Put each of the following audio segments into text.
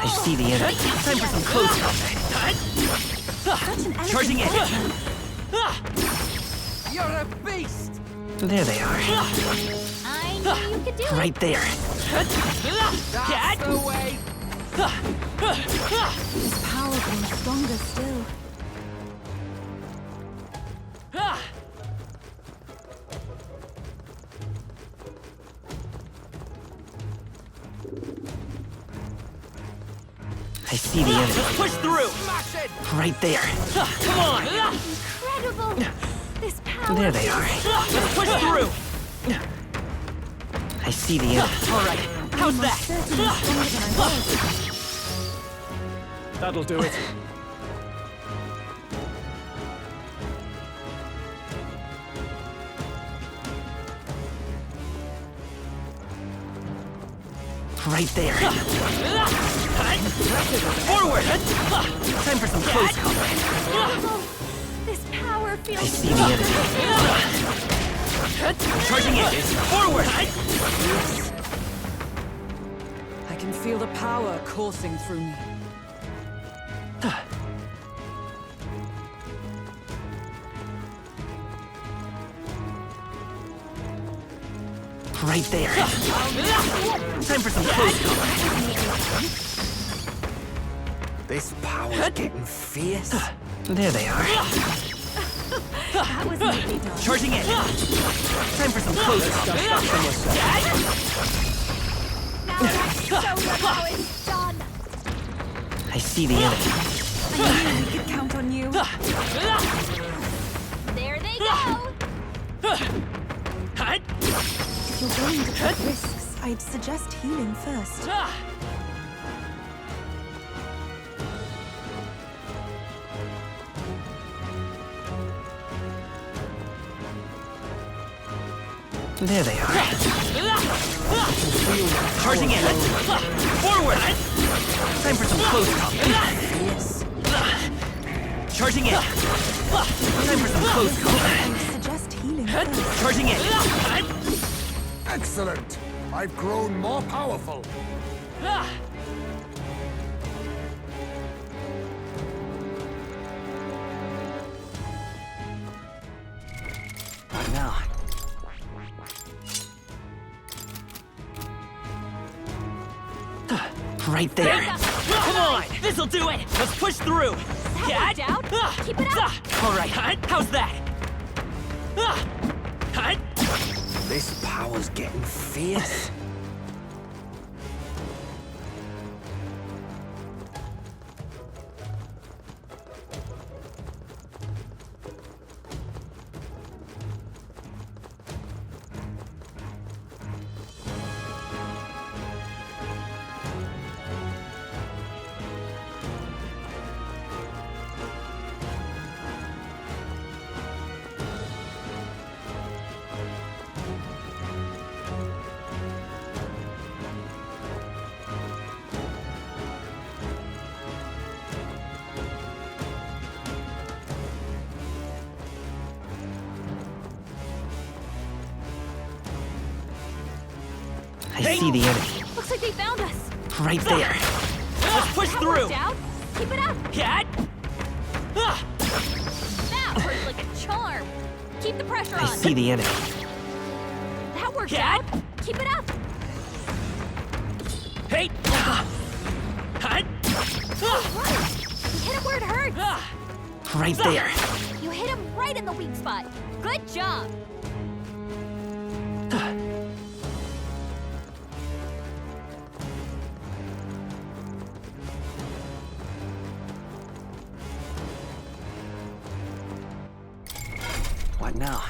I see the enemy. Time for some close combat. Charging in. You're a beast! There they are. I knew you could do it. Right there. That's the way! His power grows stronger still. I see the enemy. Push through! Smash it! Right there. Come on! Incredible! This power. There they are. Let's push through! I see the enemy. All right, how's I'm that? certainly stronger than I was. That'll do it. Right there. Forward! Time for some close combat. Incredible! This power I feels see the enemy. Charging in! Forward! I can feel the power coursing through me. Right there. Time for some close combat. This power's getting fierce. There they are. that was neatly done. Charging in. Time for some close combat. Now let's show them how it's done. I see the enemy. I knew we could count on you. There they go. If you're going to take risks, I'd suggest healing first. There they are. Charging in! Forward! Time for some close combat. Charging in. Time for some close combat. I'd suggest healing first. Charging in. Excellent. I've grown more powerful. What now? Right there. Come on! This'll do it! Let's push through! That worked out. Keep it up. All right, how's that? This power's getting fierce. I see the enemy. Looks like they found us. Right there. Let's push That through! worked out. Keep it up. Cat! That worked like a charm. Keep the pressure I on. see the enemy. That worked Cat! out. Keep it up. Hey! Right. You hit him where it hurts. Right there. You hit him right in the weak spot. Good job. What now?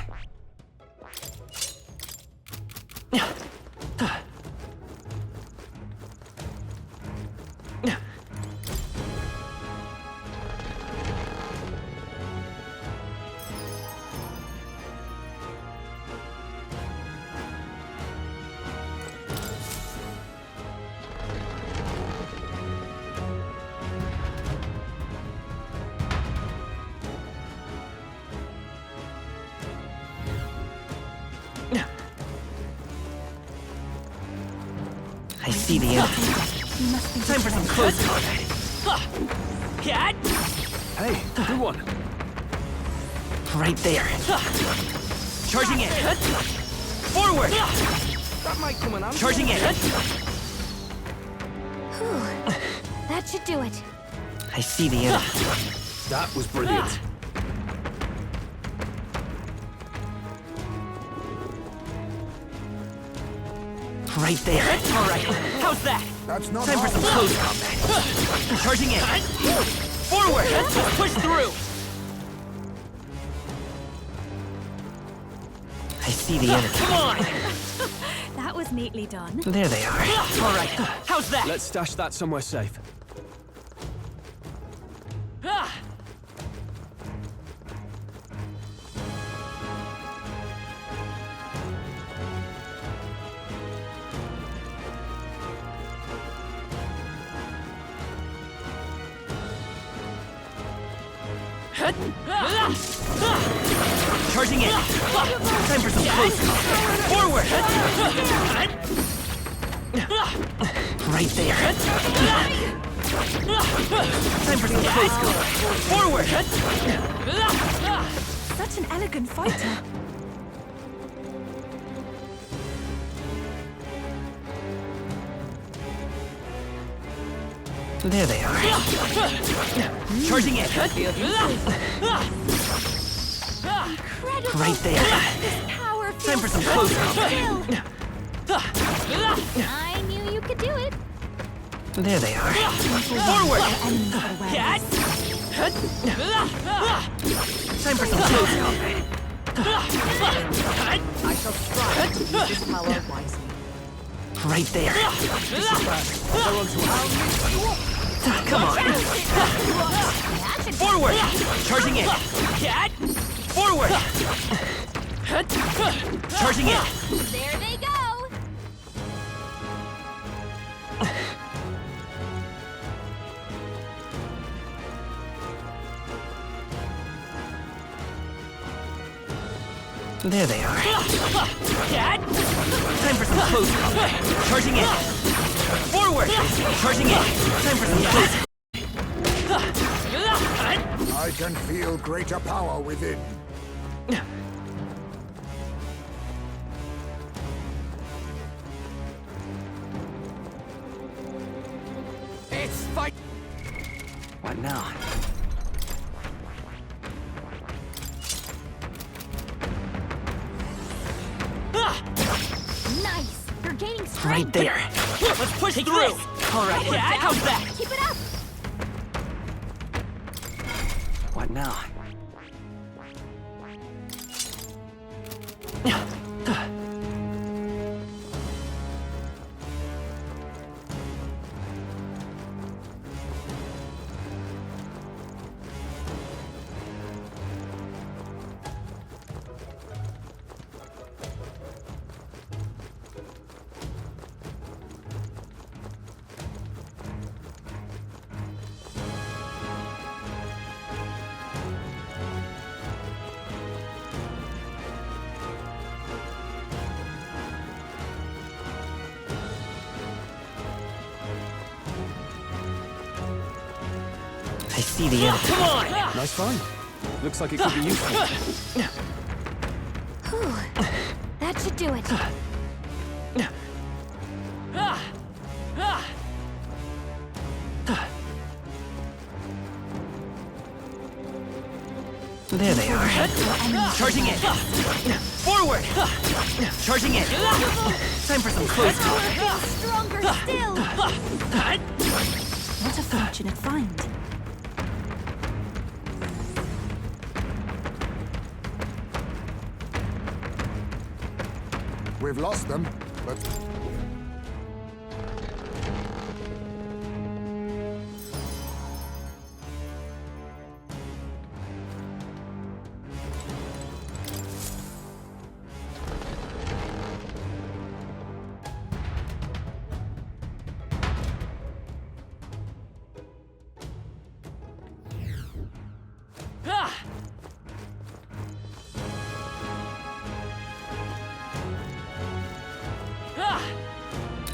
I see the enemy. You must be Time for some close combat. Cat! Hey, good one. Right there. Charging in. Forward! That might come in handy. Charging in. Whew. That should do it. I see the enemy. That was brilliant. Right there. All right. How's that? That's not Time for some hard. close combat. Charging in. Forward! Push through! I see the enemy. Come on! That was neatly done. There they are. All right. How's that? Let's stash that somewhere safe. Charging in. Time for some close combat. Forward! Right there. Time for some close combat. Forward! Such an elegant fighter. There they are. Charging in. Incredible. Right there. This power feels Time for some so close real. combat. I knew you could do it. There they are. Forward! Cat! Time for some close combat. I shall strive to use this power wisely. Right there. Come on. That should Forward! Charging in. Cat! Forward! Charging in. There they go. There they are. Cat! Time for some close combat. Charging in. Forward! Charging in. Time for some close. I can feel greater power within. It's fight. What now? Nice. You're gaining strength. Right there. Let's push through. All right. Cat, how's that? Keep it up. What now? I see the enemy. Come on! Nice find. Looks like it could be useful. Whew. That should do it. There they are. Charging in. Forward! Charging in. Time for some close combat. Stronger still. What a fortunate find. We've lost them, but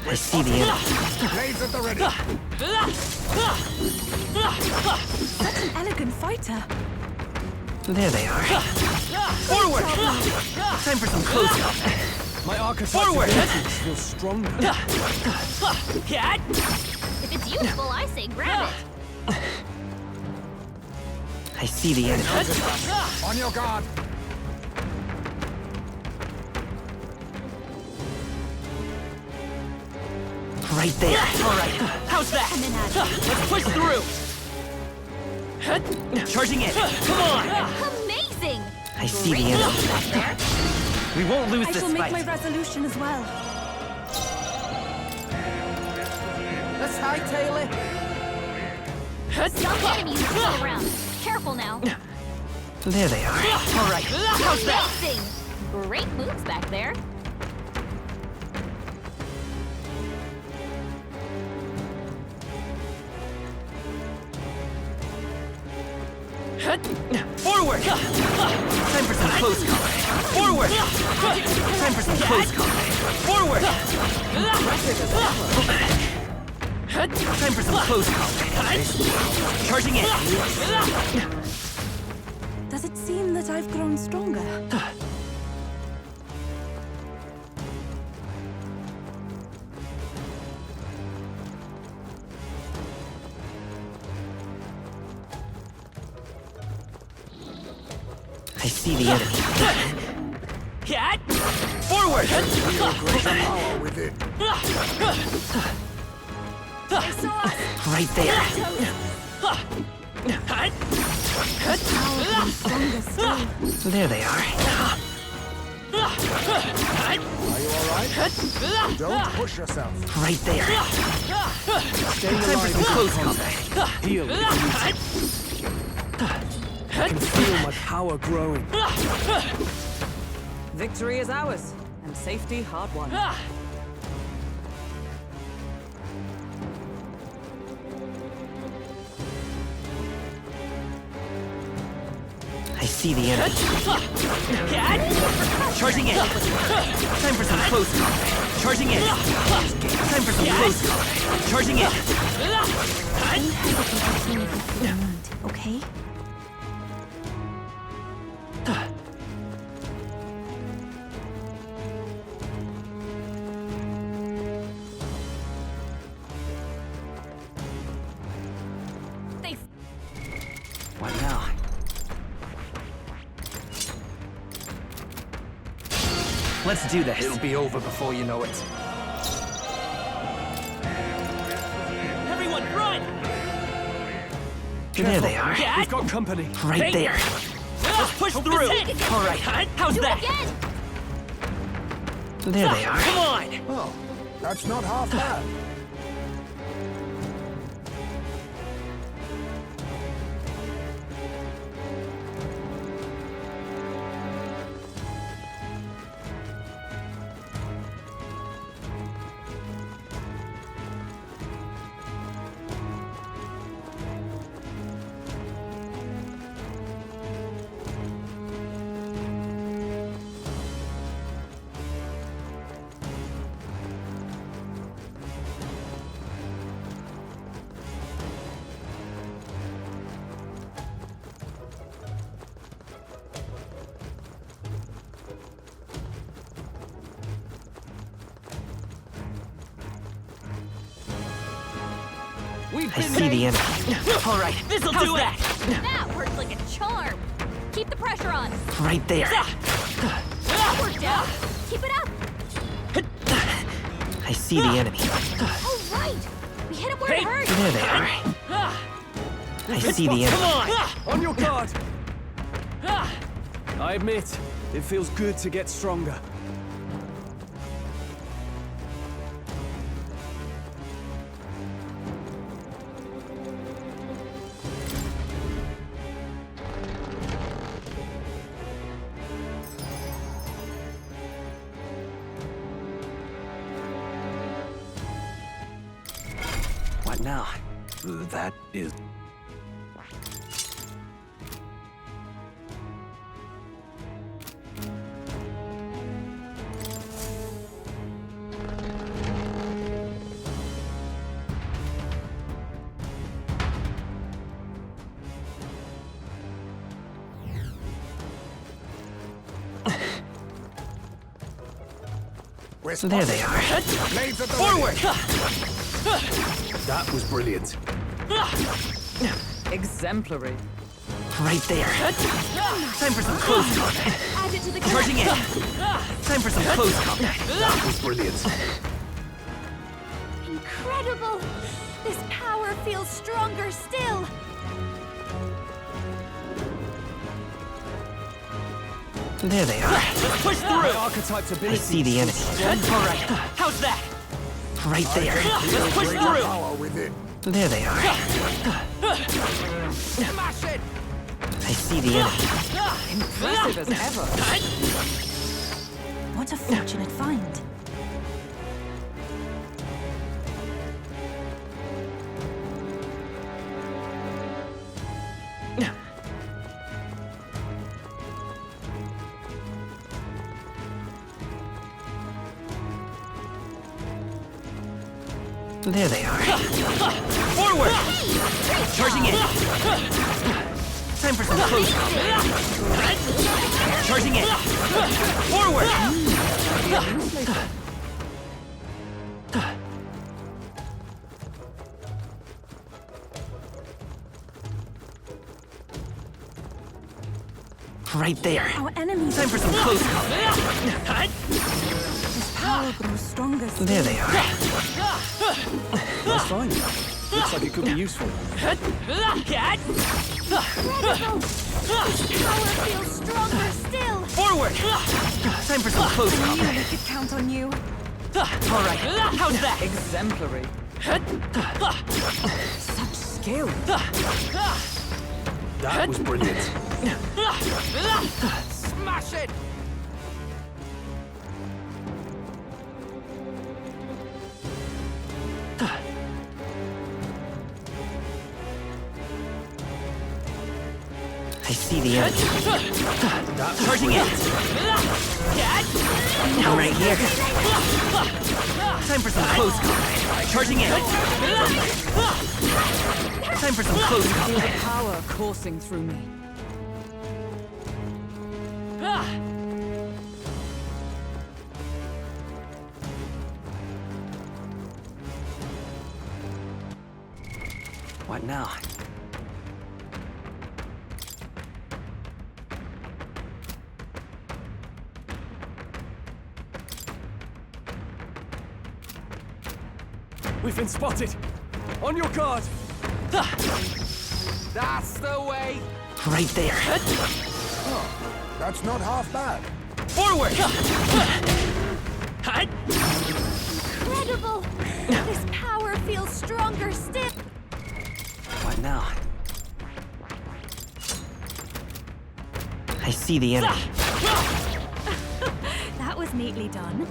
I see the enemy. Blades at the ready. Such an elegant fighter. There they are. Forward! Time for some close combat. My archetype's Forward! abilities feel stronger. Cat! If it's useful, I say grab it. I see the enemy. On your guard. Right there. All right. How's that? Come in, Ad. Let's push through. Charging in. Come on. Amazing! I see the Great enemy. job back there. We won't lose I this shall make my fight. resolution as well. Let's hightail it. Some enemies are still around. Careful now. There they are. All right. How's that? Amazing! Great moves back there. Forward! Time for some close combat. Forward! Time for some close combat. Forward! Time for some close combat. Charging in. Does it seem that I've grown stronger? I see the enemy. Cat! Forward! Greater power within. They saw us! Right there. Stronger still. There they are. Are you all right? Don't push yourself. Right there. Staying Time for alive some is close combat. combat. Heal. I can feel my power growing. Victory is ours, and safety hard won. I see the enemy. Cat! Charging in. Time for some close combat. Charging in. Time for some close combat. Charging in. Okay? They What now? Let's do this. It'll be over before you know it. Everyone, run! There they are. We've got company. Right there. Let's push through. All right. How's do it that? again! There they are. Come on. Oh, that's not half bad. I see the enemy. All right. This'll do it. That worked like a charm! Keep the pressure on! Right there. That worked out! Keep it up! I see the enemy. Oh, right! We hit him where it hurt! There they are. I see the enemy. On your guard. I admit, it feels good to get stronger. What now? That is... We're There they are. Blades at the Forward! That was brilliant. Exemplary. Right there. Time for some close combat. Add it to the Charging in. Time for some close combat. That was brilliant. Incredible! This power feels stronger still. There they are. Let's push through! Archetype's I ability. see the enemy. Alright, how's that? Right there. Let's push Greater through! power within. There they are. Smash it! I see the enemy. Impressive as ever. What a fortunate find. There they are. Forward! Charging in. Time for some close combat. Charging in. Forward! Right there. Our enemies' Time for some close combat. power grows stronger still. There they are. That's fine. Looks like it could be useful. Incredible! This power feels stronger still. Forward! Time for some close We knew combat. we could count on you. Alright, how's that? Exemplary. Such skill. That was brilliant. Smash it! I see the enemy. Charging in. I'm right here. Time for some close combat. Charging in. Time for some close Feel the combat. power coursing through me. What now? We've been spotted. On your guard. That's the way! Right there. That's not half bad. Forward! Incredible! This power feels stronger still. What now? I see the enemy. That was neatly done.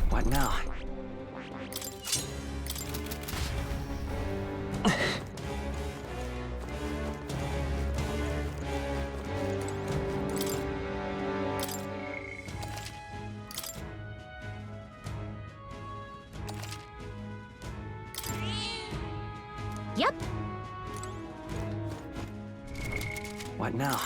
What now? Yep. What now?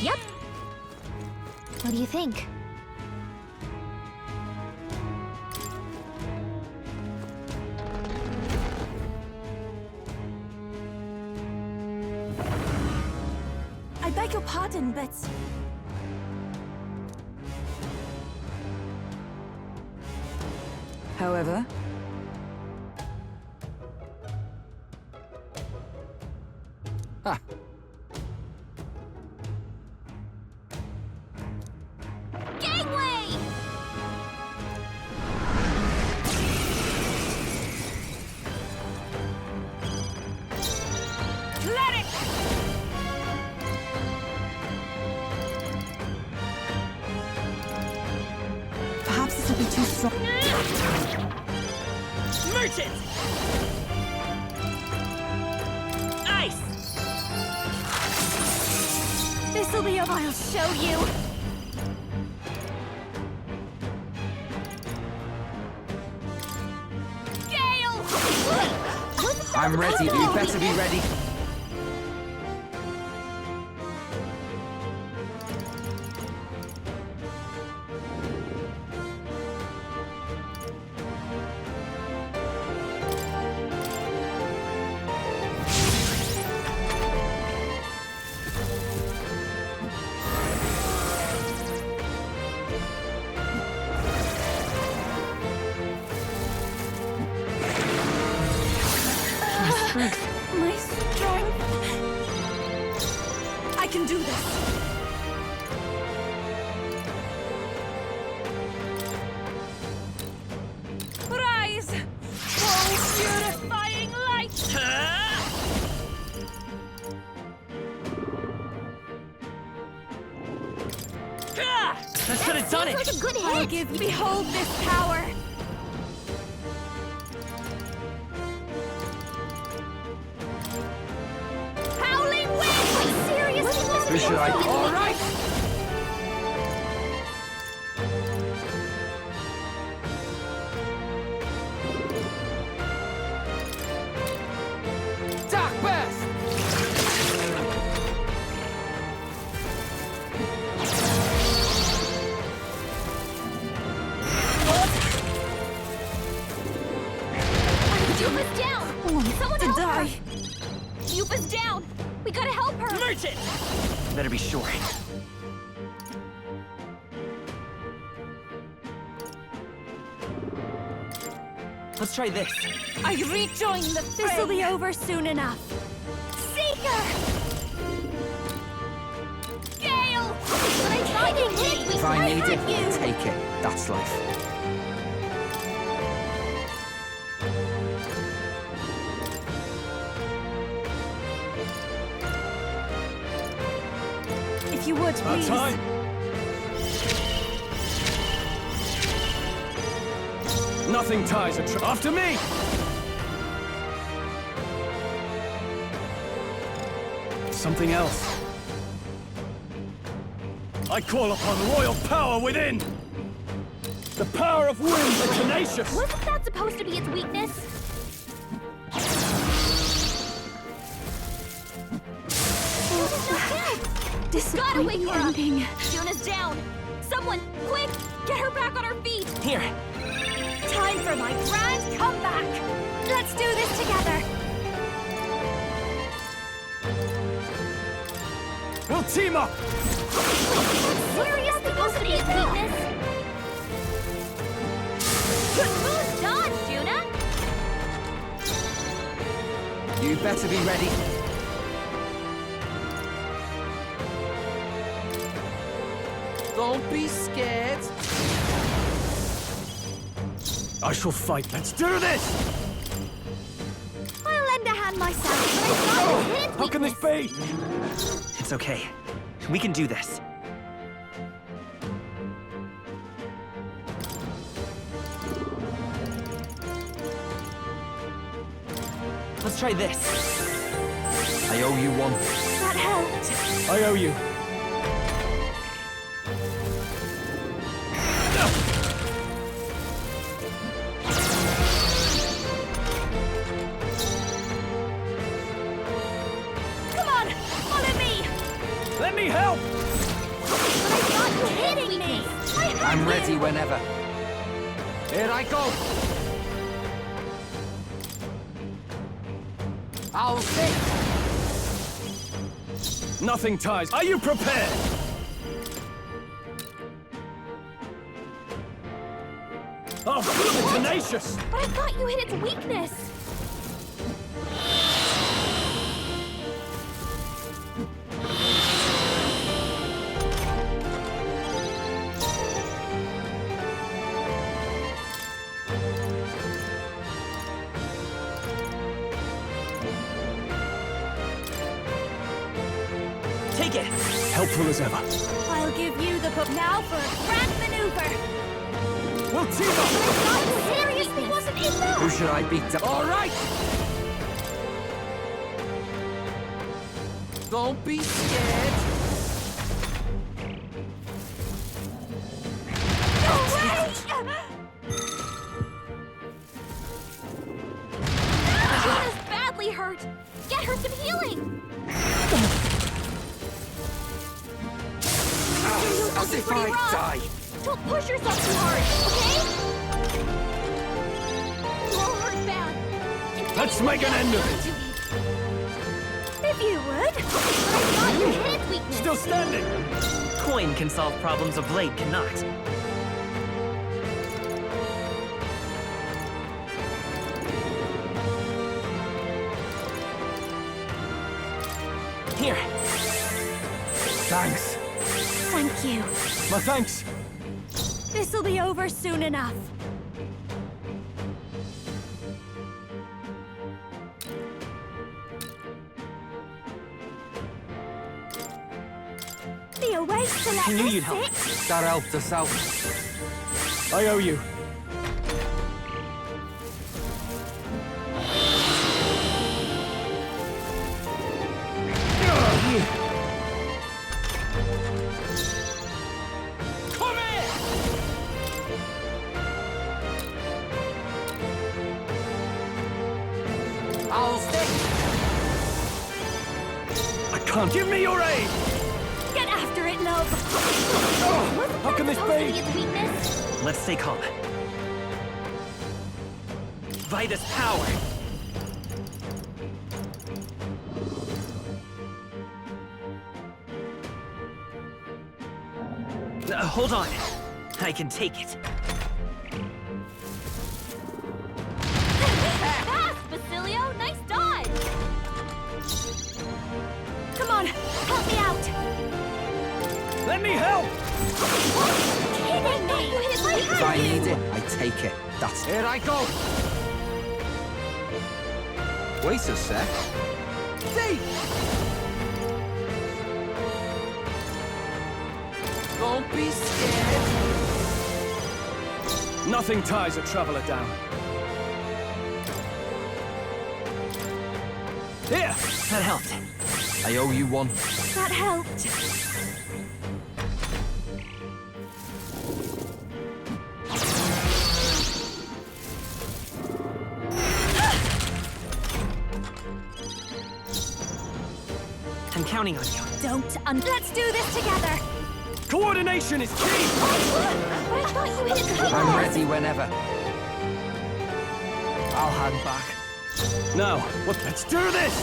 Yep. What do you think? beg your pardon, but However, Ha! gangway! Let it! perhaps this will be too strong. Merchant! Ice! This'll be over. I'll show you. Gale! I'm ready. You better be ready. My strength. I can do this. Rise! Oh, purifying light! That should have done it! Like a good hit. Behold this power. Howling wind! Seriously? Who should I call? All right. Dark Burst! Yupa's down! Someone help die. her! Yupa's down! We gotta help her! Merchant! Better be sure. Let's try this. I rejoin the fray! This'll be over soon enough. Seeker! Gale! If I need it, I'll take it. That's life. If you would, please. Time. Nothing ties a after me! Something else. I call upon royal power within! The power of wind, the tenacious! Wasn't that supposed to be its weakness? Gotta wake her up! Juna's down! Someone, quick! Get her back on her feet! Here. Time for my grand comeback! Let's do this together! We'll team up! Seriously supposed to be its weakness? Who's done, Juna? You better be ready. Don't be scared. I shall fight. Let's do this! I'll lend a hand myself, but I got his How can this be? It's okay. We can do this. Let's try this. I owe you one. That helped. I owe you. Come on, follow me! Let me help! But I got you hitting me! I'm ready whenever. Here I go. I'll take. Nothing ties. Are you prepared? Oh, feel tenacious! But I thought you hit its weakness! Take it! Helpful as ever. I'll give you the now for a grand maneuver! We'll team up! Seriously, wasn't enough! Who should I beat to? All right! Don't be scared. No way! Juna's badly hurt! Get her some healing! As if Pretty I rough. die. Don't push yourself too hard, okay? You're all hurt bad. Let's make an end of it. If you would. But I thought you hit its weakness. Still standing! Coin can solve problems a blade cannot. Here. Thanks. Thank you. My thanks. This'll be over soon enough. Be awake to let I knew this you'd help. sit. That helped us out. I owe you. Come here! I'll stick. I can't. Give me your aid! Get after it, love. Oh, how can this Supposed to be? be its weakness. Let's stay calm. Vitus power! Hold on. I can take it. Fast, Basilio. Nice dodge. Come on, help me out. Let me help! Kidding me? You hit my If I need it, I take it. That's it. Here I go. Wait a sec. Dave! Don't be scared. Nothing ties a traveler down. Here! That helped. I owe you one. That helped. I'm counting on you. Let's do this together. Coordination is key! But I thought you hit its I'm weakness. ready whenever. I'll hang back. Now, let's do this!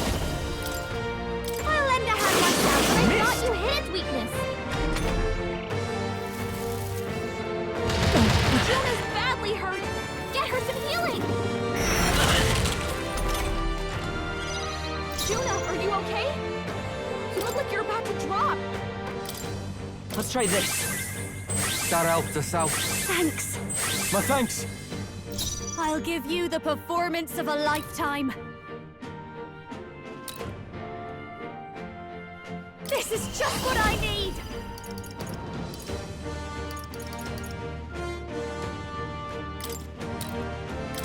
I'll lend a hand myself, but I thought you hit its weakness. Juna's badly hurt. Get her some healing. Juna, are you okay? You look like you're about to drop. Let's try this. That helped us out. Thanks. My thanks! I'll give you the performance of a lifetime. This is just what I need.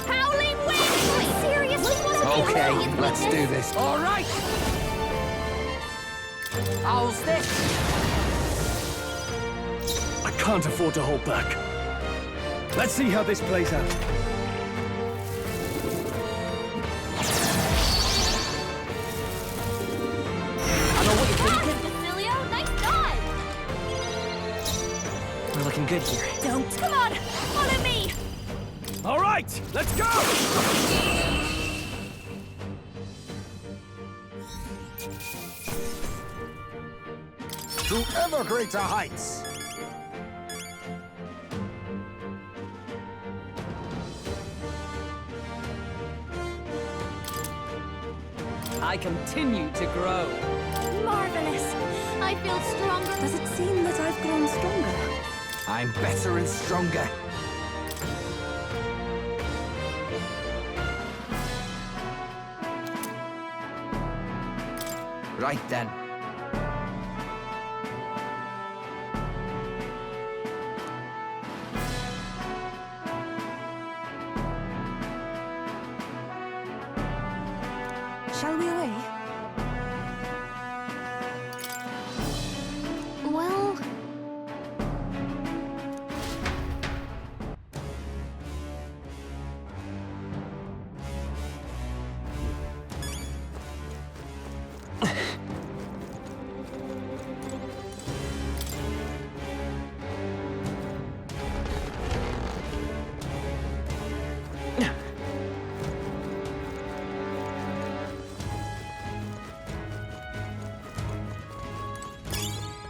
Howling wind! Seriously, Okay, let's do this. All right. I'll stick. I can't afford to hold back. Let's see how this plays out. I know what you're thinking. Basilio, nice dodge. We're looking good here. Don't. Come on, follow me. All right, let's go! ever greater heights. I continue to grow. Marvelous. I feel stronger. Does it seem that I've grown stronger? I'm better and stronger. Right then. Shall we away? Well,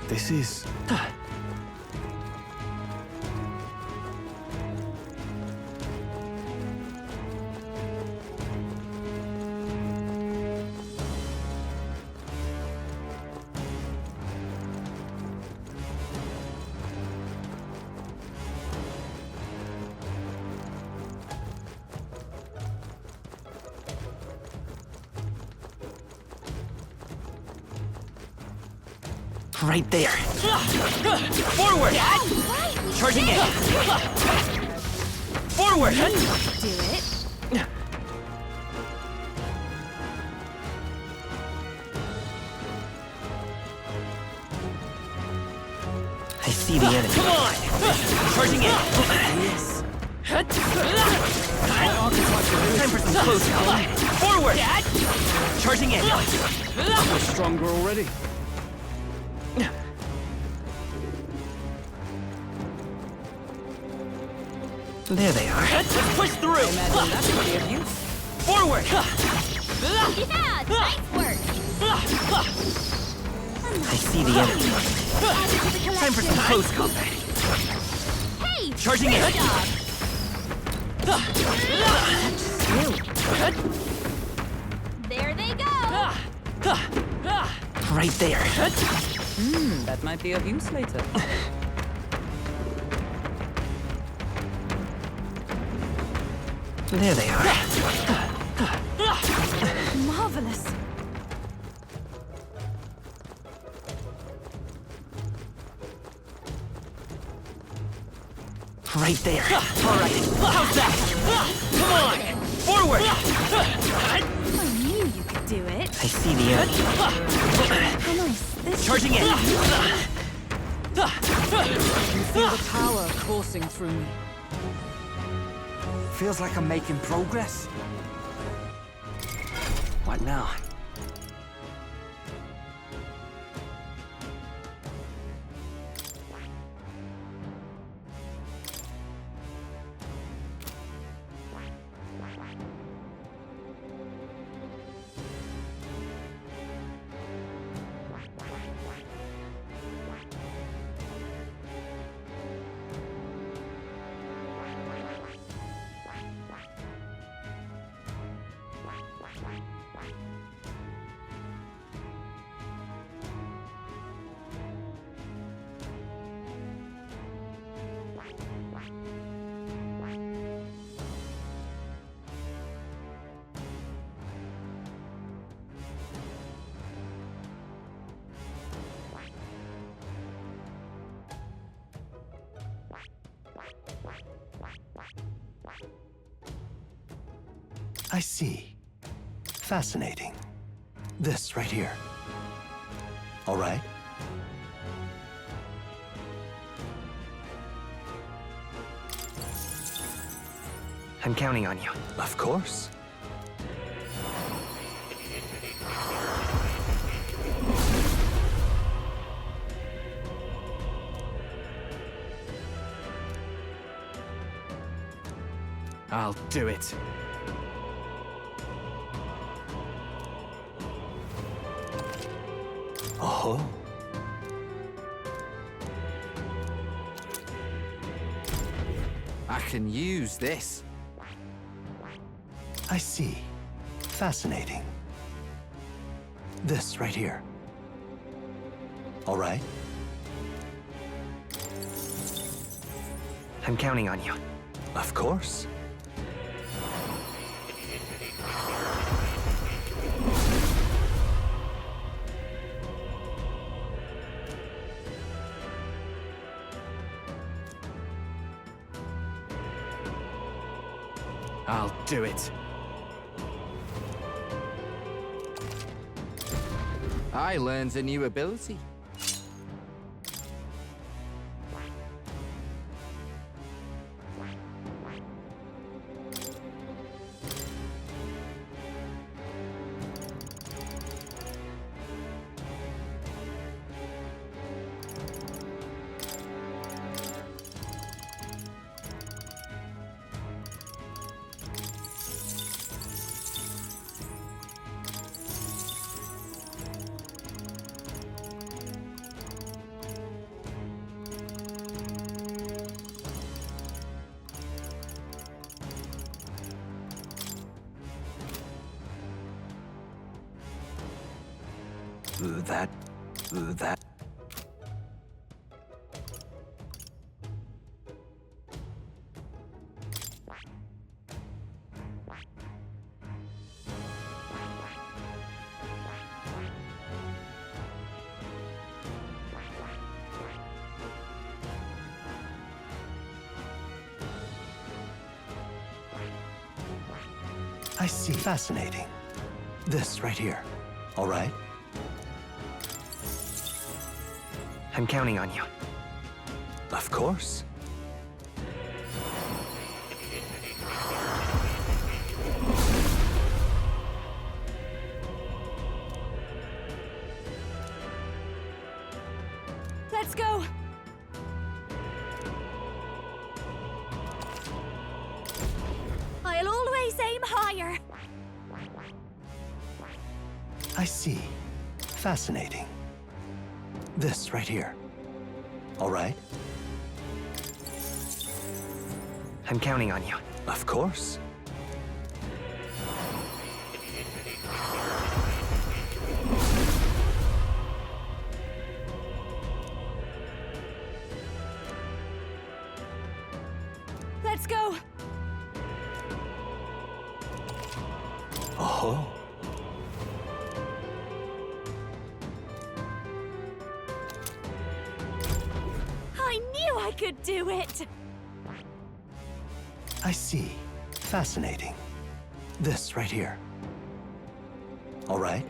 This is... Right there. Forward! Charging in! Forward! do it. I see the enemy. Come on! Charging in! Yes. Time for some close combat. Forward! Charging in! We're stronger already. There they are. Let's push through! Imagine that could be of use. Forward! Yeah, nice work. I see the enemy. Add it to the Time for collection. some close combat. Hey, Charging in! good job. There they go. Right there. That might be of use later. There they are. Marvelous. Right there. All right. How's that? Come on! Forward! I knew you could do it. I see the enemy. How nice. This Charging in! Feel the power coursing through me. Feels like I'm making progress. What now? I see. Fascinating. This right here. All right? I'm counting on you. Of course. I'll do it. Oh. I can use this. I see. Fascinating. This right here. All right. I'm counting on you. Of course. I'll do it. I learned a new ability. That. I see. Fascinating. This right here. All right. I'm counting on you. Of course. Let's go! I'll always aim higher. I see. Fascinating. This right here. All right. I'm counting on you. Of course. Let's go! Oh. I knew I could do it! I see. Fascinating. This right here. All right.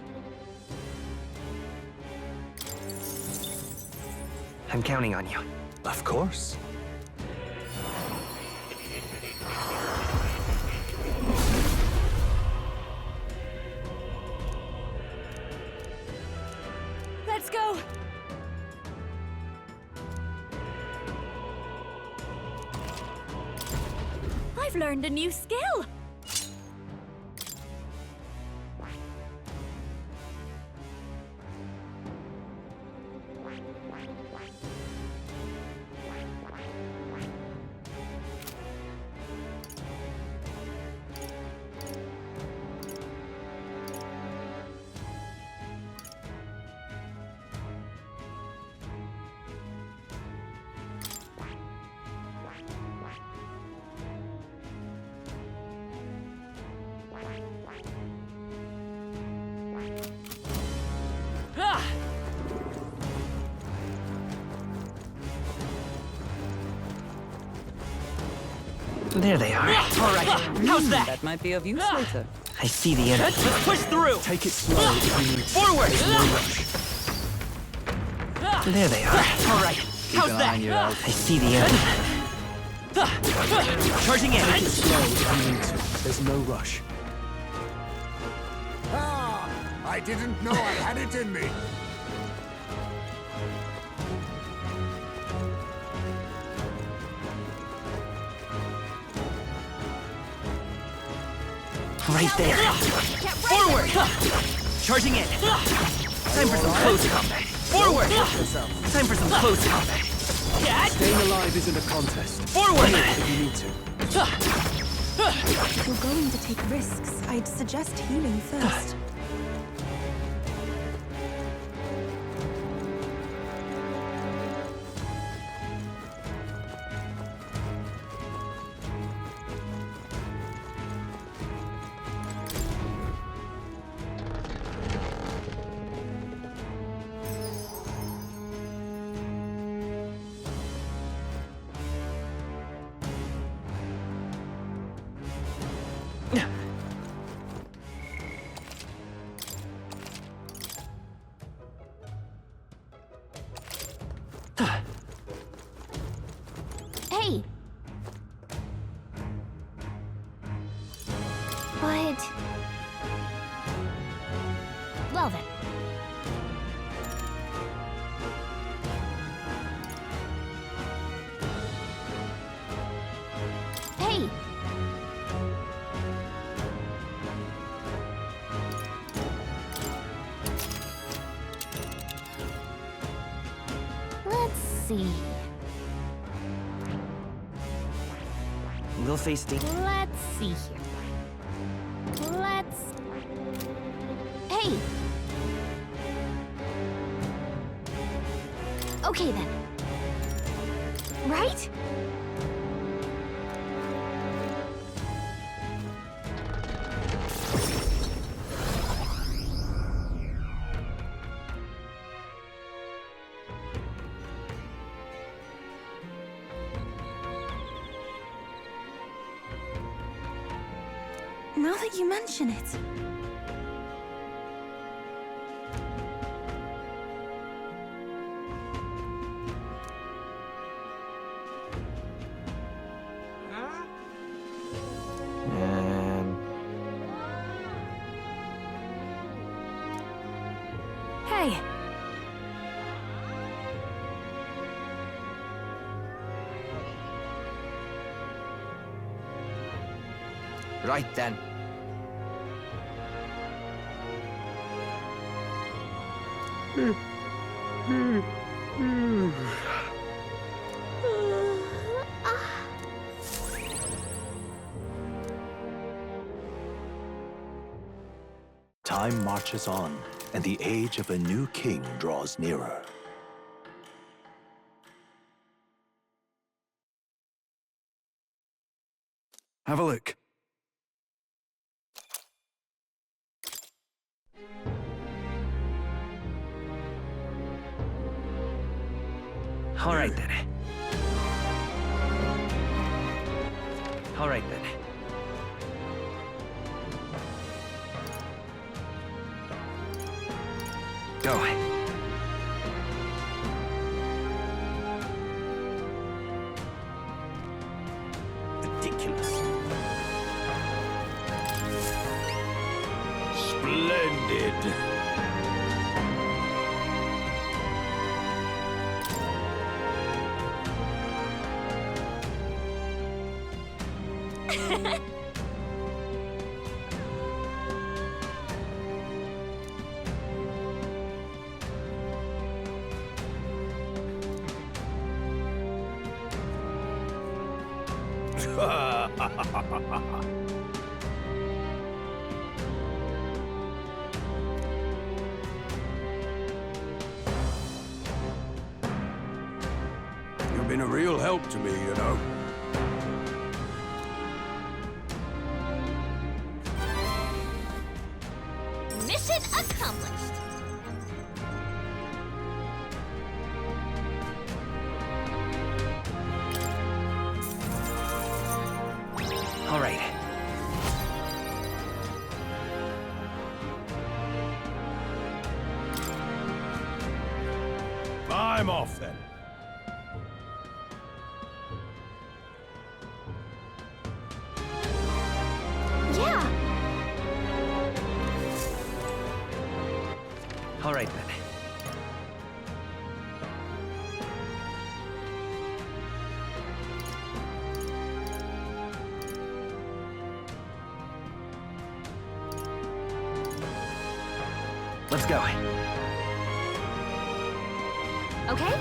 I'm counting on you. Of course. Let's go! I've learned a new skill! Ah! There they are. All right. How's that? That might be of use later. I see the enemy. Let's push through. Take it slow if you need to. Forward. There they are. All right. How's an eye that? on your elbow. I see the enemy. Charging in. Take it slow if you need to. There's no rush. Ah! I didn't know I had it in me. Right there. Forward. Charging in. Time for some close combat. Forward. Time for some close combat. Staying alive isn't a contest. Forward! If you need to. If you're going to take risks, I'd suggest healing first. Hey! But... Well then. Hey! Let's see. We'll face Dean. Let's see here. Let's... Hey! Okay then. Right? Now that you mention it. Hey! Right then. Time marches on, and the age of a new king draws nearer. Have a look. All right then. All right then. Go. Ridiculous. Splendid. You've been a real help to me, you know. Mission accomplished. All right. I'm off then. Yeah. All right then. Let's go. Okay?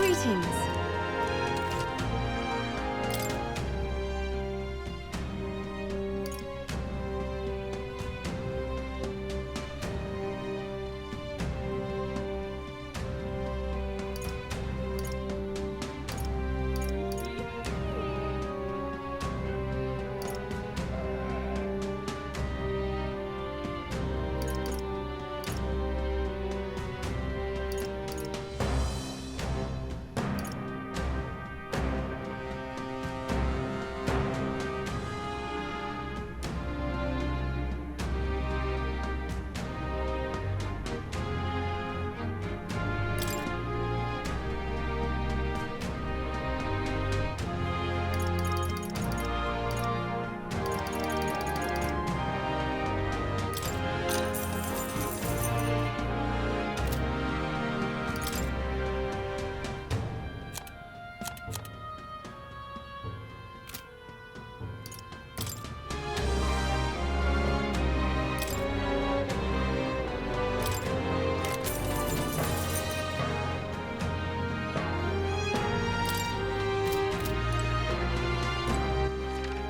Greetings.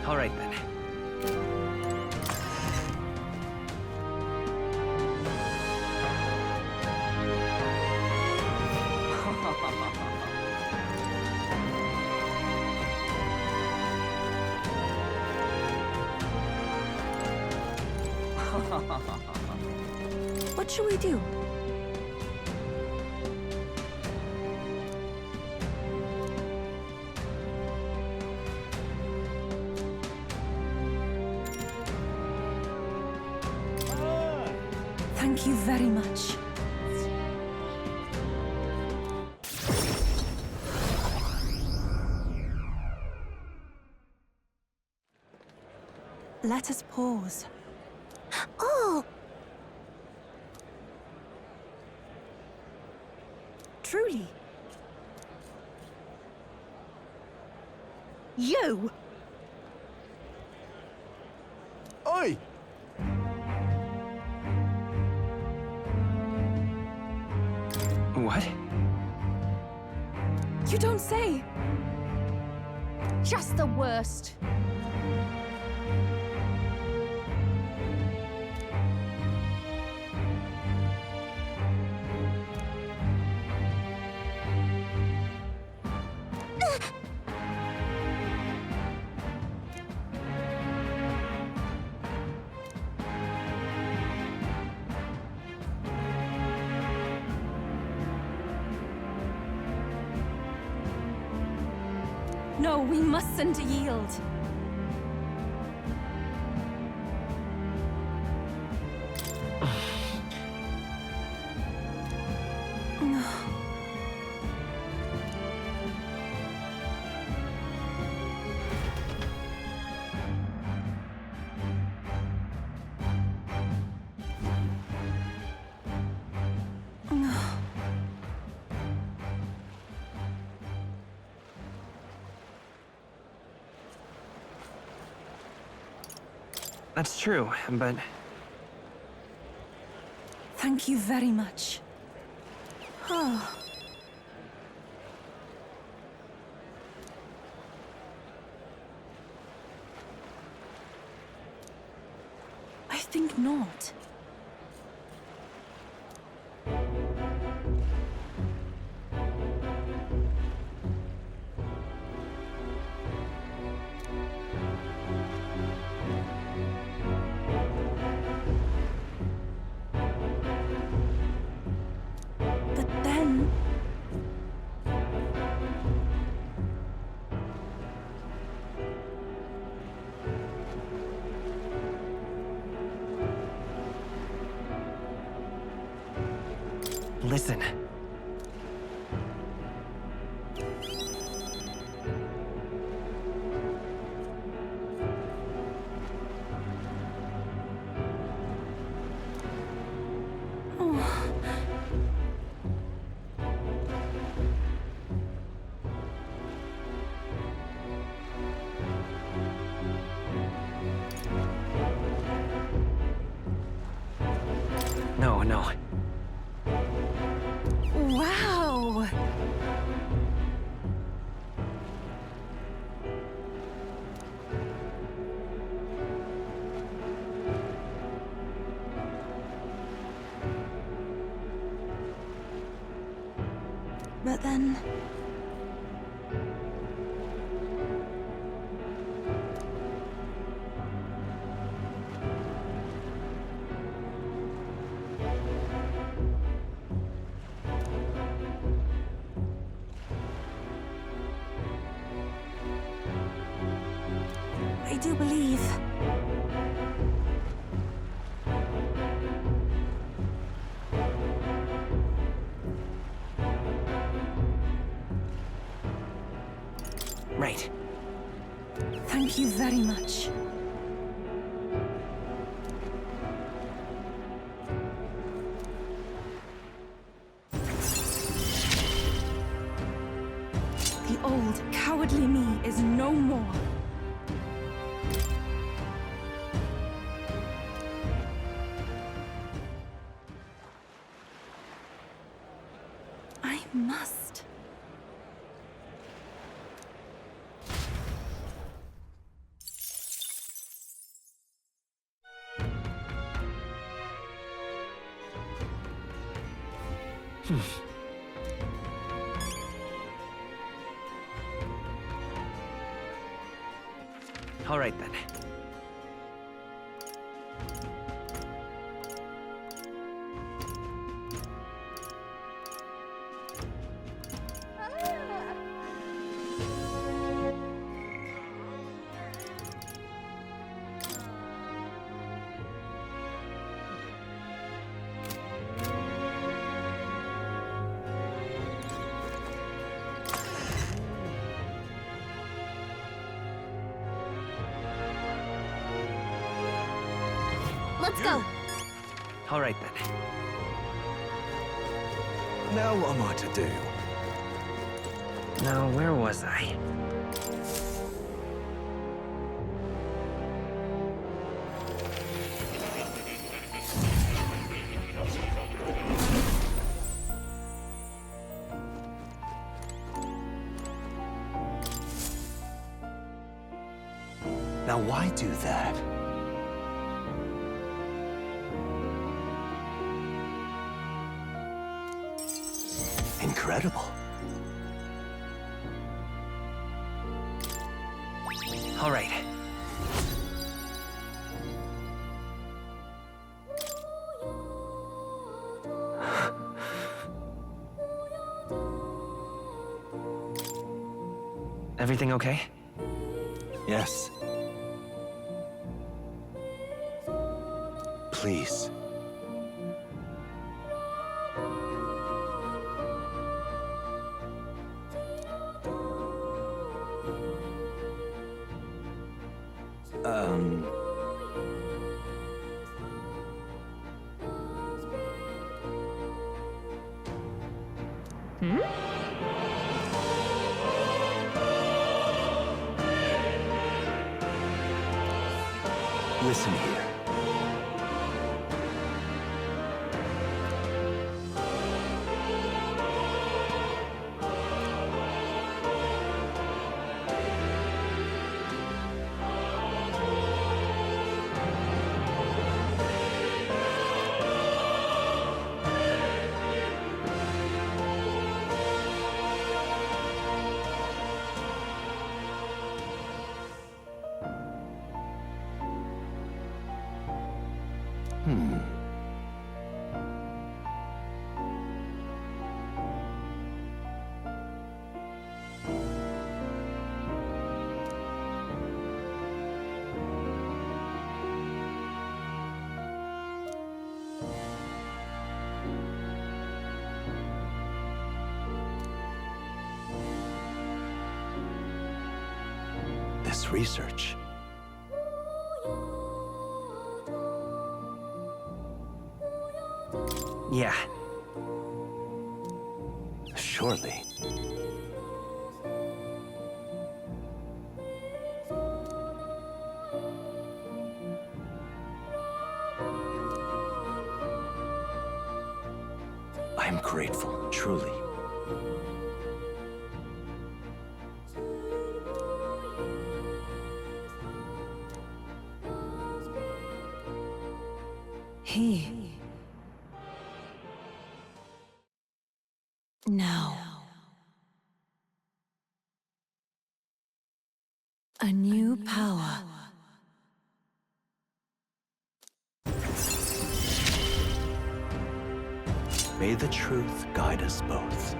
All right, then. What shall we do? Thank you very much. Let us pause. Oh! Truly. You! Oi! What? You don't say! Just the worst. No, we mustn't yield. That's true, but Thank you very much. Oh. I think not. But then... listen. No, no. Wow! but then... I do believe... Right. Thank you very much. The old, cowardly me is no more. I must. All right then. Let's go. All right then. Now what am I to do? Now, where was I? Now why do that? Incredible. All right. Everything okay? Yes. Please. Listen here. This research. Yeah. Surely. I'm grateful, truly. He... Now... May the truth guide us both.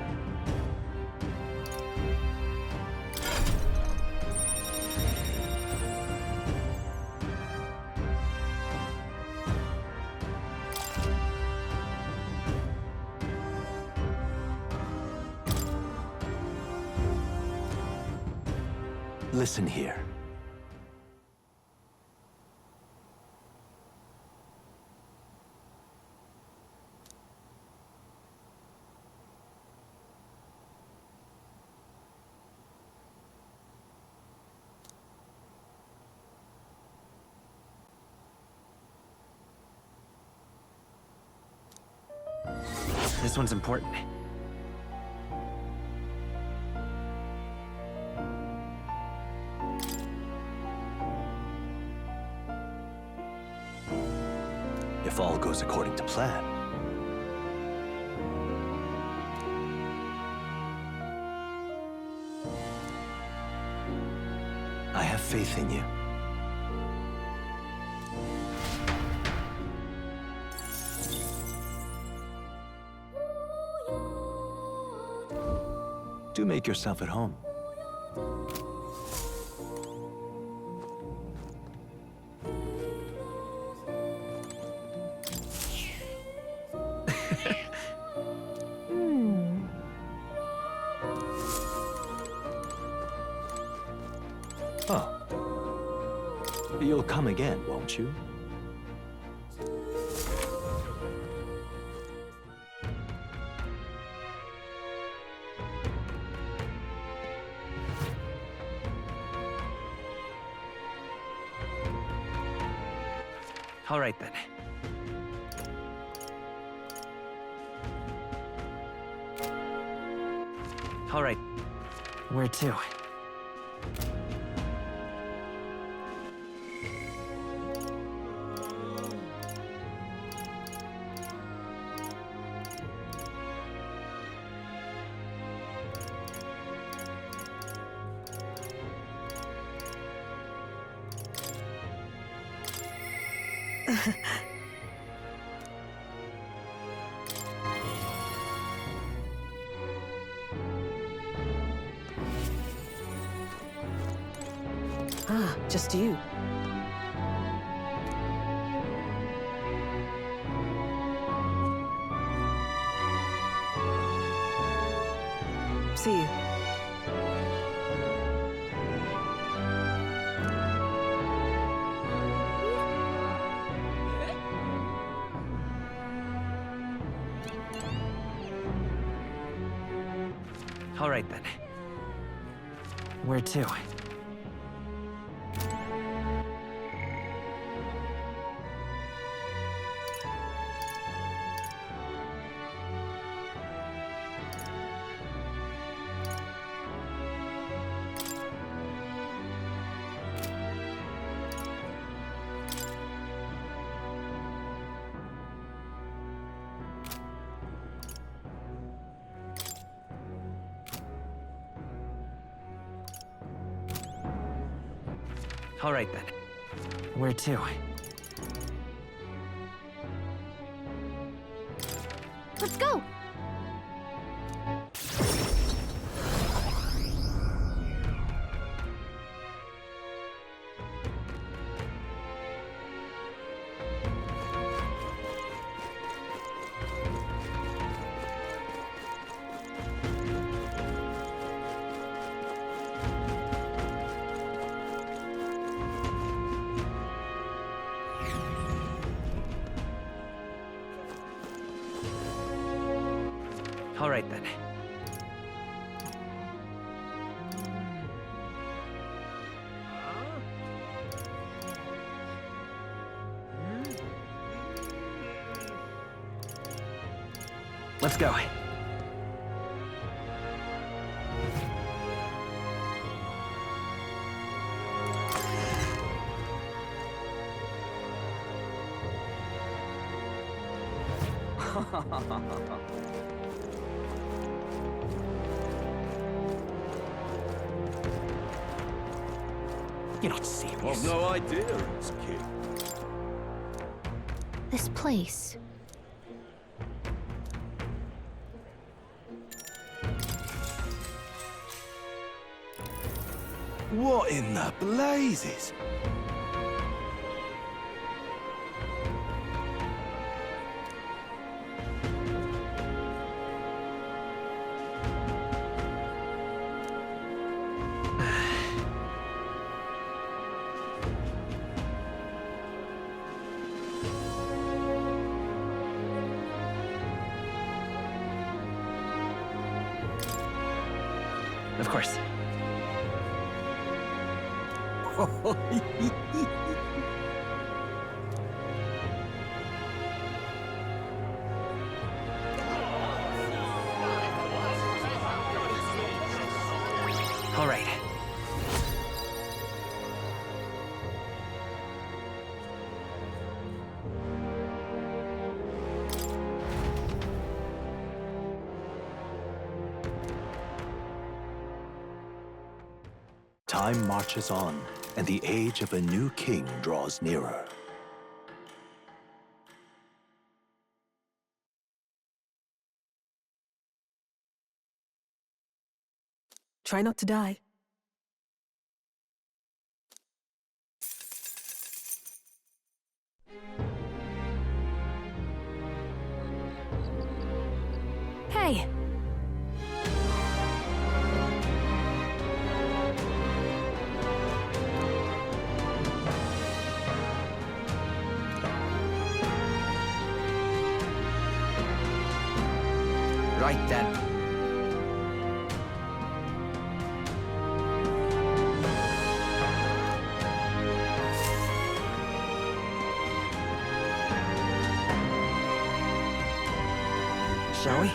Listen here. This one's important. If all goes according to plan, I have faith in you. Do make yourself at home. Oh. You'll come again, won't you? All right, then. All right. Where to? Ah, just you. See you. All right, then. Where to? All right, then. Where to? Let's go! All right, then. Let's go. You're not serious. I've no idea it's kid. This place. What in the blazes? Of course. All right. Time marches on, and the age of a new king draws nearer. Try not to die. Hey! Right then. Shall we?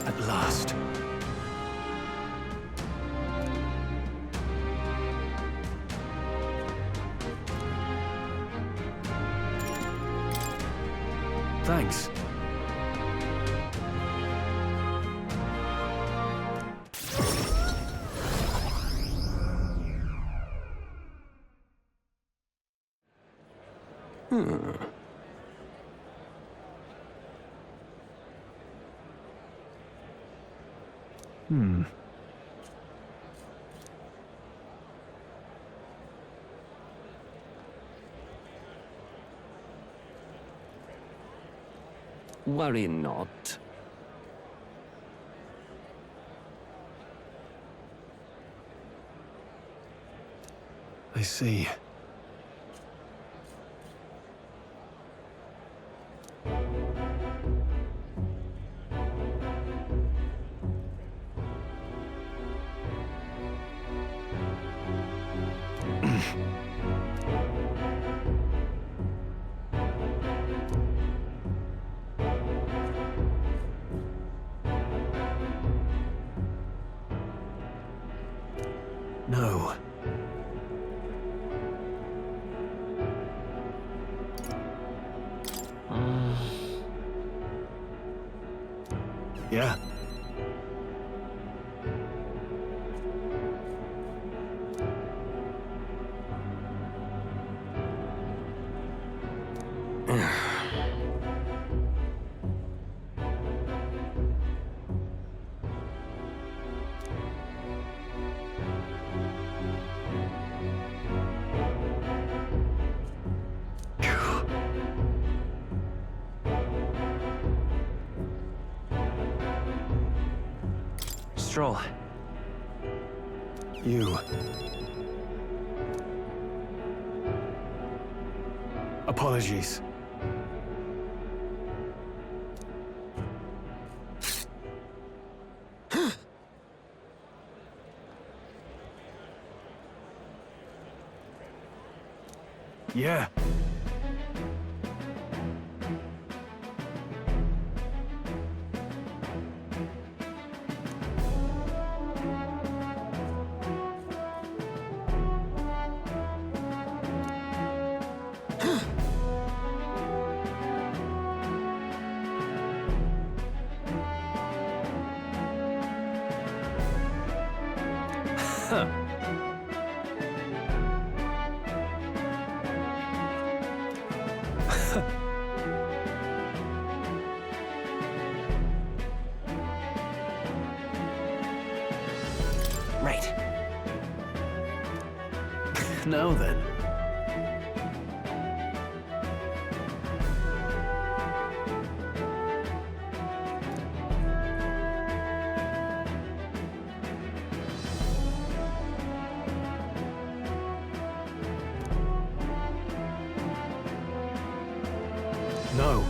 At last. Thanks. Worry not. I see. No. Yeah. Stroll. You. Apologies. Yeah. Huh. Right. Now then. No.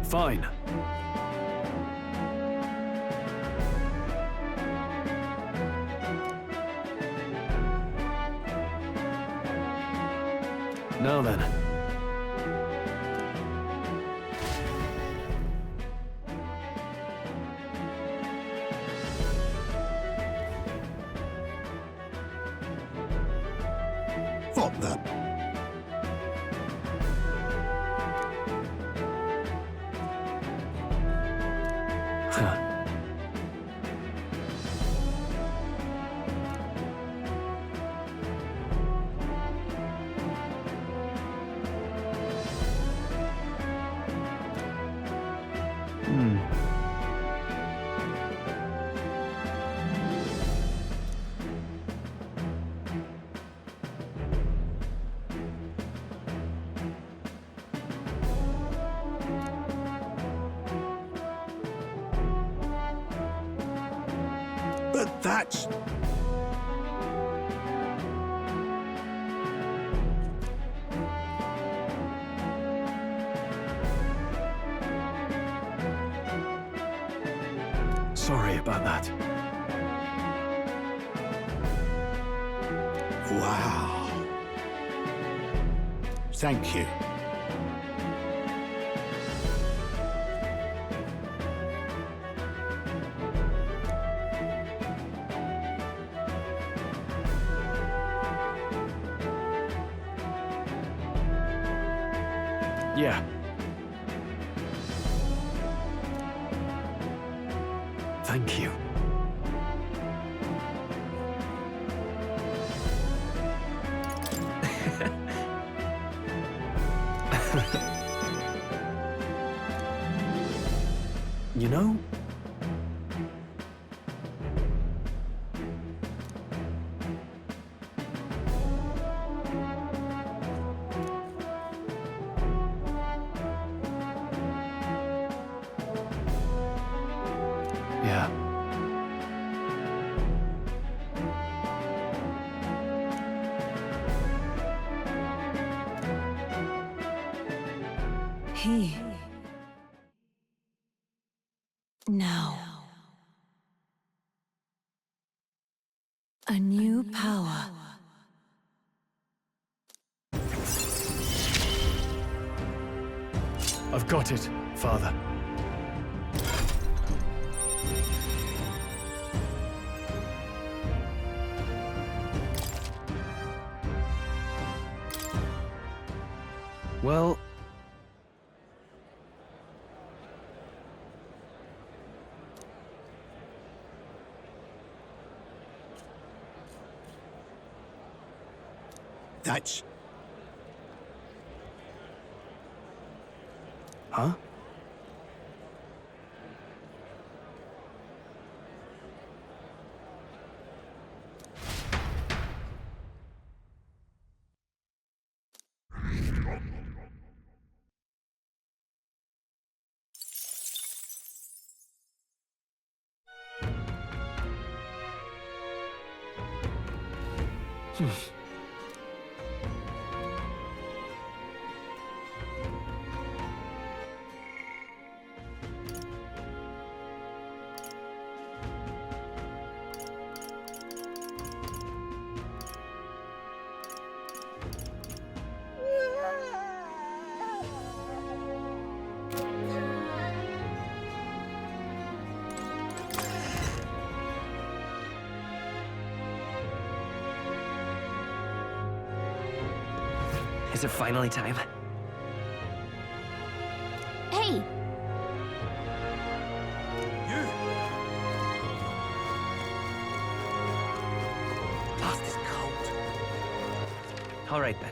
Fine. Now then. What the? Huh. But that's... Sorry about that. Wow. Thank you. Yeah. Thank you. You know? Yeah. He. Now. A new power. I've got it, Father. Well... That's... Huh? Is it finally time? Hey, You! Lost his coat. All right then.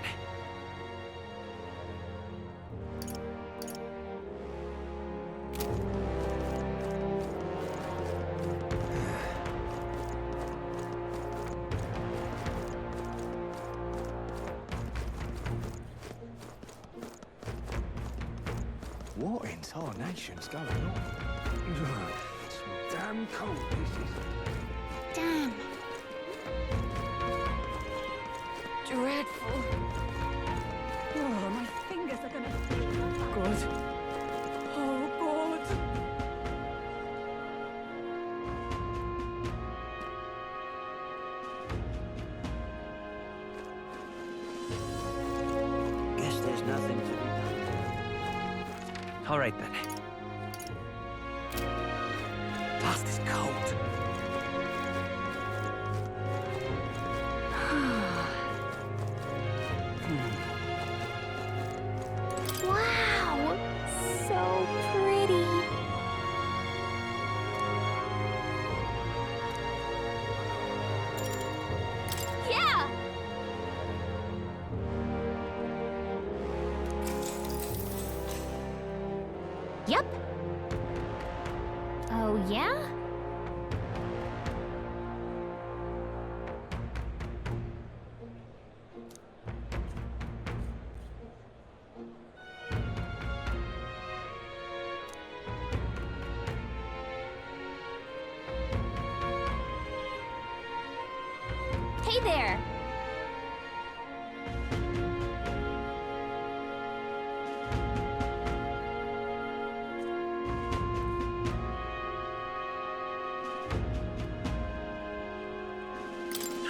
What in tarnation's going on? It's damn cold, this is. damn. Dreadful. Oh, my fingers are gonna... Good. Oh, good. Guess there's nothing to be done. All right then. Lost his coat. Wow, so pretty. Yeah! Yep. Oh, yeah? Hey there!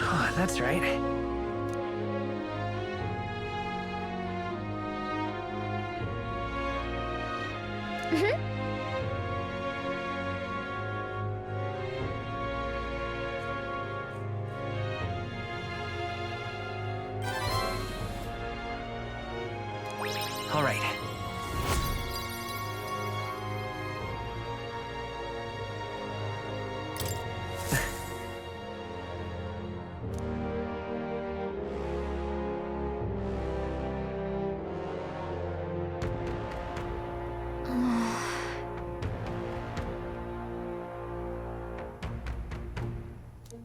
Oh, that's right. All right.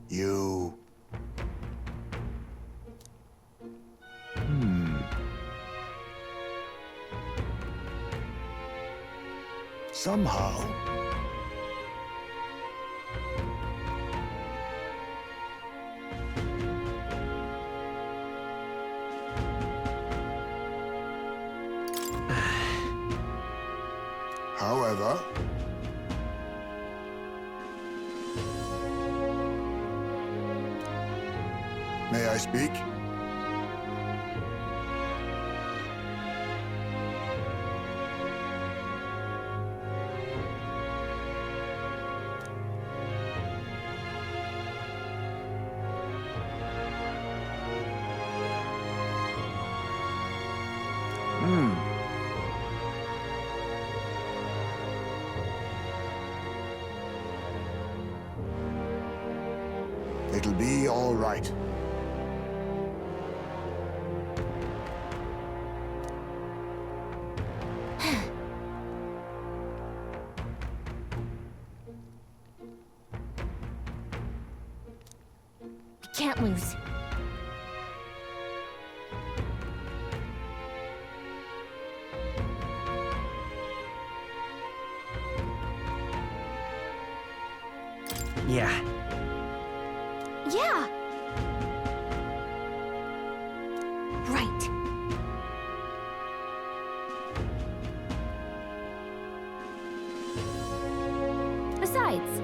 You... Somehow... However... May I speak? It'll be all right. Can't lose. Yeah. Yeah! Right. Besides...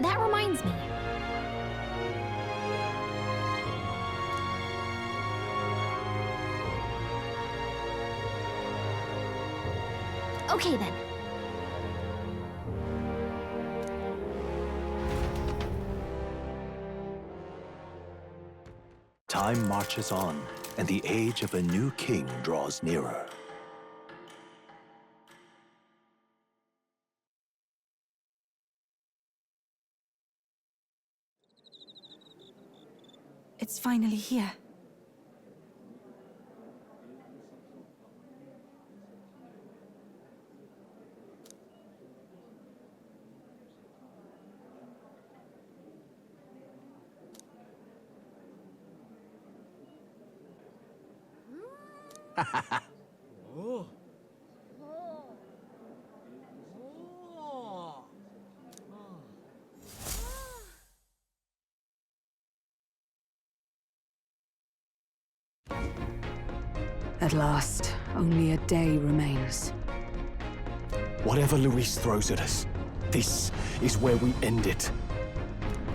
That reminds me. Okay then. Time marches on, and the age of a new king draws nearer. It's finally here. At last, only a day remains. Whatever Luis throws at us, this is where we end it.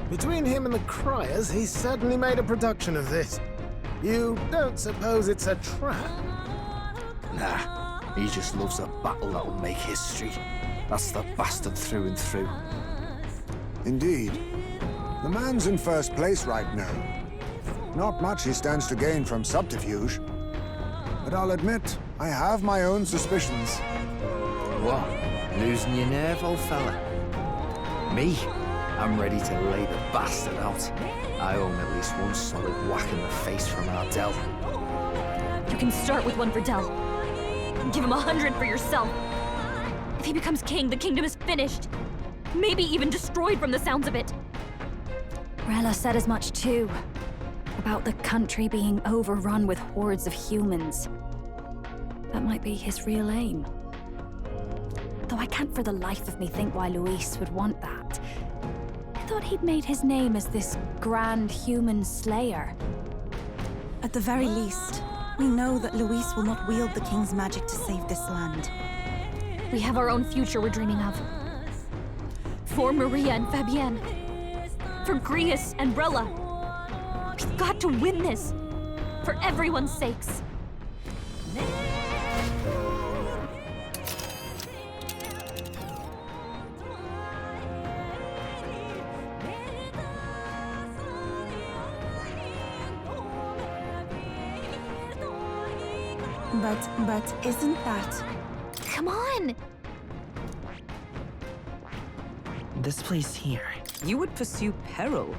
Between him and the Criers, he's certainly made a production of this. You don't suppose it's a trap? Nah, he just loves a battle that'll make history. That's the bastard through and through. Indeed. The man's in first place right now. Not much he stands to gain from subterfuge. But I'll admit, I have my own suspicions. What? Losing your nerve, old fella? Me? I'm ready to lay the bastard out. I owe him at least one solid whack in the face from Ardell. You can start with one for Del. Give him 100 for yourself. If he becomes king, the kingdom is finished. Maybe even destroyed from the sounds of it. Rella said as much too. About the country being overrun with hordes of humans. That might be his real aim. Though I can't for the life of me think why Luis would want that. I thought he'd made his name as this grand human slayer. At the very least, we know that Luis will not wield the king's magic to save this land. We have our own future we're dreaming of. For Maria and Fabienne. For Grius and Rella. We've got to win this. For everyone's sakes. But isn't that... Come on! This place here. You would pursue peril.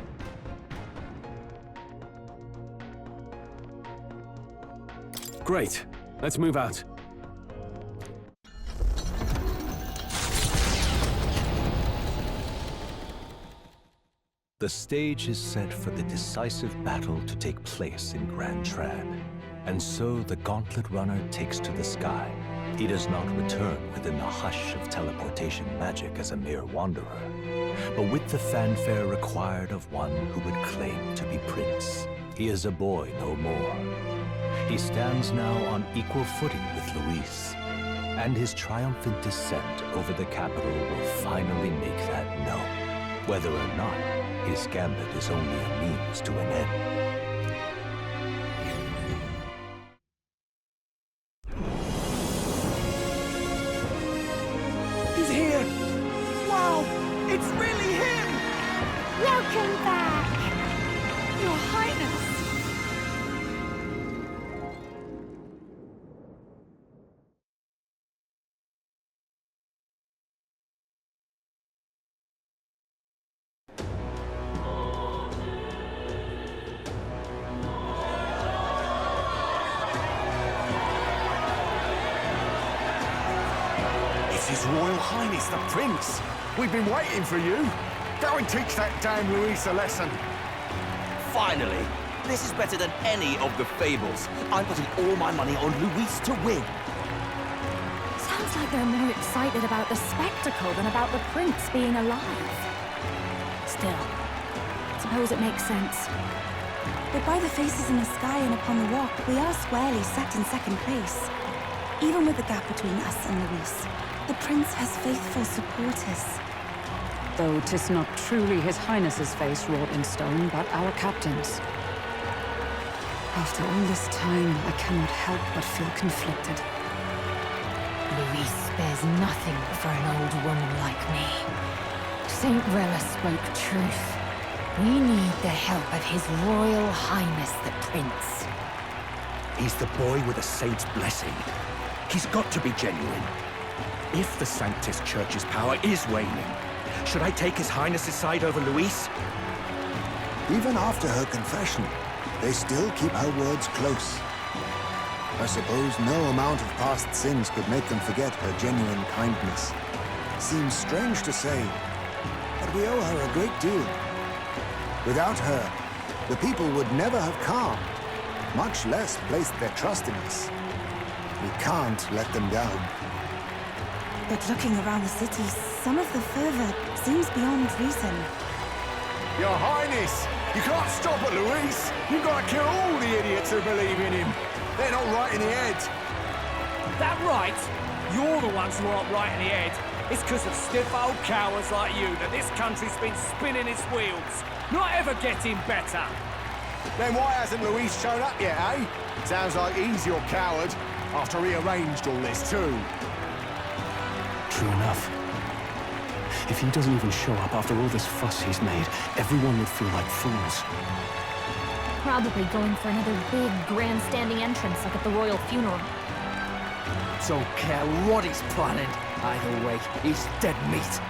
Great. Let's move out. The stage is set for the decisive battle to take place in Grand Trad. And so the Gauntlet Runner takes to the sky. He does not return within the hush of teleportation magic as a mere wanderer, but with the fanfare required of one who would claim to be Prince. He is a boy no more. He stands now on equal footing with Luis, and his triumphant descent over the capital will finally make that known, whether or not his gambit is only a means to an end. Welcome back! Your Highness! It's His Royal Highness the Prince. We've been waiting for you. Go and teach that damn Luis a lesson. Finally! This is better than any of the fables. I'm putting all my money on Luis to win. Sounds like they're more excited about the spectacle than about the prince being alive. Still, suppose it makes sense. But by the faces in the sky and upon the rock, we are squarely set in second place. Even with the gap between us and Luis, the prince has faithful supporters. Though 'tis not truly His Highness's face wrought in stone, but our captain's. After all this time, I cannot help but feel conflicted. Luis spares nothing for an old woman like me. Saint Rella spoke truth. We need the help of His Royal Highness the Prince. He's the boy with a saint's blessing. He's got to be genuine. If the Sanctus Church's power is waning, should I take His Highness's side over Luis? Even after her confession, they still keep her words close. I suppose no amount of past sins could make them forget her genuine kindness. Seems strange to say, but we owe her a great deal. Without her, the people would never have calmed, much less placed their trust in us. We can't let them down. But looking around the city, some of the fervor seems beyond reason. Your Highness, you can't stop at Luis. You've got to kill all the idiots who believe in him. They're not right in the head. That right? You're the ones who aren't right in the head. It's because of stiff old cowards like you that this country's been spinning its wheels. Not ever getting better. Then why hasn't Luis shown up yet, eh? Sounds like he's your coward, after he arranged all this too. True enough. If he doesn't even show up after all this fuss he's made, everyone would feel like fools. Probably going for another big, grandstanding entrance like at the royal funeral. Don't care what he's planning. Either way, he's dead meat.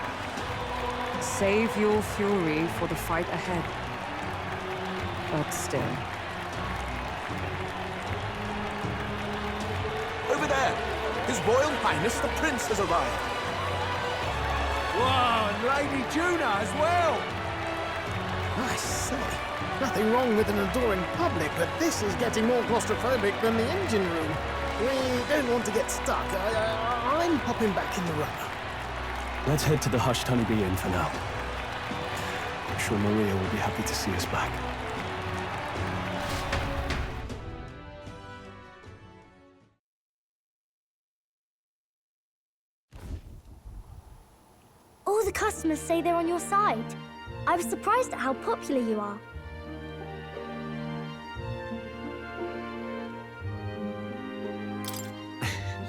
Save your fury for the fight ahead. But still. Over there! His Royal Highness the Prince has arrived. Whoa, and Lady Juna as well! I say, nothing wrong with an adoring public, but this is getting more claustrophobic than the engine room. We don't want to get stuck. I'm popping back in the runner. Let's head to the Hushed Honeybee Inn for now. I'm sure Maria will be happy to see us back. All the customers say they're on your side. I was surprised at how popular you are.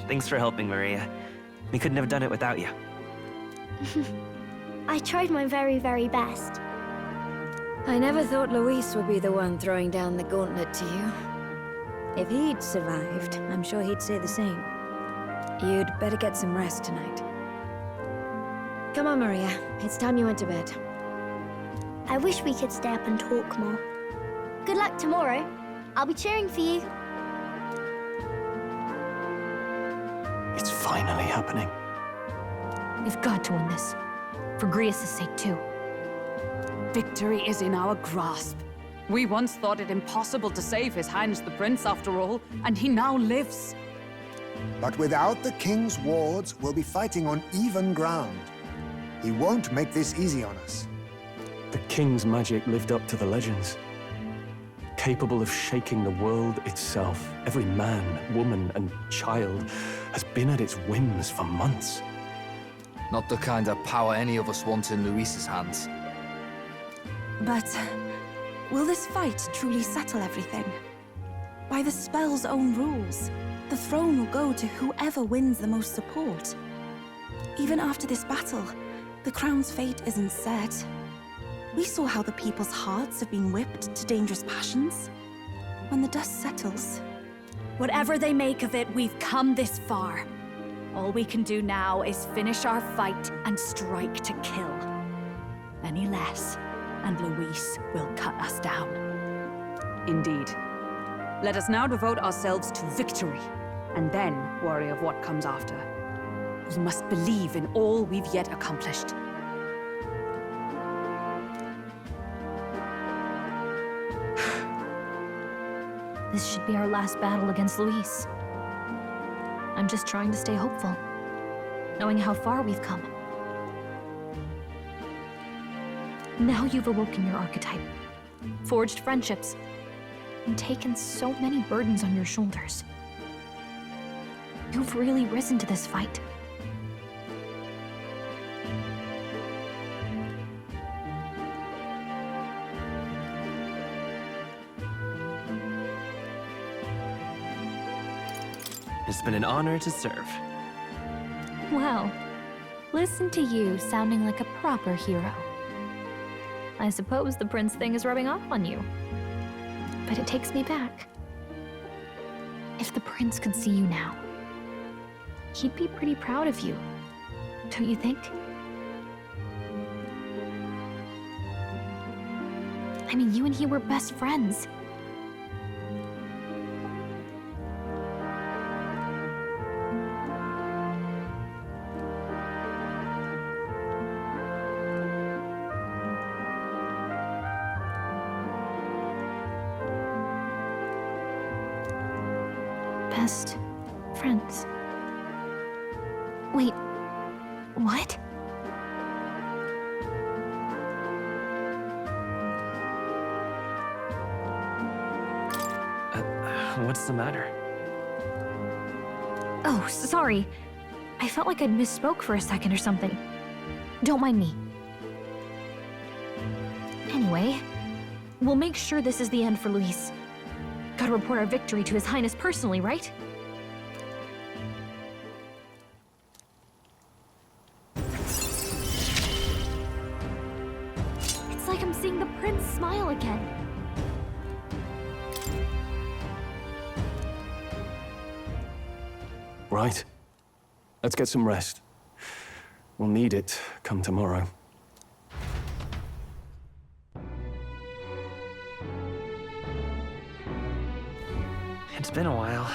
Thanks for helping, Maria. We couldn't have done it without you. I tried my very, very best. I never thought Luis would be the one throwing down the gauntlet to you. If he'd survived, I'm sure he'd say the same. You'd better get some rest tonight. Come on, Maria. It's time you went to bed. I wish we could stay up and talk more. Good luck tomorrow. I'll be cheering for you. It's finally happening. We've got to win this. For Grius' sake, too. Victory is in our grasp. We once thought it impossible to save His Highness the Prince, after all, and he now lives. But without the King's wards, we'll be fighting on even ground. He won't make this easy on us. The King's magic lived up to the legends. Capable of shaking the world itself, every man, woman, and child has been at its whims for months. Not the kind of power any of us want in Luis's hands. But will this fight truly settle everything? By the spell's own rules, the throne will go to whoever wins the most support. Even after this battle, the crown's fate isn't set. We saw how the people's hearts have been whipped to dangerous passions. When the dust settles... Whatever they make of it, we've come this far. All we can do now is finish our fight and strike to kill. Any less, and Luis will cut us down. Indeed. Let us now devote ourselves to victory, and then worry of what comes after. We must believe in all we've yet accomplished. This should be our last battle against Luis. I'm just trying to stay hopeful, knowing how far we've come. Now you've awoken your archetype, forged friendships, and taken so many burdens on your shoulders. You've really risen to this fight. It's been an honor to serve. Wow. Listen to you sounding like a proper hero. I suppose the prince thing is rubbing off on you. But it takes me back. If the prince could see you now, he'd be pretty proud of you, don't you think? I mean, you and he were best friends. Best friends. Wait, what? What's the matter? Oh, sorry. I felt like I'd misspoke for a second or something. Don't mind me. Anyway, we'll make sure this is the end for Luis. Gotta report our victory to His Highness personally, right? It's like I'm seeing the prince smile again. Right. Let's get some rest. We'll need it come tomorrow. It's been a while.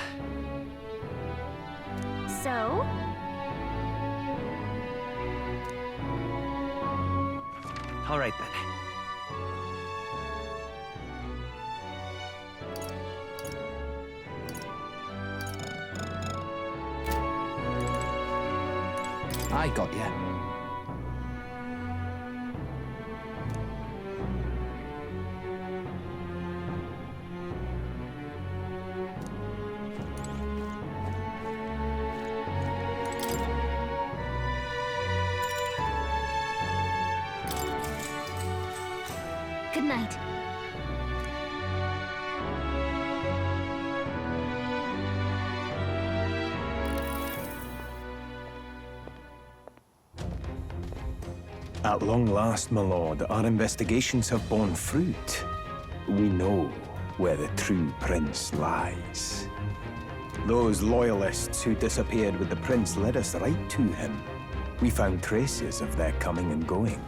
So? All right then. I got you. Good night. At long last, my lord, our investigations have borne fruit. We know where the true prince lies. Those loyalists who disappeared with the prince led us right to him. We found traces of their coming and going.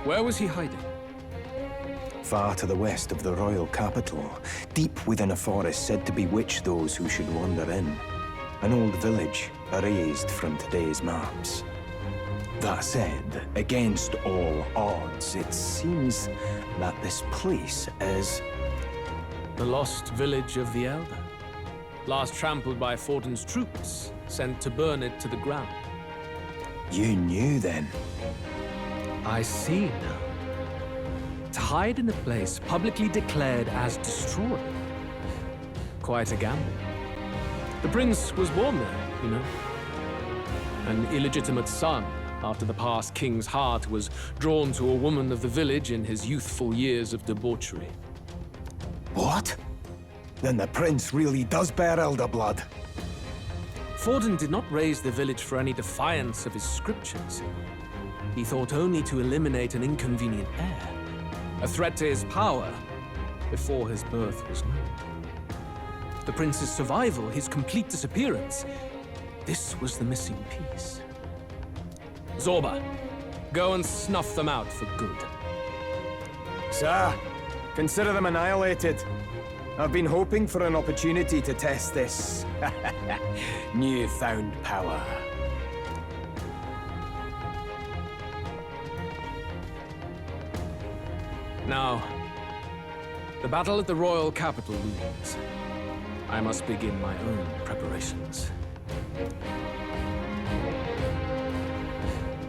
Where was he hiding? Far to the west of the royal capital, deep within a forest said to bewitch those who should wander in. An old village, erased from today's maps. That said, against all odds, it seems that this place is... The lost village of the Elder. Last trampled by Fortin's troops, sent to burn it to the ground. You knew then? I see now. To hide in a place publicly declared as destroyed. Quite a gamble. The prince was born there, you know. An illegitimate son, after the past king's heart was drawn to a woman of the village in his youthful years of debauchery. What? Then the prince really does bear elder blood. Fortin did not raise the village for any defiance of his scriptures. He thought only to eliminate an inconvenient heir, a threat to his power, before his birth was known. The prince's survival, his complete disappearance, this was the missing piece. Zorba, go and snuff them out for good. Sir, consider them annihilated. I've been hoping for an opportunity to test this newfound power. Now, the battle at the royal capital looms. I must begin my own preparations.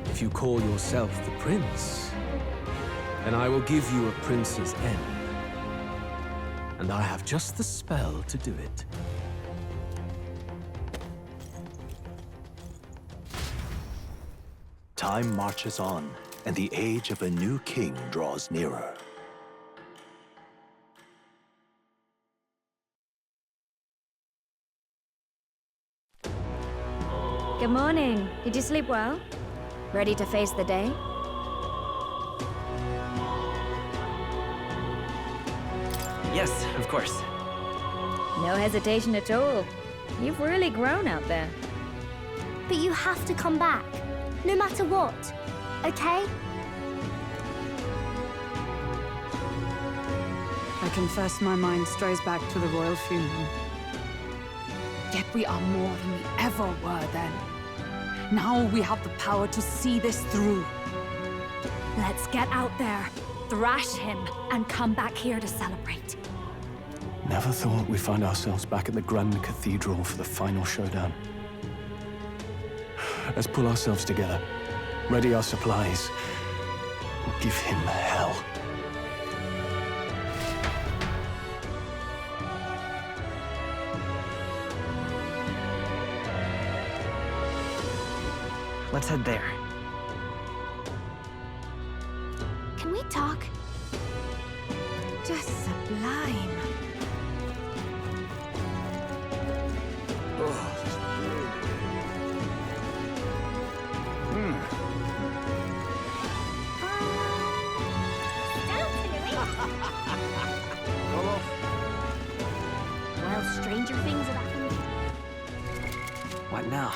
If you call yourself the prince, then I will give you a prince's end. And I have just the spell to do it. Time marches on, and the age of a new king draws nearer. Good morning. Did you sleep well? Ready to face the day? Yes, of course. No hesitation at all. You've really grown out there. But you have to come back, no matter what, okay? I confess my mind strays back to the royal funeral. Yet we are more than we ever were then. Now we have the power to see this through. Let's get out there, thrash him, and come back here to celebrate. Never thought we'd find ourselves back at the Grand Cathedral for the final showdown. Let's pull ourselves together, ready our supplies, and give him hell. Let's head there. Can we talk? Just sublime. Well, stranger things have happened. What now?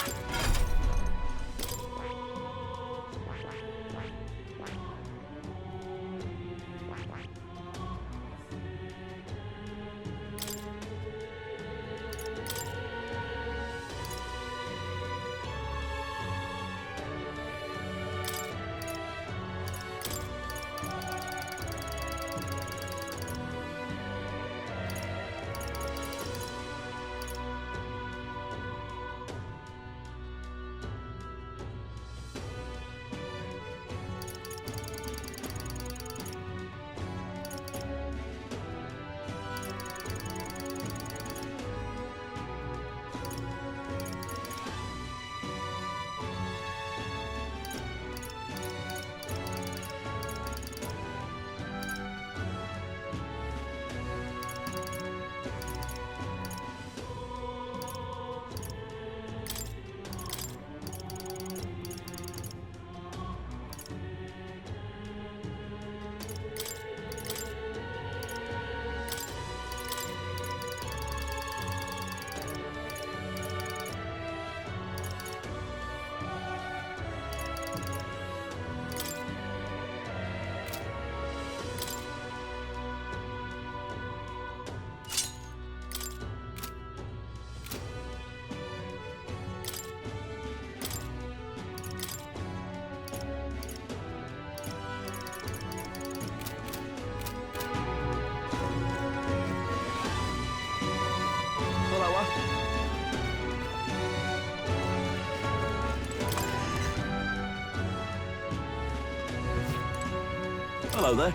Hello there.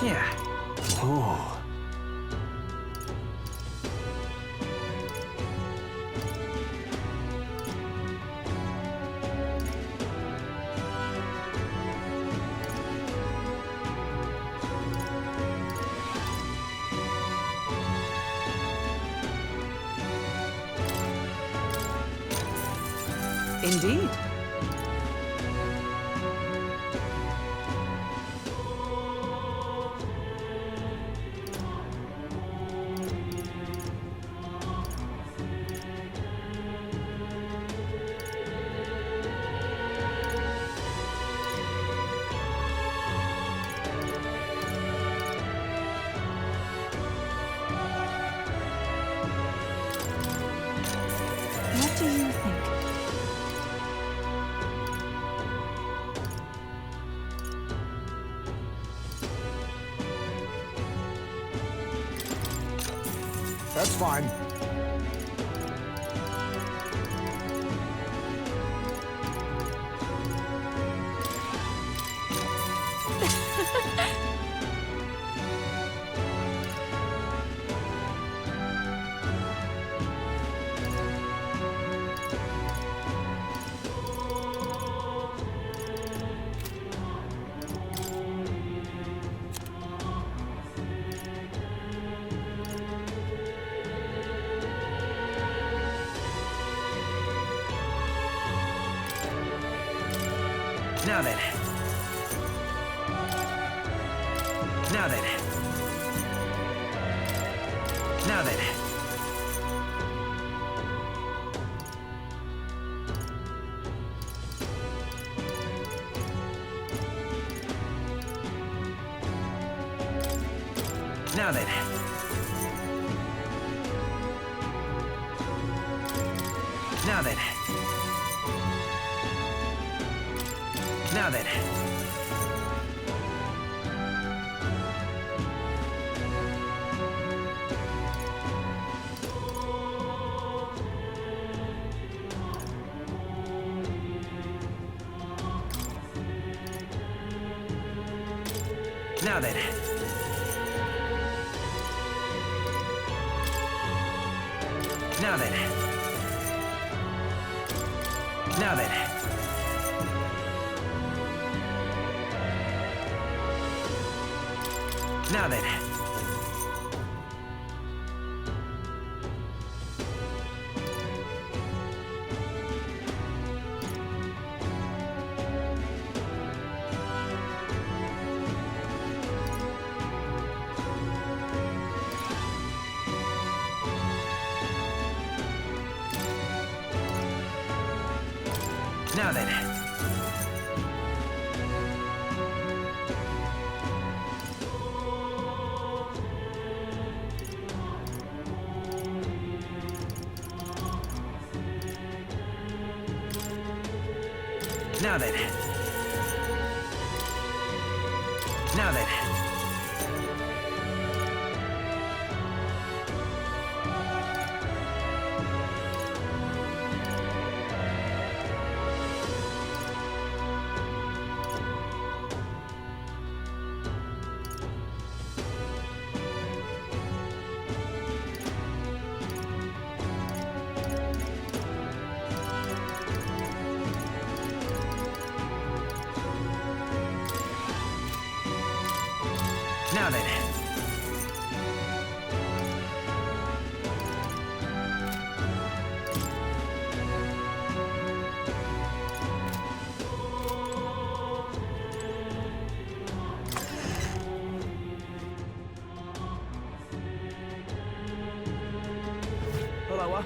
Yeah. Oh. Indeed. What do you think? That's fine. Now then. Now then. Now then. Now then. Now then. Now then. Now then. Now then. Now then. Now then. Now then. Now then. Now then. Now then. Hello.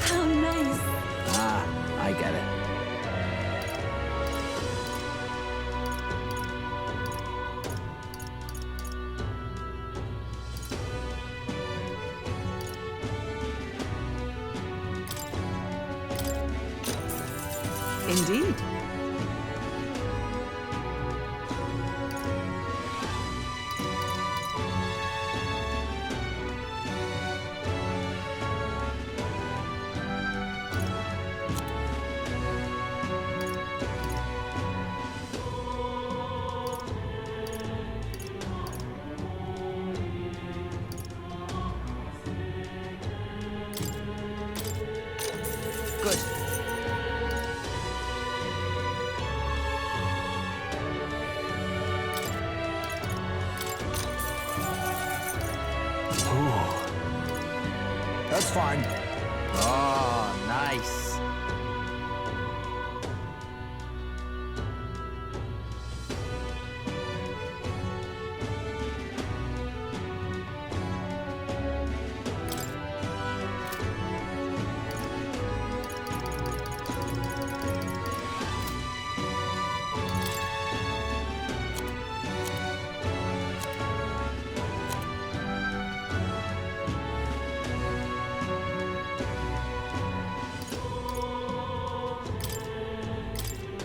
How nice. Ah, I get it. Indeed. Good. That's fine. Oh, nice.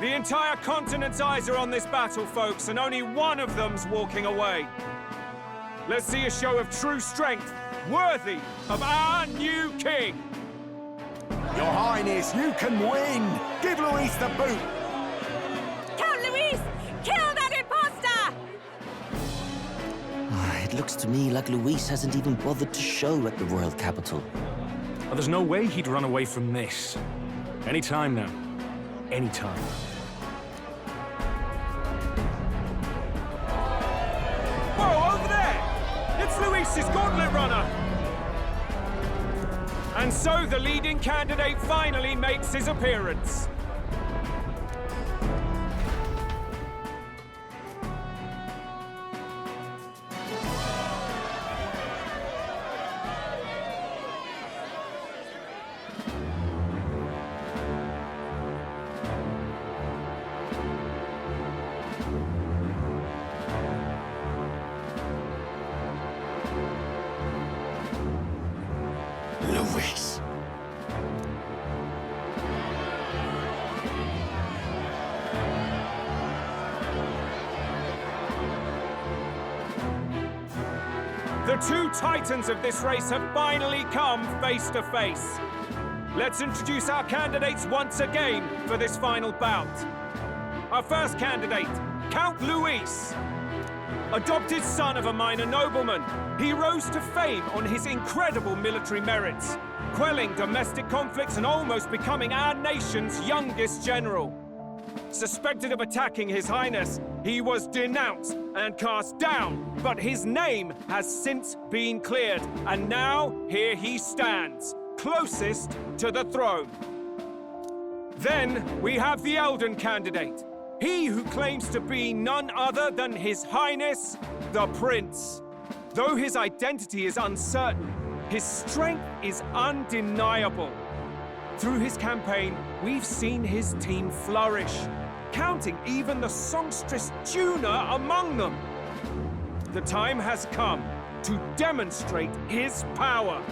The entire continent's eyes are on this battle, folks, and only one of them's walking away. Let's see a show of true strength, worthy of our new king. Your Highness, you can win! Give Luis the boot! Count Luis! Kill that imposter! It looks to me like Luis hasn't even bothered to show at the royal capital. Well, there's no way he'd run away from this. Any time now. Any time. Whoa, over there! It's Luis's Gauntlet Runner! And so the leading candidate finally makes his appearance. Luis. The two titans of this race have finally come face to face. Let's introduce our candidates once again for this final bout. Our first candidate, Count Luis. Adopted son of a minor nobleman, he rose to fame on his incredible military merits, quelling domestic conflicts and almost becoming our nation's youngest general. Suspected of attacking His Highness, he was denounced and cast down, but his name has since been cleared, and now here he stands, closest to the throne. Then we have the Elden candidate, he who claims to be none other than His Highness, the Prince. Though his identity is uncertain, his strength is undeniable. Through his campaign, we've seen his team flourish, counting even the songstress Juna among them. The time has come to demonstrate his power.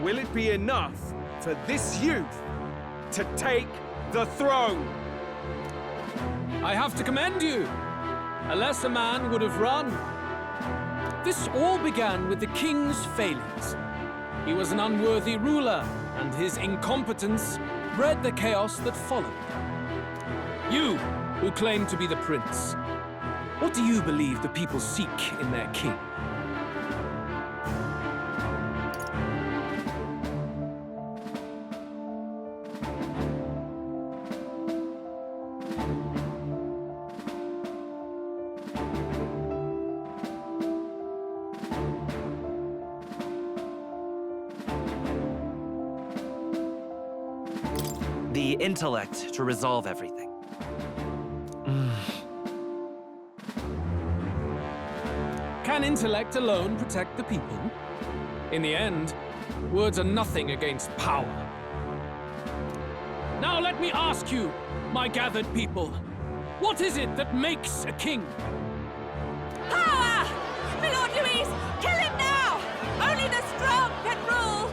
Will it be enough for this youth to take the throne? I have to commend you. A lesser man would have run. This all began with the king's failings. He was an unworthy ruler, and his incompetence bred the chaos that followed. You, who claim to be the prince, what do you believe the people seek in their king? The intellect to resolve everything. Can intellect alone protect the people? In the end, words are nothing against power. Now let me ask you, my gathered people, what is it that makes a king? Power! My Lord Luis, kill him now! Only the strong can rule!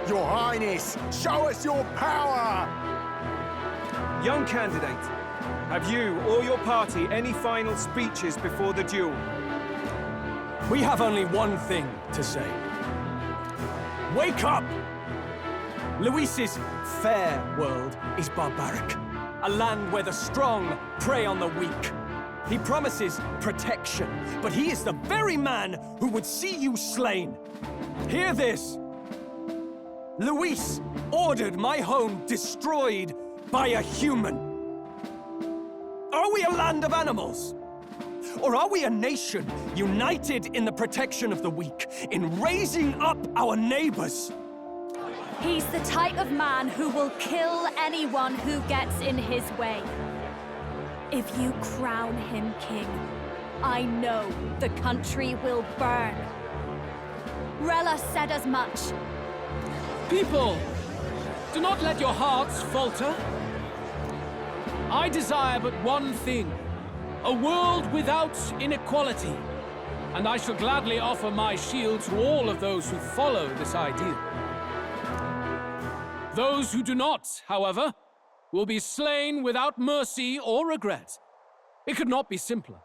Your Highness, show us your power! Young candidate, have you or your party any final speeches before the duel? We have only one thing to say. Wake up! Luis's fair world is barbaric. A land where the strong prey on the weak. He promises protection, but he is the very man who would see you slain. Hear this! Luis ordered my home destroyed by a human. Are we a land of animals? Or are we a nation united in the protection of the weak, in raising up our neighbors? He's the type of man who will kill anyone who gets in his way. If you crown him king, I know the country will burn. Rella said as much. People, do not let your hearts falter. I desire but one thing, a world without inequality, and I shall gladly offer my shield to all of those who follow this ideal. Those who do not, however, will be slain without mercy or regret. It could not be simpler.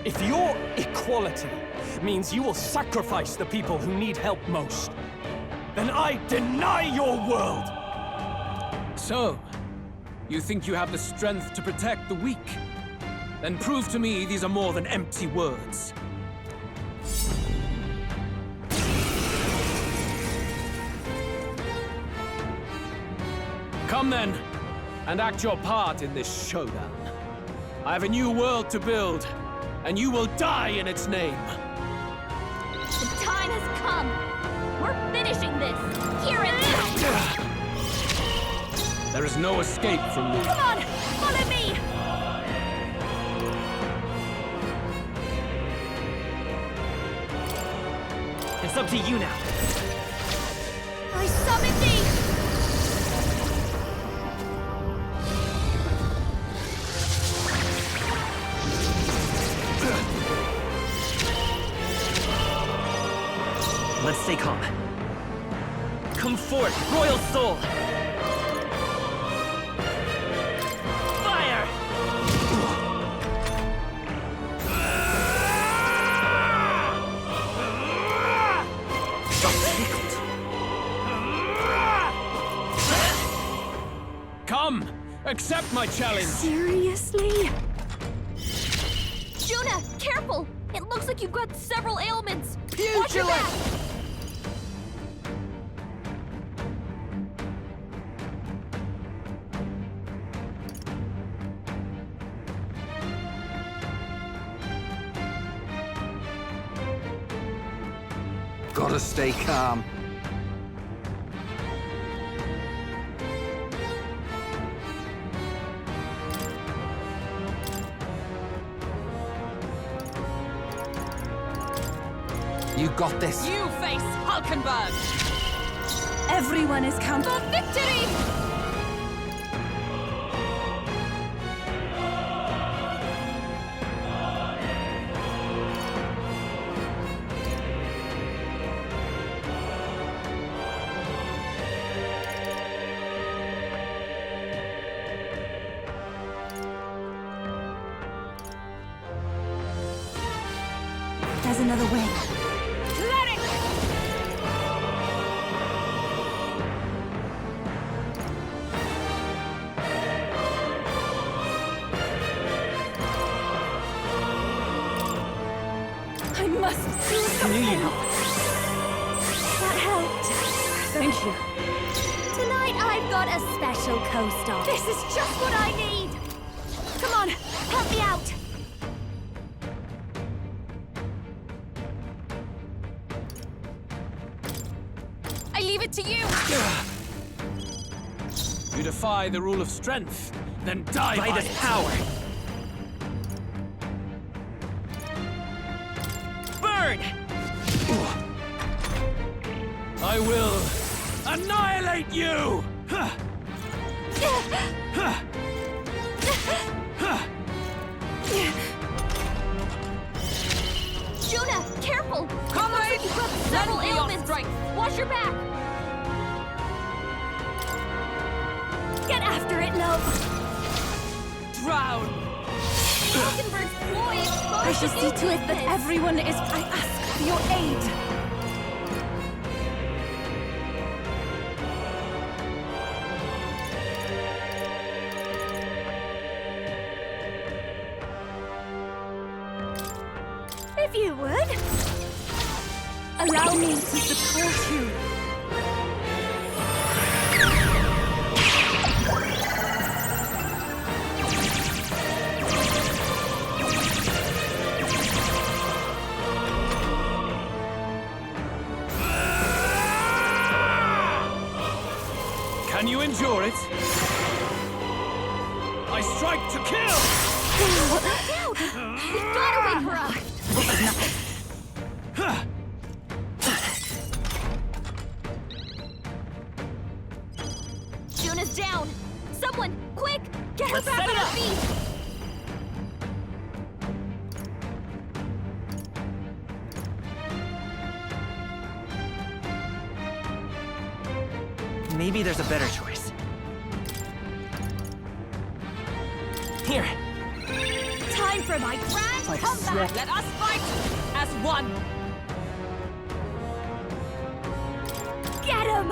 If your equality means you will sacrifice the people who need help most, then I deny your world! So, you think you have the strength to protect the weak? Then prove to me these are more than empty words. Come then, and act your part in this showdown. I have a new world to build, and you will die in its name. The time has come. We're finishing this. Here and now. There is no escape from me. Come on, follow me. It's up to you now. I summon thee. Let's stay calm. Come forth, Royal Soul! Fire! Come! Accept my challenge! Seriously? Juna, careful! It looks like you've got several ailments! Watch your back! Gotta stay calm. You got this. You face Hulkenberg! Everyone is counted. For victory! There's another way. Cleric! I must do something. I knew you'd help. That helped. Thank you. Tonight I've got a special co-star. This is just what I need. Come on, help me out. I leave it to you! You defy the rule of strength, then die By this it. power! Burn! I will annihilate you! Juna, careful! Comrade! You've got several Lend me your ailments. strength. Watch your back. Get after it, love. Drown! Hulkenberg's ploy is I shall see to it that everyone is... I ask for your aid. If you would. Allow me to support you. Can you endure it? I strike to kill! Look out! We've got to wait for us! Juna's down! Someone, quick! Get her Let's back set on it her up. feet! Maybe there's a better choice. Here. Time for my grand comeback! Let us fight as one! Get him!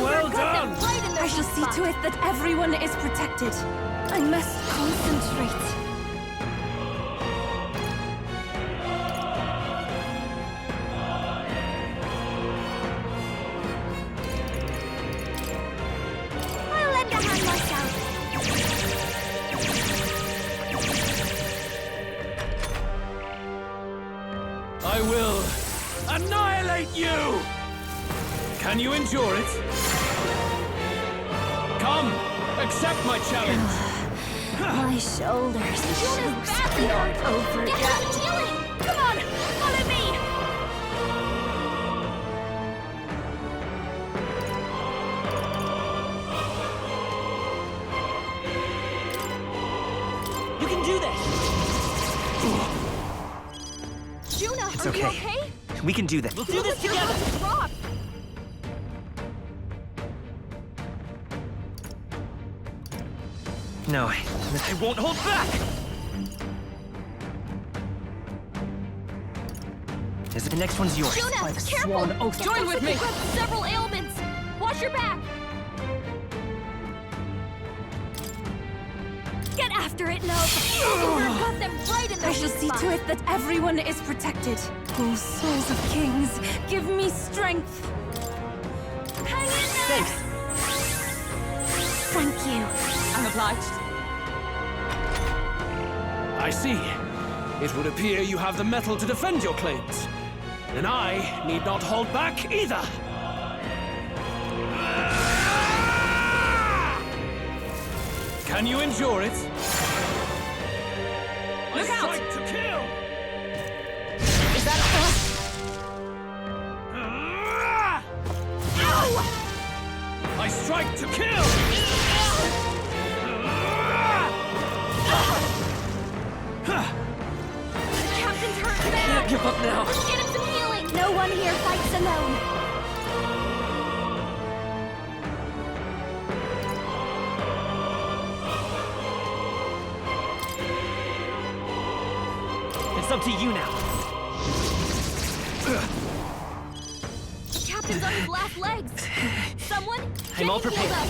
Well done! I shall see to it that everyone is protected. I must concentrate. I'll lend a hand myself. I will annihilate you! Can you endure it? Come, accept my challenge. My shoulders. Not over yet. Come on, follow me! You can do this! Juna, It's are okay. you okay? We can do this. We'll do this together! Drop! No, I won't hold back! The next one's yours. Juna, careful! Join with me! You've got several ailments! Watch your back! Get after it, love! We've got them right in the I shall see to it that everyone is protected. Oh, souls of kings, give me strength. Hang in there! Thanks. Thank you. I'm obliged. I see. It would appear you have the metal to defend your claims. And I need not hold back either. Can you endure it? Look out! Strike to kill! Is that Ow! I strike to kill! The captain's hurt bad! Can't give up now. Let's get him some healing! No one here fights alone. It's up to you now. The captain's on his last legs! Someone, I'm all get him healed prepared. up.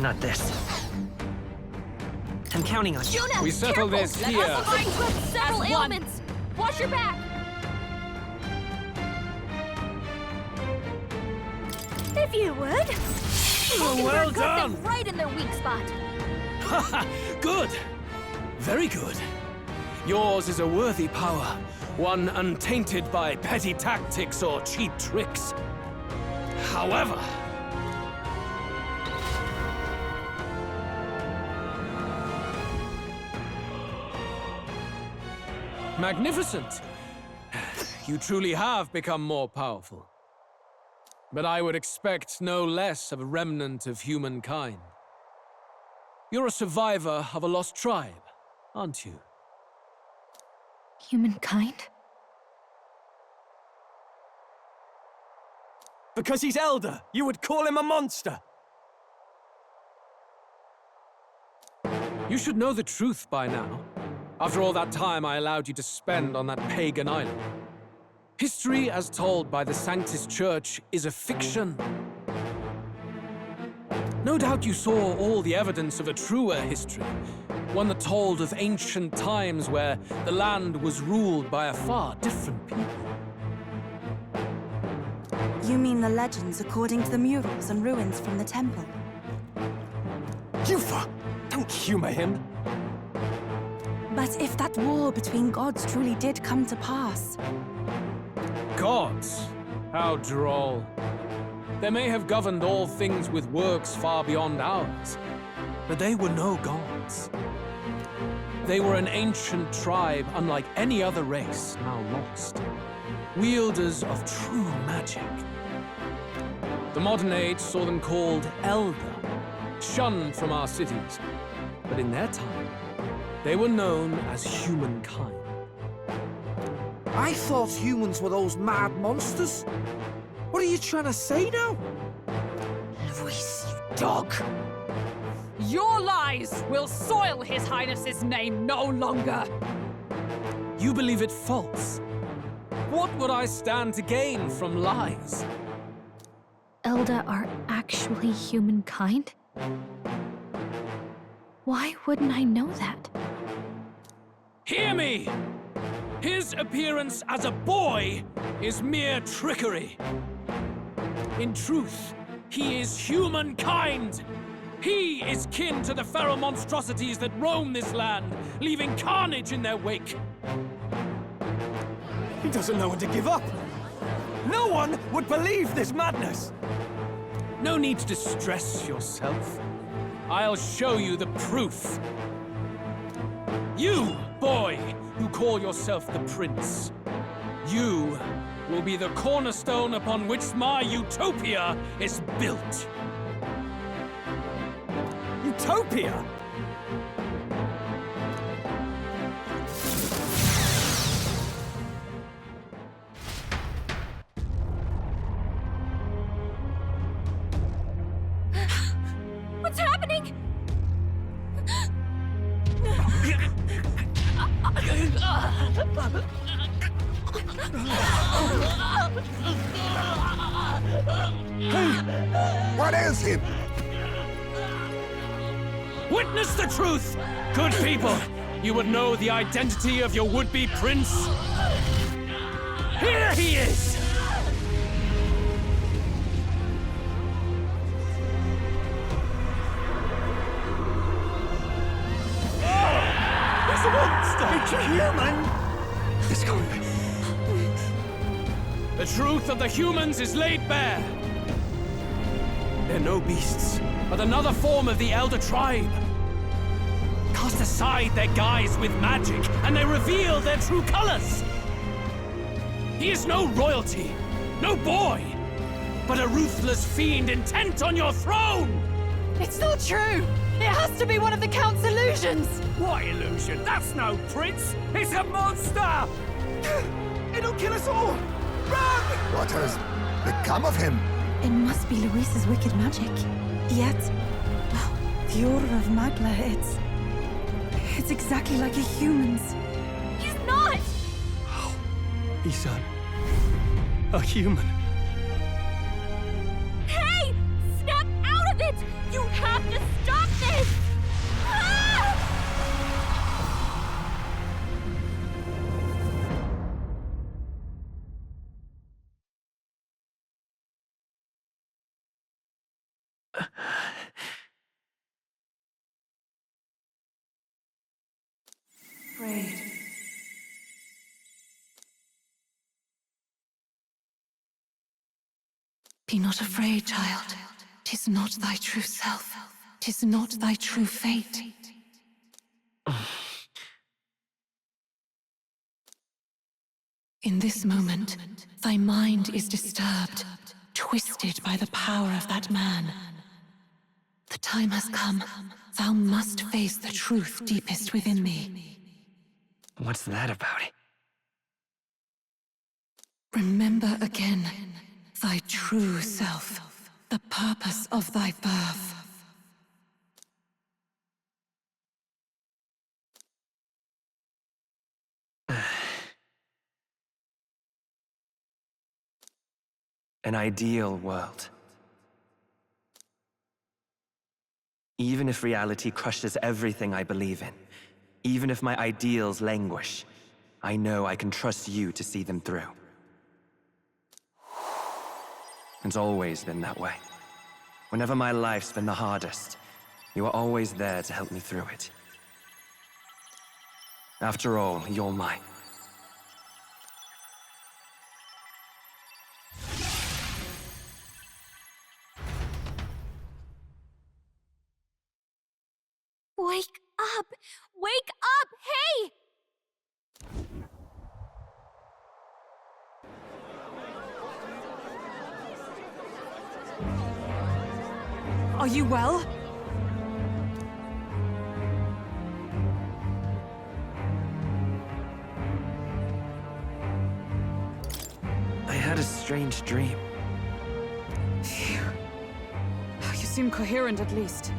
Not this. I'm counting on you. Juna, We settle careful. this Let here. us fight with several As one. ailments! Watch your back! If you would. well Got them done. right in their weak spot. Good. Very good. Yours is a worthy power, one untainted by petty tactics or cheap tricks. However, magnificent. You truly have become more powerful. But I would expect no less of a remnant of humankind. You're a survivor of a lost tribe, aren't you? Humankind? Because he's elder, you would call him a monster. You should know the truth by now. After all that time I allowed you to spend on that pagan island. History as told by the Sanctus Church is a fiction. No doubt you saw all the evidence of a truer history, one that told of ancient times where the land was ruled by a far different people. You mean the legends according to the murals and ruins from the temple? Yufa! Don't humor him. But if that war between gods truly did come to pass... Gods? How droll. They may have governed all things with works far beyond ours, but they were no gods. They were an ancient tribe unlike any other race now lost. Wielders of true magic. The modern age saw them called Elder, shunned from our cities. But in their time, they were known as humankind. I thought humans were those mad monsters. What are you trying to say now? Luis, you dog! Your lies will soil His Highness's name no longer! You believe it false? What would I stand to gain from lies? Elda are actually humankind? Why wouldn't I know that? Hear me! His appearance as a boy is mere trickery. In truth, he is humankind! He is kin to the feral monstrosities that roam this land, leaving carnage in their wake. He doesn't know when to give up. No one would believe this madness. No need to distress yourself. I'll show you the proof. You, boy, who call yourself the Prince. You will be the cornerstone upon which my utopia is built. Utopia? What's happening? What ails him? Witness the truth! Good people, you would know the identity of your would-be prince. Here he is! It's a monster! It's a human! It's gone. The truth of the humans is laid bare. They're no beasts, but another form of the Elder Tribe. Cast aside their guise with magic, and they reveal their true colors. He is no royalty, no boy, but a ruthless fiend intent on your throne! It's not true! It has to be one of the Count's illusions! What illusion? That's no prince! It's a monster! It'll kill us all! Run! What has become of him? It must be Luis's wicked magic. Yet, the aura of Magla, it's exactly like a human's. He's not! He's a human. Hey! Snap out of it! You have to stop this! Ah! Afraid. Be not afraid, child. 'Tis not thy true self. 'Tis not thy true fate. In this moment, thy mind is disturbed, twisted by the power of that man. The time has come. Thou must face the truth deepest within thee. What's that about? Remember again thy true self, the purpose of thy birth. An ideal world. Even if reality crushes everything I believe in, even if my ideals languish, I know I can trust you to see them through. It's always been that way. Whenever my life's been the hardest, you are always there to help me through it. After all, you're mine. Wake up! Wake up! Hey! Are you well? I had a strange dream. Phew. You seem coherent, at least.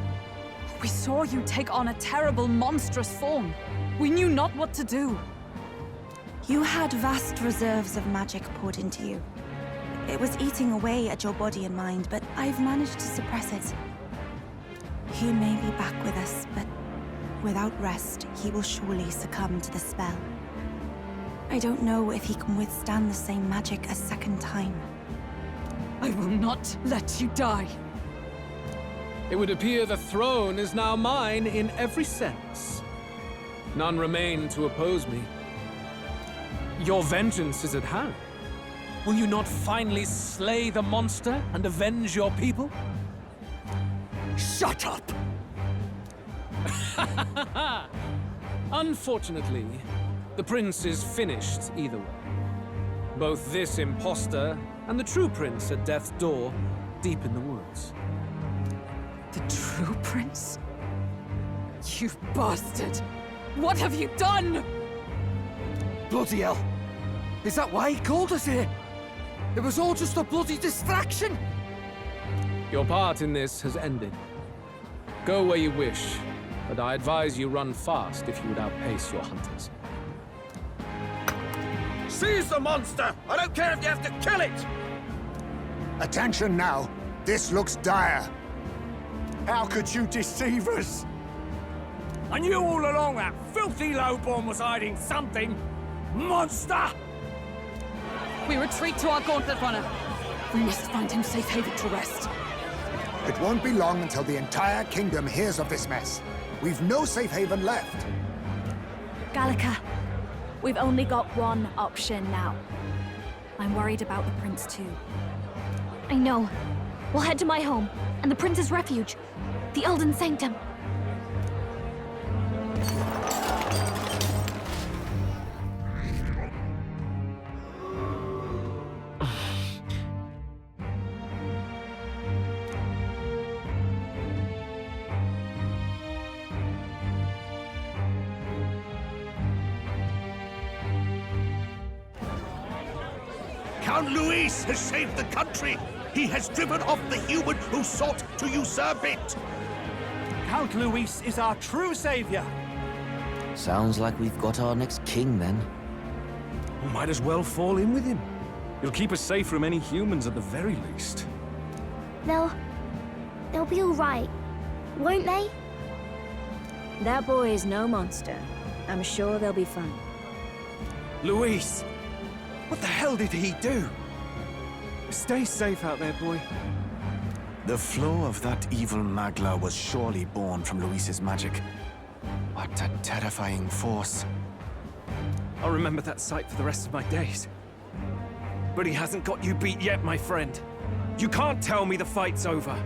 We saw you take on a terrible, monstrous form. We knew not what to do. You had vast reserves of magic poured into you. It was eating away at your body and mind, but I've managed to suppress it. He may be back with us, but without rest, he will surely succumb to the spell. I don't know if he can withstand the same magic a second time. I will not let you die. It would appear the throne is now mine in every sense. None remain to oppose me. Your vengeance is at hand. Will you not finally slay the monster and avenge your people? Shut up! Unfortunately, the prince is finished either way. Both this imposter and the true prince at death's door, deep in the woods. The true prince? You bastard! What have you done? Bloody hell! Is that why he called us here? It was all just a bloody distraction! Your part in this has ended. Go where you wish, but I advise you run fast if you would outpace your hunters. Seize the monster! I don't care if you have to kill it! Attention now. This looks dire. How could you deceive us? I knew all along that filthy lowborn was hiding something! Monster! We retreat to our Gauntlet Runner. We must find him safe haven to rest. It won't be long until the entire kingdom hears of this mess. We've no safe haven left. Gallica, we've only got one option now. I'm worried about the prince too. I know. We'll head to my home, and the prince's refuge, the Elden Sanctum. Count Luis has saved the country! He has driven off the human who sought to usurp it! Count Luis is our true savior! Sounds like we've got our next king, then. We might as well fall in with him. He'll keep us safe from any humans at the very least. They'll be all right, won't they? That boy is no monster. I'm sure they'll be fine. Luis! What the hell did he do? Stay safe out there, boy. The flow of that evil Magla was surely born from Luis's magic. What a terrifying force. I'll remember that sight for the rest of my days. But he hasn't got you beat yet, my friend. You can't tell me the fight's over.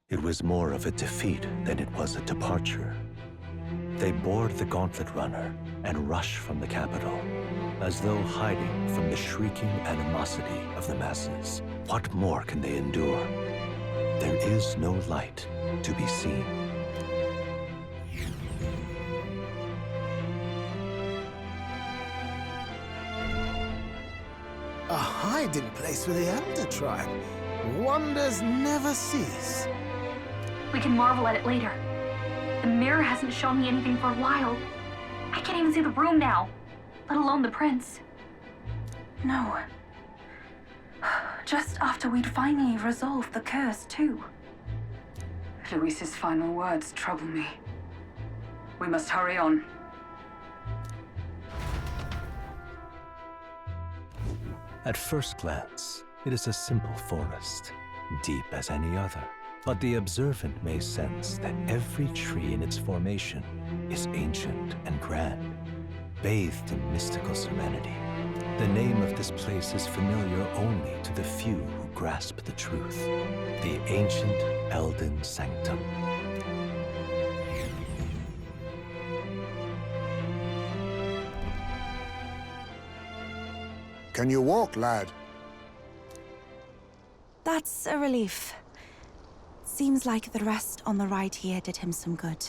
It was more of a defeat than it was a departure. They board the Gauntlet Runner and rush from the capital, as though hiding from the shrieking animosity of the masses. What more can they endure? There is no light to be seen. A hiding place for the Elder Tribe. Wonders never cease. We can marvel at it later. The mirror hasn't shown me anything for a while. I can't even see the room now, let alone the prince. No. Just after we'd finally resolved the curse, too. Luis's final words trouble me. We must hurry on. At first glance, it is a simple forest, deep as any other. But the observant may sense that every tree in its formation is ancient and grand, bathed in mystical serenity. The name of this place is familiar only to the few who grasp the truth. The ancient Elden Sanctum. Can you walk, lad? That's a relief. Seems like the rest on the ride here did him some good.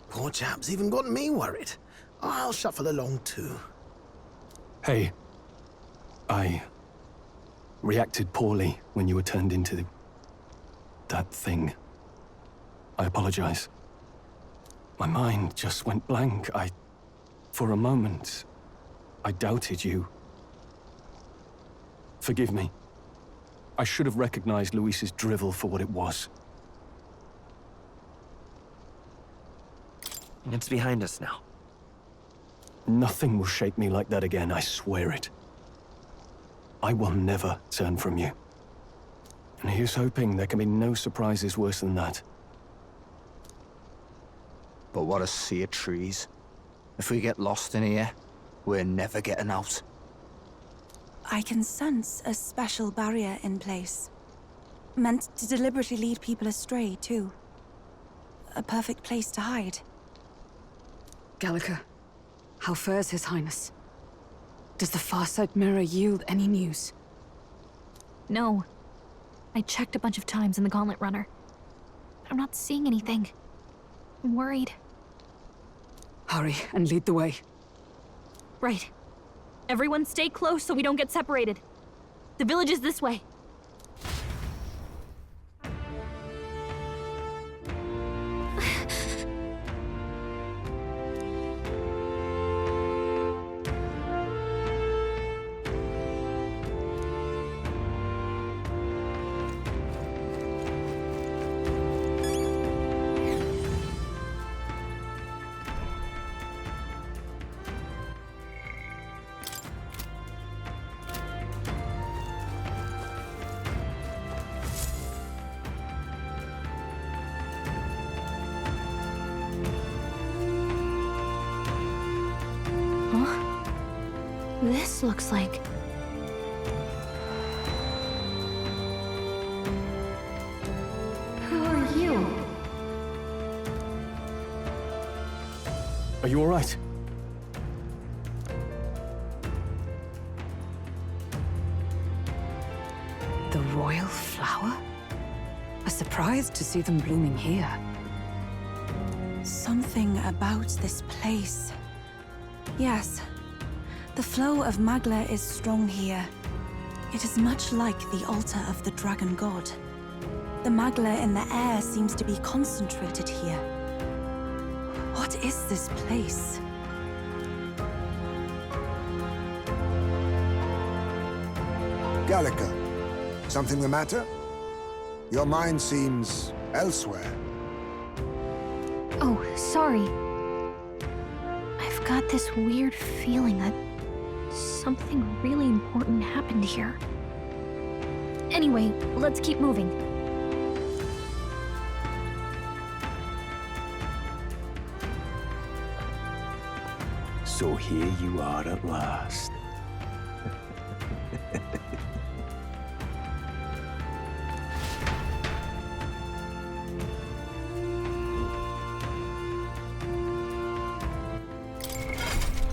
Poor chap's even got me worried. I'll shuffle along too. Hey, I reacted poorly when you were turned into that thing. I apologize. My mind just went blank. For a moment, I doubted you. Forgive me. I should have recognized Luis's drivel for what it was. It's behind us now. Nothing will shake me like that again, I swear it. I will never turn from you. And here's hoping there can be no surprises worse than that. But what a sea of trees. If we get lost in here, we're never getting out. I can sense a special barrier in place. Meant to deliberately lead people astray, too. A perfect place to hide. Gallica, how fares His Highness? Does the Farsight Mirror yield any news? No. I checked a bunch of times in the Gauntlet Runner. I'm not seeing anything. I'm worried. Hurry and lead the way. Right. Everyone stay close so we don't get separated. The village is this way. This looks like... Who are you? Are you all right? The royal flower? A surprise to see them blooming here. Something about this place. Yes. The flow of Magla is strong here. It is much like the altar of the dragon god. The Magla in the air seems to be concentrated here. What is this place? Gallica, something the matter? Your mind seems elsewhere. Oh, sorry. I've got this weird feeling that something really important happened here. Anyway, let's keep moving. So here you are at last.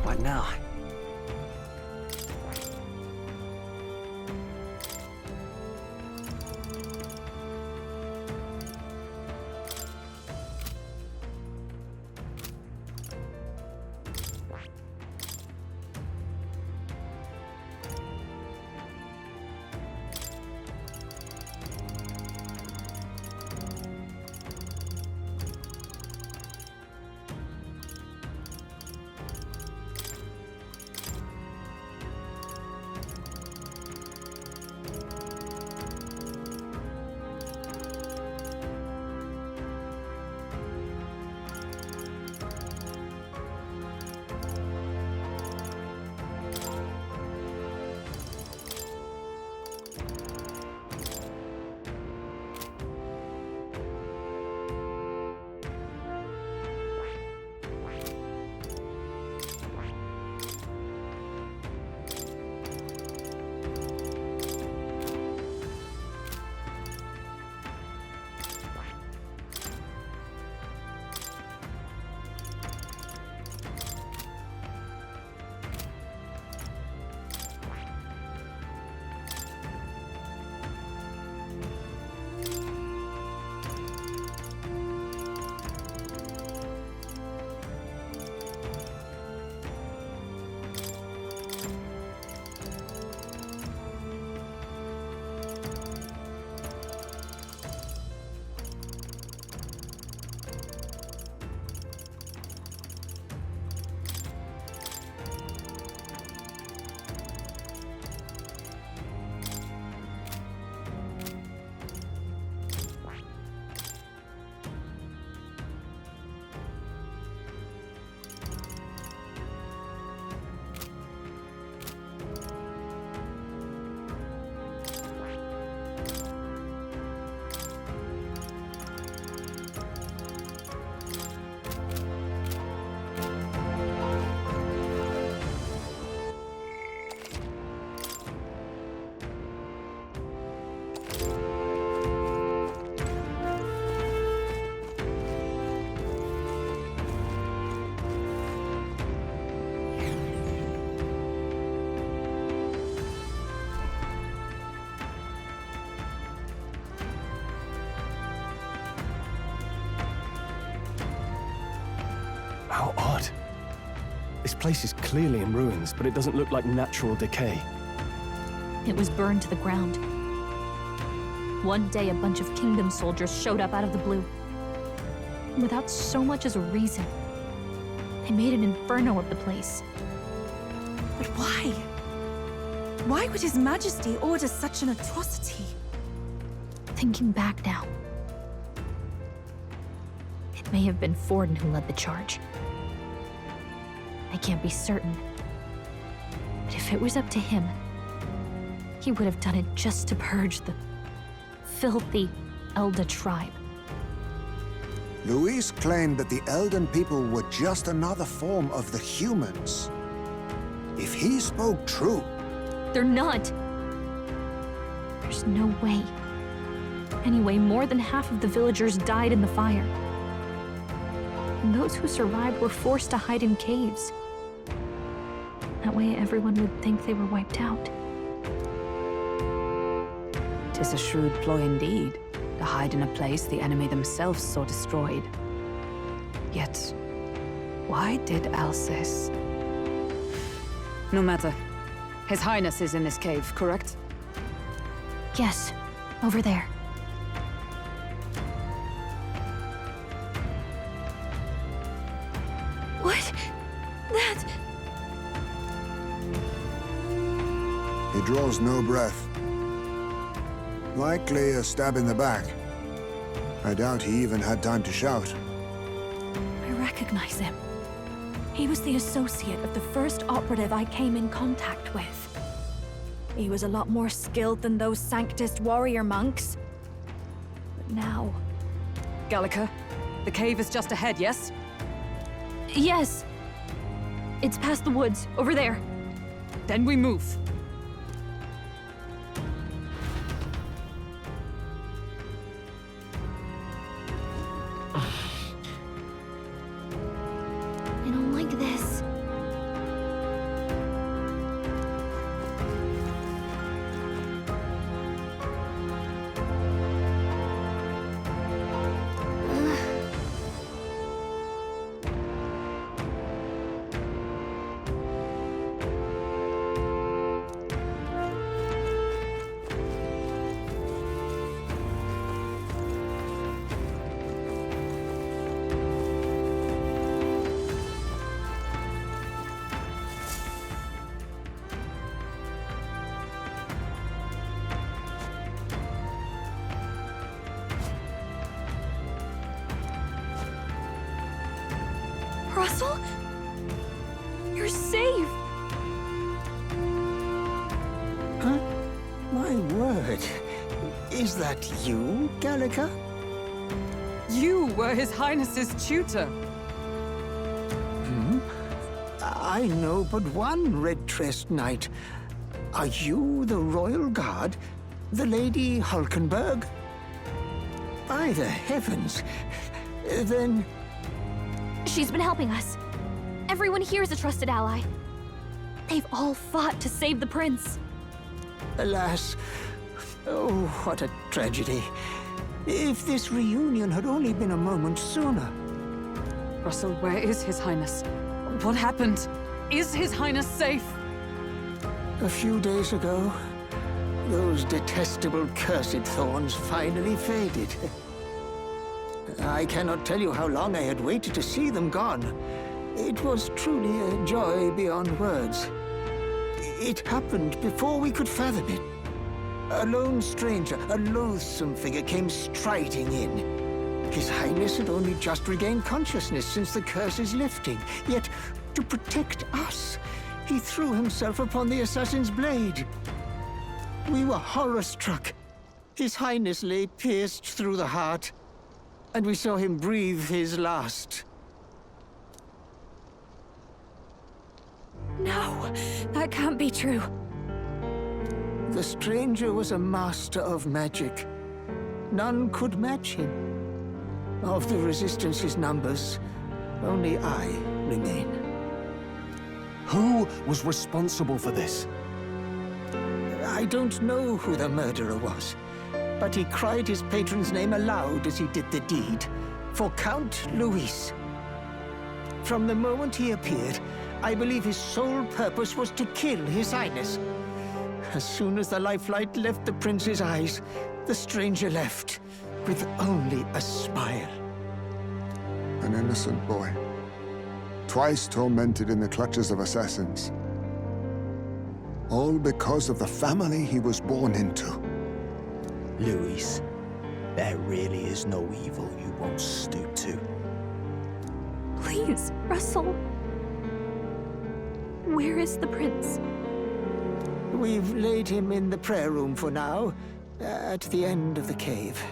What now? How odd. This place is clearly in ruins, but it doesn't look like natural decay. It was burned to the ground. One day, a bunch of kingdom soldiers showed up out of the blue. Without so much as a reason. They made an inferno of the place. But why? Why would His Majesty order such an atrocity? Thinking back now, it may have been Forden who led the charge. I can't be certain. But if it was up to him, he would have done it just to purge the filthy Elda tribe. Luis claimed that the Elden people were just another form of the humans. If he spoke true... They're not. There's no way. Anyway, more than half of the villagers died in the fire. And those who survived were forced to hide in caves. That way everyone would think they were wiped out. 'Tis a shrewd ploy indeed, to hide in a place the enemy themselves saw destroyed. Yet, why did Alcest? No matter. His Highness is in this cave, correct? Yes, over there. What? That... He draws no breath. Likely a stab in the back. I doubt he even had time to shout. I recognize him. He was the associate of the first operative I came in contact with. He was a lot more skilled than those Sanctist warrior monks. But now... Gallica, the cave is just ahead, yes? Yes. It's past the woods, over there. Then we move. I don't like this. Russell? You're safe! Huh? My word. Is that you, Gallica? You were His Highness's tutor. Hmm? I know but one red-tressed knight. Are you the Royal Guard? The Lady Hulkenberg? By the heavens! Then... She's been helping us. Everyone here is a trusted ally. They've all fought to save the prince. Alas. Oh, what a tragedy. If this reunion had only been a moment sooner. Russell, where is His Highness? What happened? Is His Highness safe? A few days ago, those detestable cursed thorns finally faded. I cannot tell you how long I had waited to see them gone. It was truly a joy beyond words. It happened before we could fathom it. A lone stranger, a loathsome figure, came striding in. His Highness had only just regained consciousness since the curse's lifting. Yet, to protect us, he threw himself upon the assassin's blade. We were horror-struck. His Highness lay pierced through the heart, and we saw him breathe his last. No, that can't be true. The stranger was a master of magic. None could match him. Of the Resistance's numbers, only I remain. Who was responsible for this? I don't know who the murderer was, but he cried his patron's name aloud as he did the deed. For Count Luis. From the moment he appeared, I believe his sole purpose was to kill His Highness. As soon as the lifelight left the prince's eyes, the stranger left, with only a smile. An innocent boy. Twice tormented in the clutches of assassins. All because of the family he was born into. Luis, there really is no evil you won't stoop to. Please, Russell. Where is the prince? We've laid him in the prayer room for now, at the end of the cave.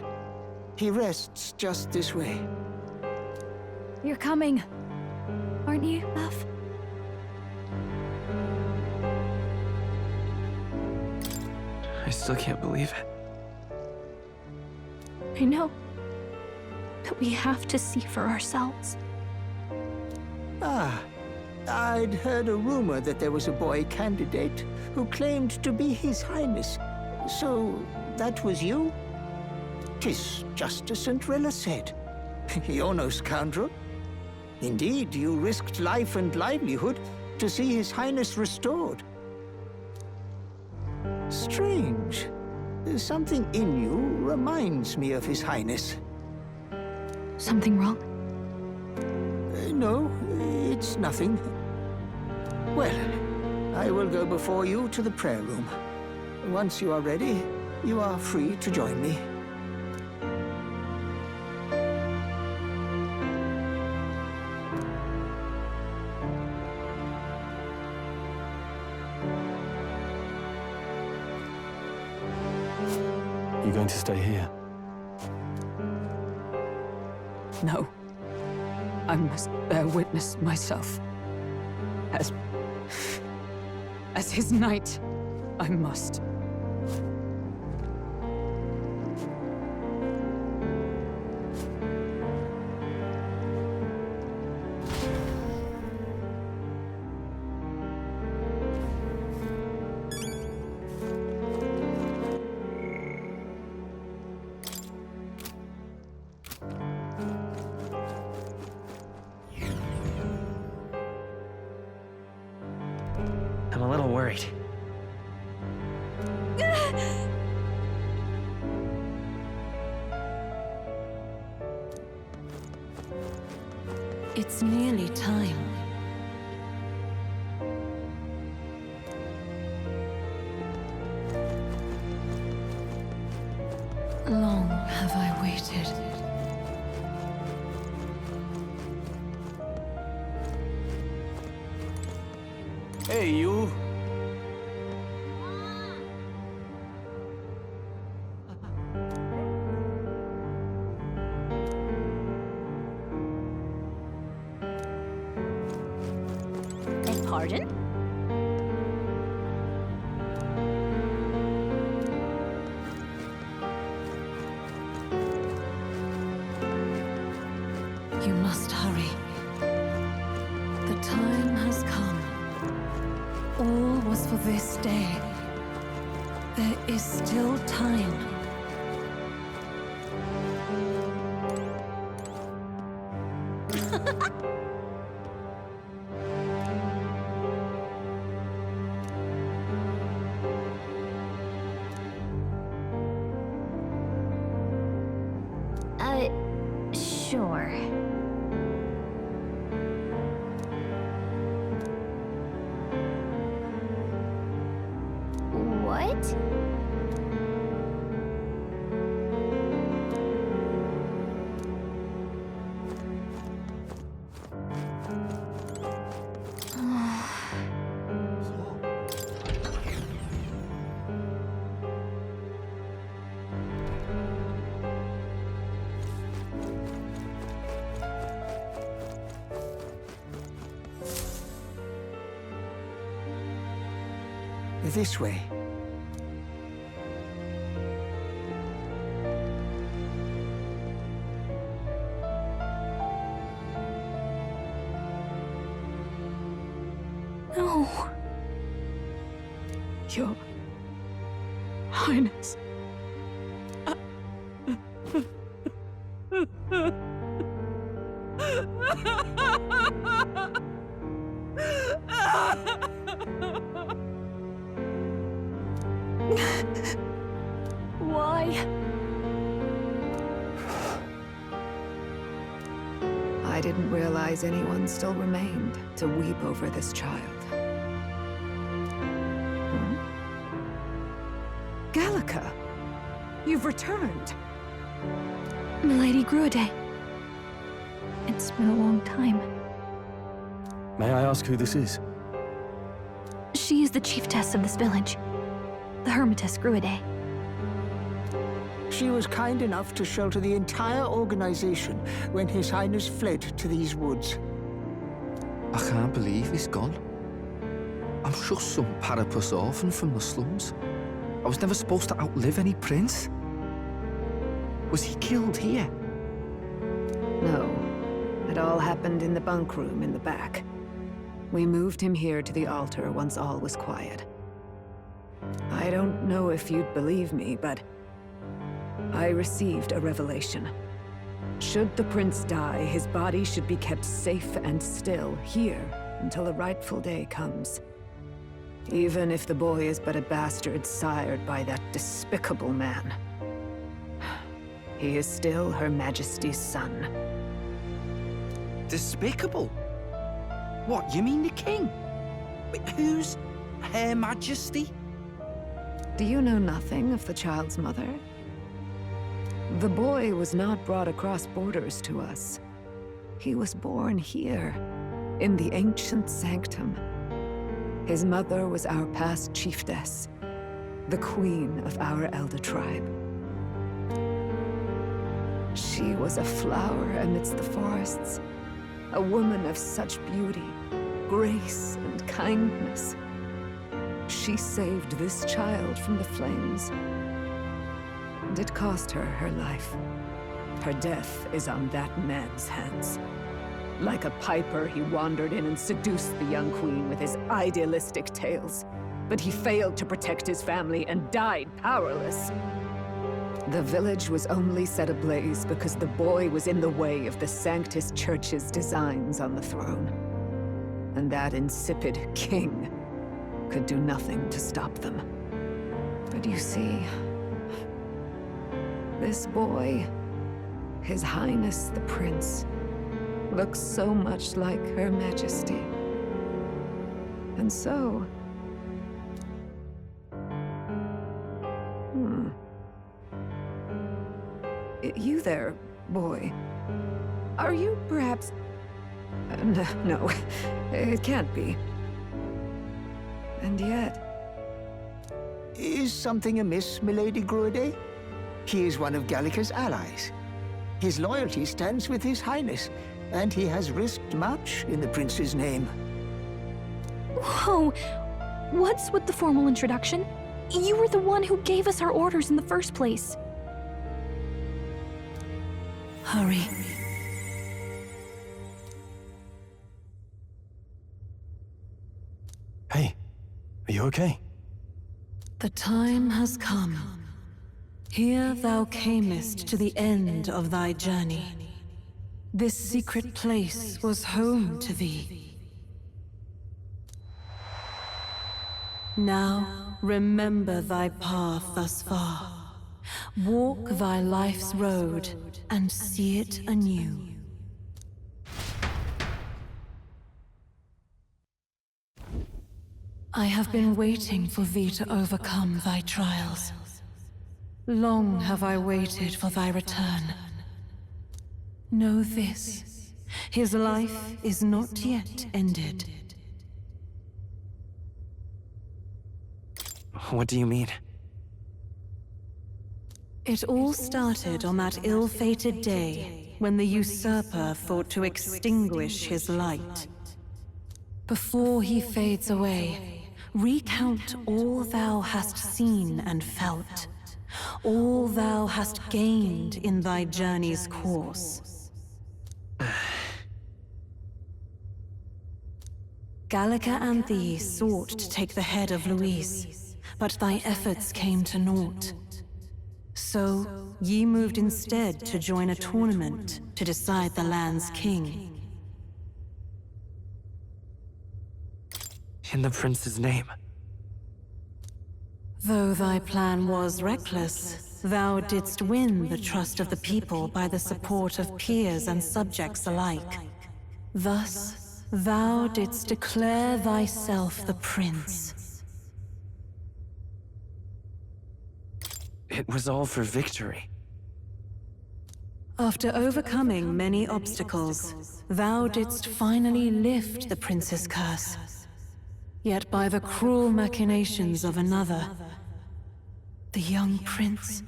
He rests just this way. You're coming, aren't you, love? I still can't believe it. I know. But we have to see for ourselves. Ah, I'd heard a rumor that there was a boy candidate who claimed to be His Highness. So, that was you? 'Tis just as Cinderella said. You're no scoundrel. Indeed, you risked life and livelihood to see His Highness restored. Strange. Something in you reminds me of His Highness. Something wrong? No, it's nothing. Well, I will go before you to the prayer room. Once you are ready, you are free to join me. You going to stay here? No. I must bear witness myself. As his knight, I must. I'm a little worried. It's nearly time. Long have I waited. Hey, you. Beg pardon? You must hurry. The time has come. All was for this day. There is still time. Sure. What? This way. No. Your Highness. die. I didn't realize anyone still remained to weep over this child. Huh? Gallica! You've returned! Milady Gruade. It's been a long time. May I ask who this is? She is the chiefess of this village. The Hermitess Gruade. She was kind enough to shelter the entire organization when His Highness fled to these woods. I can't believe he's gone. I'm just some parapus orphan from the slums. I was never supposed to outlive any prince. Was he killed here? No. It all happened in the bunk room in the back. We moved him here to the altar once all was quiet. I don't know if you'd believe me, but I received a revelation. Should the prince die, his body should be kept safe and still here until a rightful day comes. Even if the boy is but a bastard sired by that despicable man. He is still Her Majesty's son. Despicable? What, you mean the king? Wait, who's Her Majesty? Do you know nothing of the child's mother? The boy was not brought across borders to us. He was born here, in the ancient sanctum. His mother was our past chiefess, the queen of our elder tribe. She was a flower amidst the forests, a woman of such beauty, grace, and kindness. She saved this child from the flames. And it cost her her life. Her death is on that man's hands. Like a piper, he wandered in and seduced the young queen with his idealistic tales. But he failed to protect his family and died powerless. The village was only set ablaze because the boy was in the way of the Sanctus Church's designs on the throne. And that insipid king could do nothing to stop them. But you see, this boy, His Highness the Prince, looks so much like Her Majesty. And so... You there, boy. Are you perhaps... No, it can't be. And yet... Is something amiss, Milady Gruade? He is one of Gallica's allies. His loyalty stands with His Highness, and he has risked much in the prince's name. Whoa! What's with the formal introduction? You were the one who gave us our orders in the first place. Hurry. Hey, are you okay? The time has come. Here thou camest to the end of thy journey. This secret place was home to thee. Now remember thy path thus far. Walk thy life's road and see it anew. I have been waiting for thee to overcome thy trials. Long have I waited for thy return. Know this, his life is not yet ended. What do you mean? It all started on that ill-fated day when the usurper thought to extinguish his light. Before he fades away, recount all thou hast seen and felt, all thou hast gained in thy journey's course. Gallica and thee sought to take the head of Luis, but thy efforts came to naught. So, ye moved instead to join a tournament to decide the land's king. In the prince's name. Though thy plan was reckless, thou didst win the trust of the people by the support of peers and subjects alike. Thus, thou didst declare thyself the prince. It was all for victory. After overcoming many obstacles, thou didst finally lift the prince's curse. Yet by the cruel machinations of another, the young prince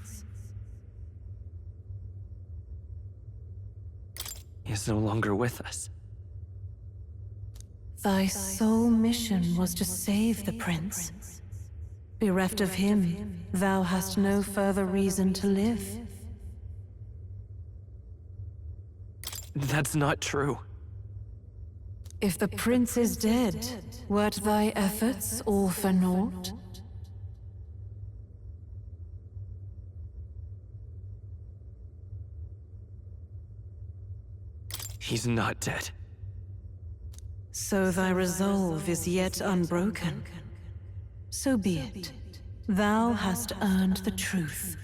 is no longer with us. Thy sole mission was to save the prince. Bereft of him, thou hast no further reason to live. That's not true. If the prince is dead, wert thy efforts all for naught? He's not dead. So thy resolve is yet unbroken. So be it. Thou hast earned the truth.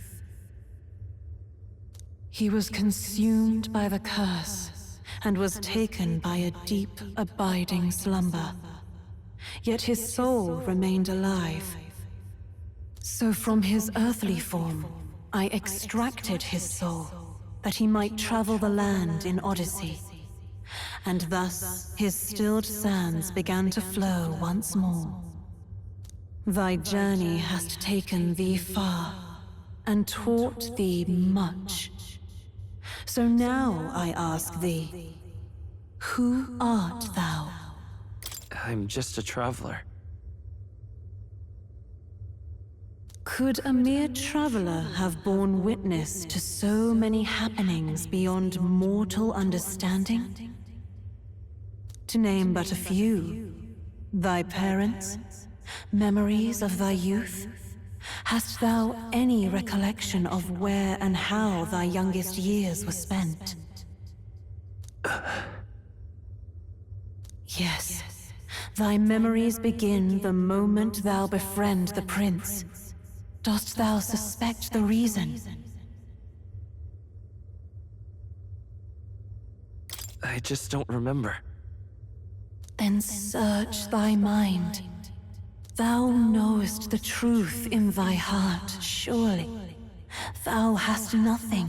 He was consumed by the curse, and was taken by a deep, abiding slumber. Yet his soul remained alive. So from his earthly form, I extracted his soul, that he might travel the land in Odyssey. And thus his stilled sands began to flow once more. Thy journey hast taken thee far, and taught thee much. So now I ask thee, who art thou? I'm just a traveler. Could a mere traveler have borne witness to so many happenings beyond mortal understanding? To name but a few, thy parents, memories of thy youth? Hast thou any recollection of where and how thy youngest years were spent? Yes, thy memories begin the moment thou befriend the prince. Dost thou suspect the reason? I just don't remember. Then search thy mind. Thou knowest the truth in thy heart, surely. Thou hast nothing.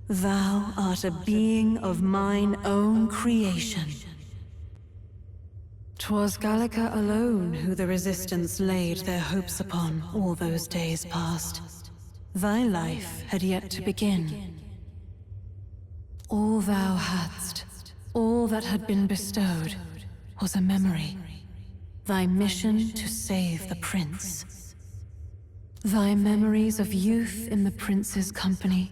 Thou art a being of mine own creation. 'Twas Gallica alone who the Resistance laid their hopes upon all those days past. Thy life had yet to begin. All thou hadst, all that had been bestowed, was a memory. Thy mission to save the prince. Thy memories of youth in the prince's company,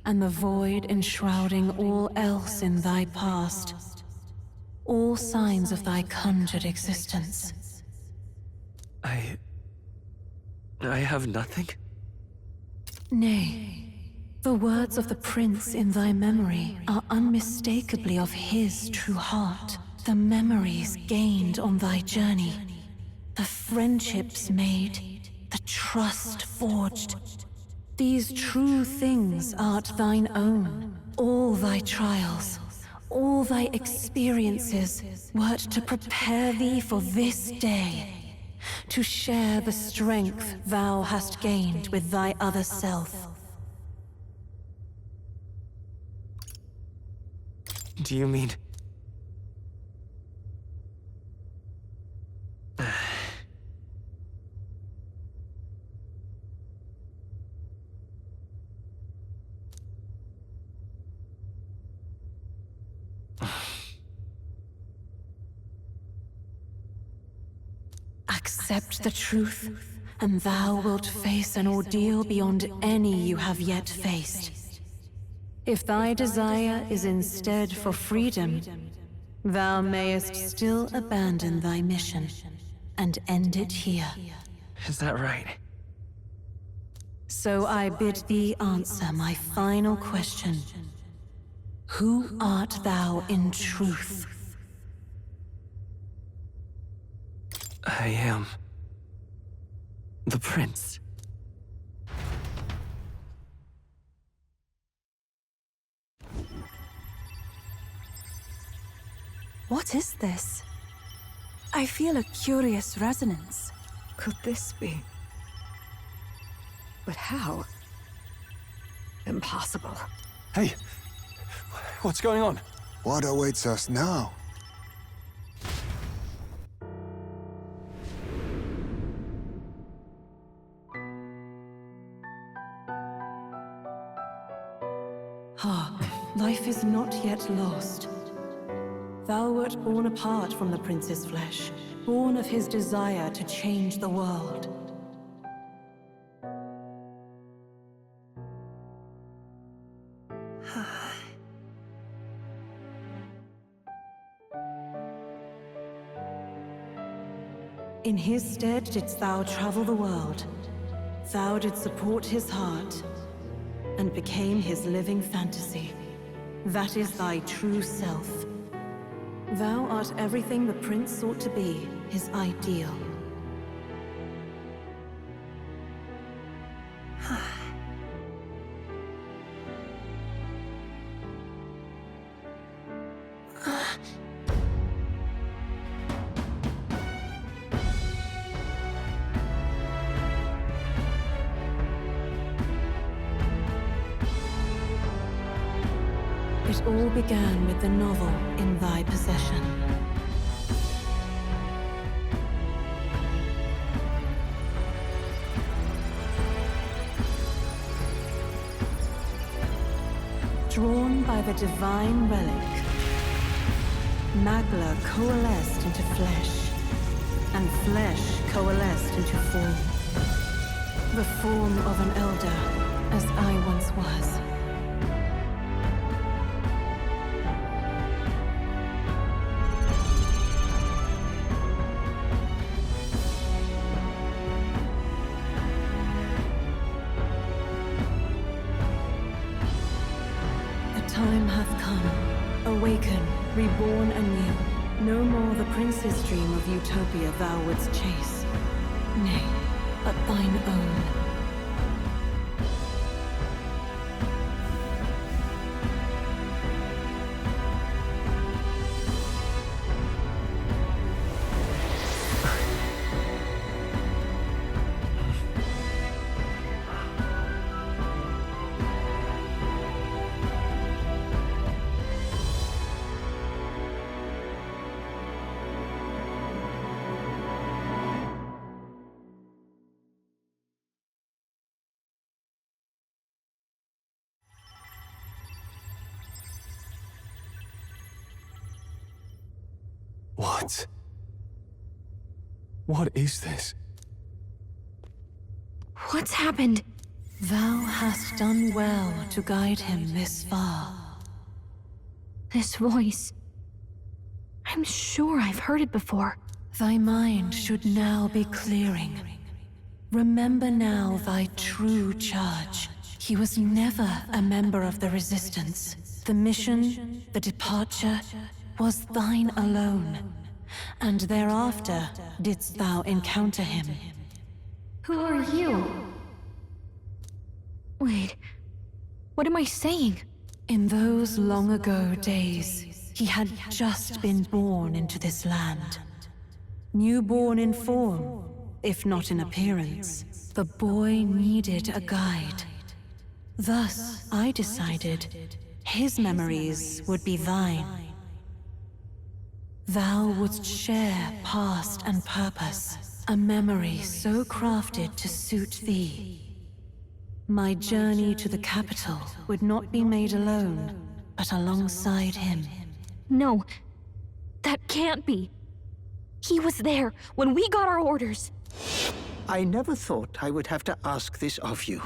and the void enshrouding all else in thy past. All signs of thy conjured existence. I have nothing? Nay, the words of the prince in thy memory are unmistakably of his true heart. The memories gained on thy journey, the friendships made, the trust forged. These true things art thine own. All thy trials, all thy experiences wert to prepare thee for this day, to share the strength thou hast gained with thy other self. Do you mean... Accept the truth, and thou wilt face an ordeal beyond any you have yet faced. If thy desire is instead for freedom, thou mayest still abandon thy mission and end it here. Is that right? So I bid thee answer my final question. Who art thou in truth? I am... the prince. What is this? I feel a curious resonance. Could this be? But how? Impossible. Hey, what's going on? What awaits us now? Ah, life is not yet lost. Thou wert born apart from the prince's flesh, born of his desire to change the world. In his stead didst thou travel the world. Thou didst support his heart, and became his living fantasy. That is thy true self. Thou art everything the prince sought to be, his ideal. It all began with the novel in thy possession. Drawn by the divine relic, Magla coalesced into flesh, and flesh coalesced into form. The form of an elder, as I once was. Time hath come. Awaken, reborn anew. No more the prince's dream of utopia thou wouldst chase. Nay, but thine own. What? What is this? What's happened? Thou hast done well to guide him this far. This voice. I'm sure I've heard it before. Thy mind should now be clearing. Remember now thy true charge. He was never a member of the Resistance. The mission, the departure, was thine alone. And thereafter didst thou encounter him. Who are you? Wait, what am I saying? In those long ago days, he had just been born into this land. Newborn in form, if not in appearance, the boy needed a guide. Thus, I decided his memories would be thine. Thou wouldst share past and purpose, a memory so crafted to suit thee. My journey to the capital would not be made alone, but alongside him. No, that can't be. He was there when we got our orders. I never thought I would have to ask this of you.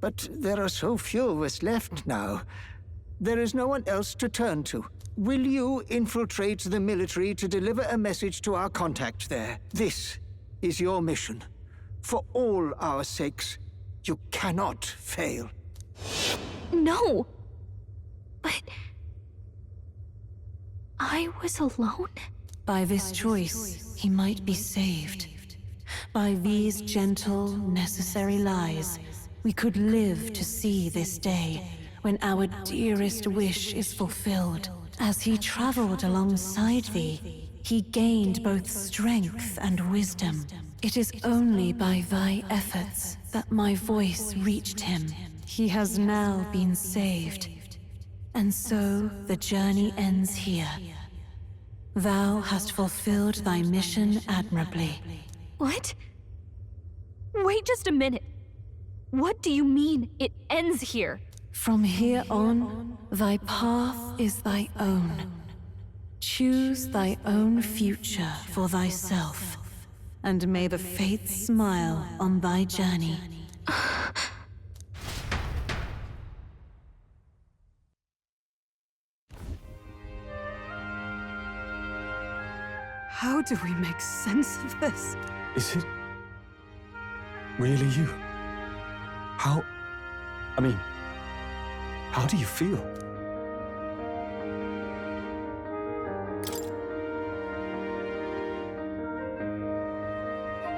But there are so few of us left now. There is no one else to turn to. Will you infiltrate the military to deliver a message to our contact there? This is your mission. For all our sakes, you cannot fail. No! But... I was alone? By this choice, he might be saved. By these gentle, necessary lies, we could live to see this day when our dearest wish is fulfilled As he traveled alongside thee, he gained both strength and wisdom. It is only by thy efforts that my voice reached him. He has now been saved. And so the journey ends here. Thou hast fulfilled thy mission admirably. What? Wait just a minute. What do you mean, it ends here? From here on, thy path is thy own. Choose thy own future for thyself, and may the fates smile on thy journey. How do we make sense of this? Is it really you? How do you feel?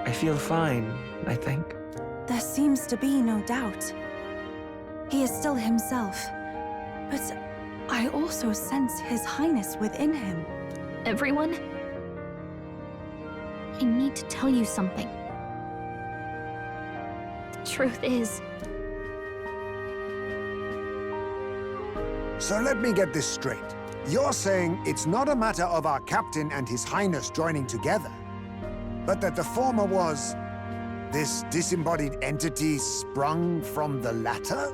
I feel fine, I think. There seems to be no doubt. He is still himself, but I also sense His Highness within him. Everyone? I need to tell you something. The truth is... So let me get this straight. You're saying it's not a matter of our captain and His Highness joining together, but that the former was this disembodied entity sprung from the latter?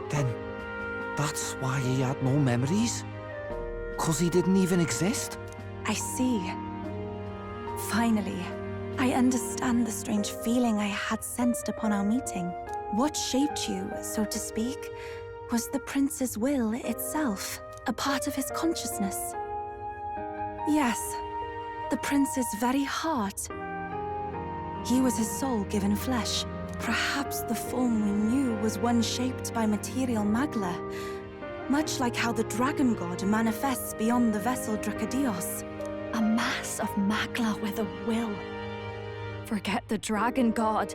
Then that's why he had no memories? 'Cause he didn't even exist? I see. Finally, I understand the strange feeling I had sensed upon our meeting. What shaped you, so to speak, was the prince's will itself, a part of his consciousness. Yes, the prince's very heart. He was his soul given flesh. Perhaps the form we knew was one shaped by material Magla, much like how the dragon god manifests beyond the vessel Dracadios. A mass of Magla with a will. Forget the dragon god.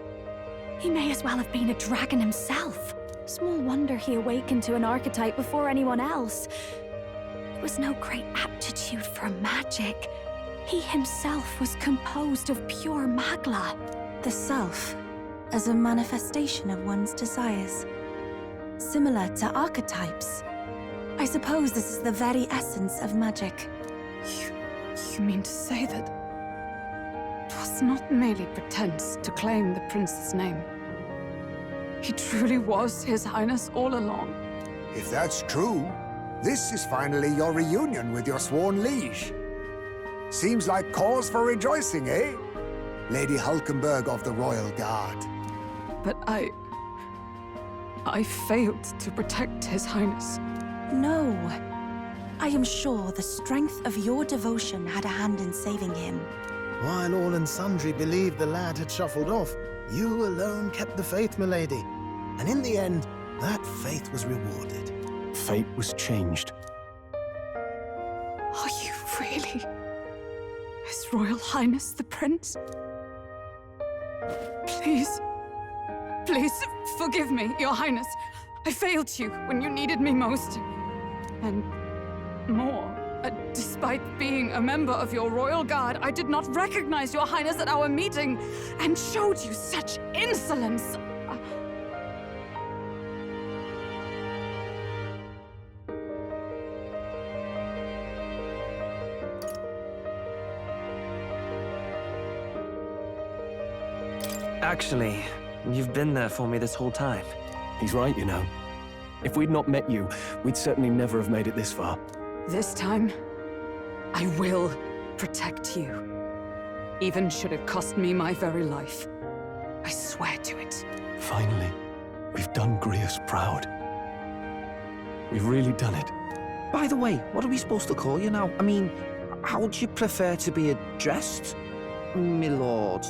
He may as well have been a dragon himself. Small wonder he awakened to an archetype before anyone else. It was no great aptitude for magic. He himself was composed of pure Magla. The self, as a manifestation of one's desires. Similar to archetypes. I suppose this is the very essence of magic. You mean to say that it was not merely pretense to claim the prince's name? He truly was His Highness all along. If that's true, this is finally your reunion with your sworn liege. Seems like cause for rejoicing, eh? Lady Hulkenberg of the Royal Guard. But I failed to protect His Highness. No. I am sure the strength of your devotion had a hand in saving him. While all and sundry believed the lad had shuffled off, you alone kept the faith, milady. And in the end, that faith was rewarded. Fate was changed. Are you really His Royal Highness the Prince? Please, forgive me, Your Highness. I failed you when you needed me most. And more, despite being a member of your Royal Guard, I did not recognize Your Highness at our meeting and showed you such insolence. Actually, you've been there for me this whole time. He's right, you know. If we'd not met you, we'd certainly never have made it this far. This time, I will protect you. Even should it cost me my very life. I swear to it. Finally, we've done Grius proud. We've really done it. By the way, what are we supposed to call you now? I mean, how would you prefer to be addressed, my lord?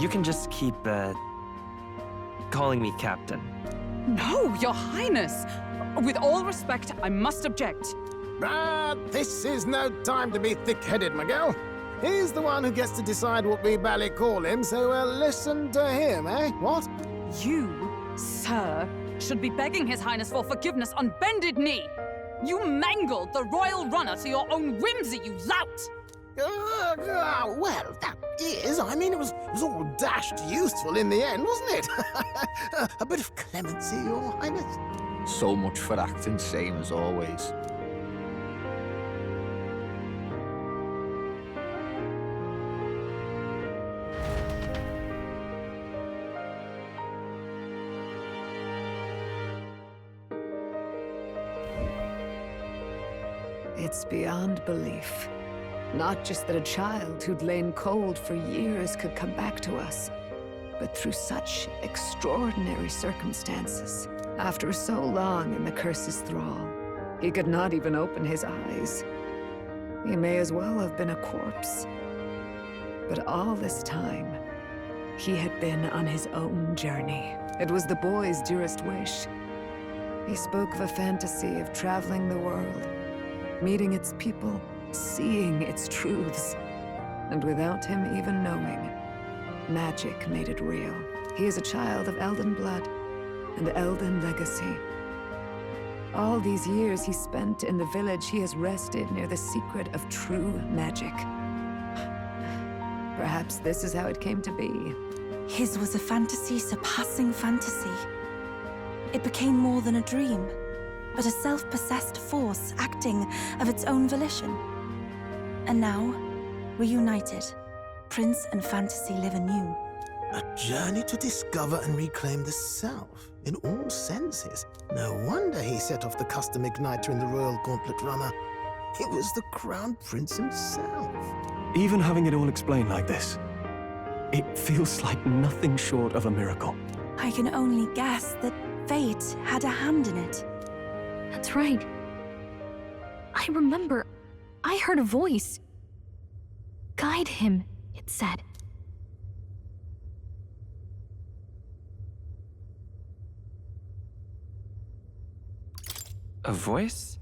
You can just keep, calling me Captain. No, Your Highness! With all respect, I must object. This is no time to be thick-headed, Miguel. He's the one who gets to decide what we bally call him, so listen to him, eh? What? You, sir, should be begging His Highness for forgiveness on bended knee. You mangled the royal runner to your own whimsy, you lout! Well, that is. I mean, it was all dashed useful in the end, wasn't it? A bit of clemency, Your Highness. So much for acting same as always. It's beyond belief. Not just that a child who'd lain cold for years could come back to us, but through such extraordinary circumstances. After so long in the curse's thrall, he could not even open his eyes. He may as well have been a corpse. But all this time, he had been on his own journey. It was the boy's dearest wish. He spoke of a fantasy of traveling the world, meeting its people, seeing its truths. And without him even knowing, magic made it real. He is a child of Elden blood and Elden legacy. All these years he spent in the village, he has rested near the secret of true magic. Perhaps this is how it came to be. His was a fantasy surpassing fantasy. It became more than a dream, but a self-possessed force acting of its own volition. And now, reunited, Prince and fantasy live anew. A journey to discover and reclaim the self, in all senses. No wonder he set off the custom igniter in the Royal Gauntlet Runner. It was the Crown Prince himself. Even having it all explained like this, it feels like nothing short of a miracle. I can only guess that fate had a hand in it. That's right. I remember, I heard a voice. Guide him, it said. A voice?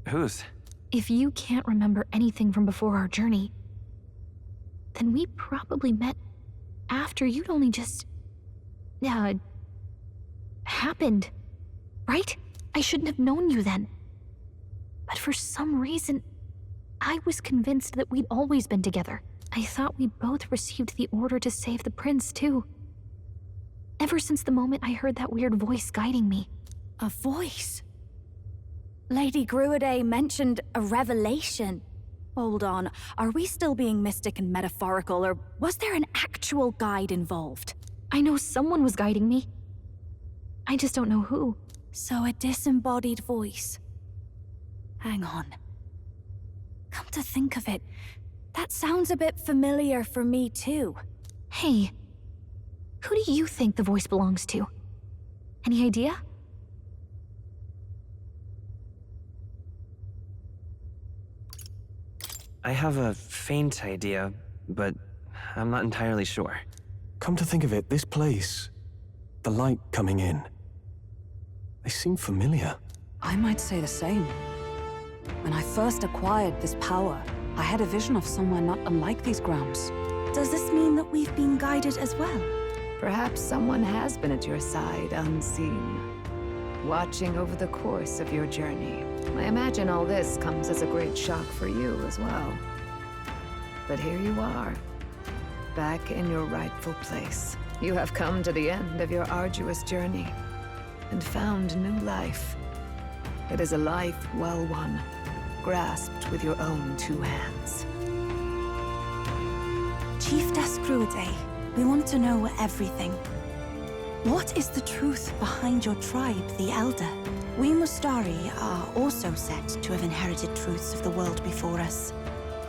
Whose? If you can't remember anything from before our journey, then we probably met after you'd only just... happened, right? I shouldn't have known you then. But for some reason, I was convinced that we'd always been together. I thought we both received the order to save the prince, too. Ever since the moment I heard that weird voice guiding me. A voice? Lady Gruidae mentioned a revelation. Hold on, are we still being mystic and metaphorical, or was there an actual guide involved? I know someone was guiding me. I just don't know who. So a disembodied voice. Hang on. Come to think of it, that sounds a bit familiar for me too. Hey, who do you think the voice belongs to? Any idea? I have a faint idea, but I'm not entirely sure. Come to think of it, this place, the light coming in, they seem familiar. I might say the same. When I first acquired this power, I had a vision of somewhere not unlike these grounds. Does this mean that we've been guided as well? Perhaps someone has been at your side unseen, watching over the course of your journey. I imagine all this comes as a great shock for you as well. But here you are, back in your rightful place. You have come to the end of your arduous journey and found new life. It is a life well won, grasped with your own two hands. Chiefess Gruidae, we want to know everything. What is the truth behind your tribe, the Elder? We Mustari are also said to have inherited truths of the world before us.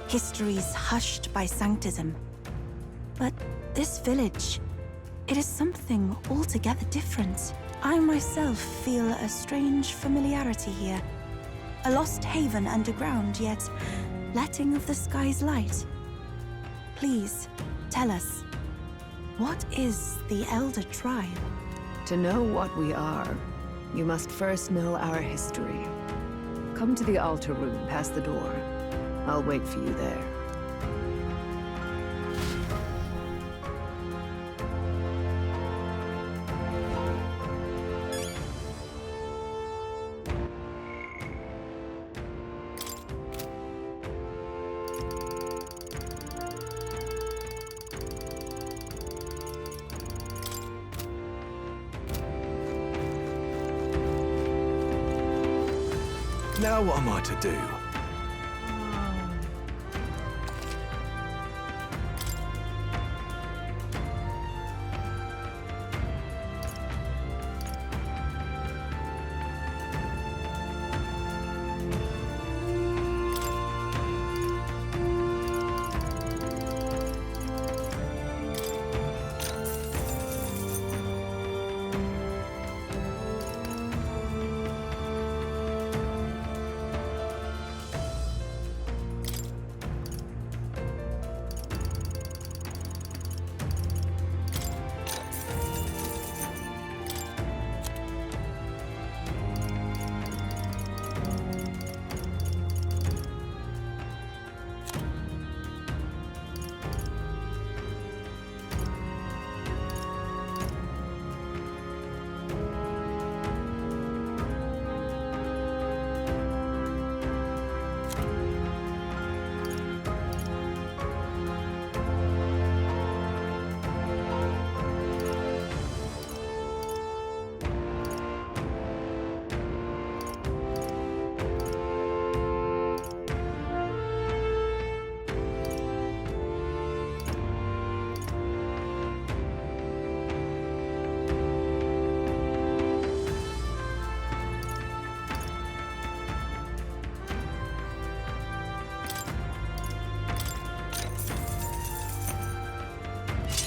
Histories hushed by sanctism. But this village, it is something altogether different. I myself feel a strange familiarity here. A lost haven underground, yet letting of the sky's light. Please, tell us, what is the Elder Tribe? To know what we are, you must first know our history. Come to the altar room past the door. I'll wait for you there. Now what am I to do?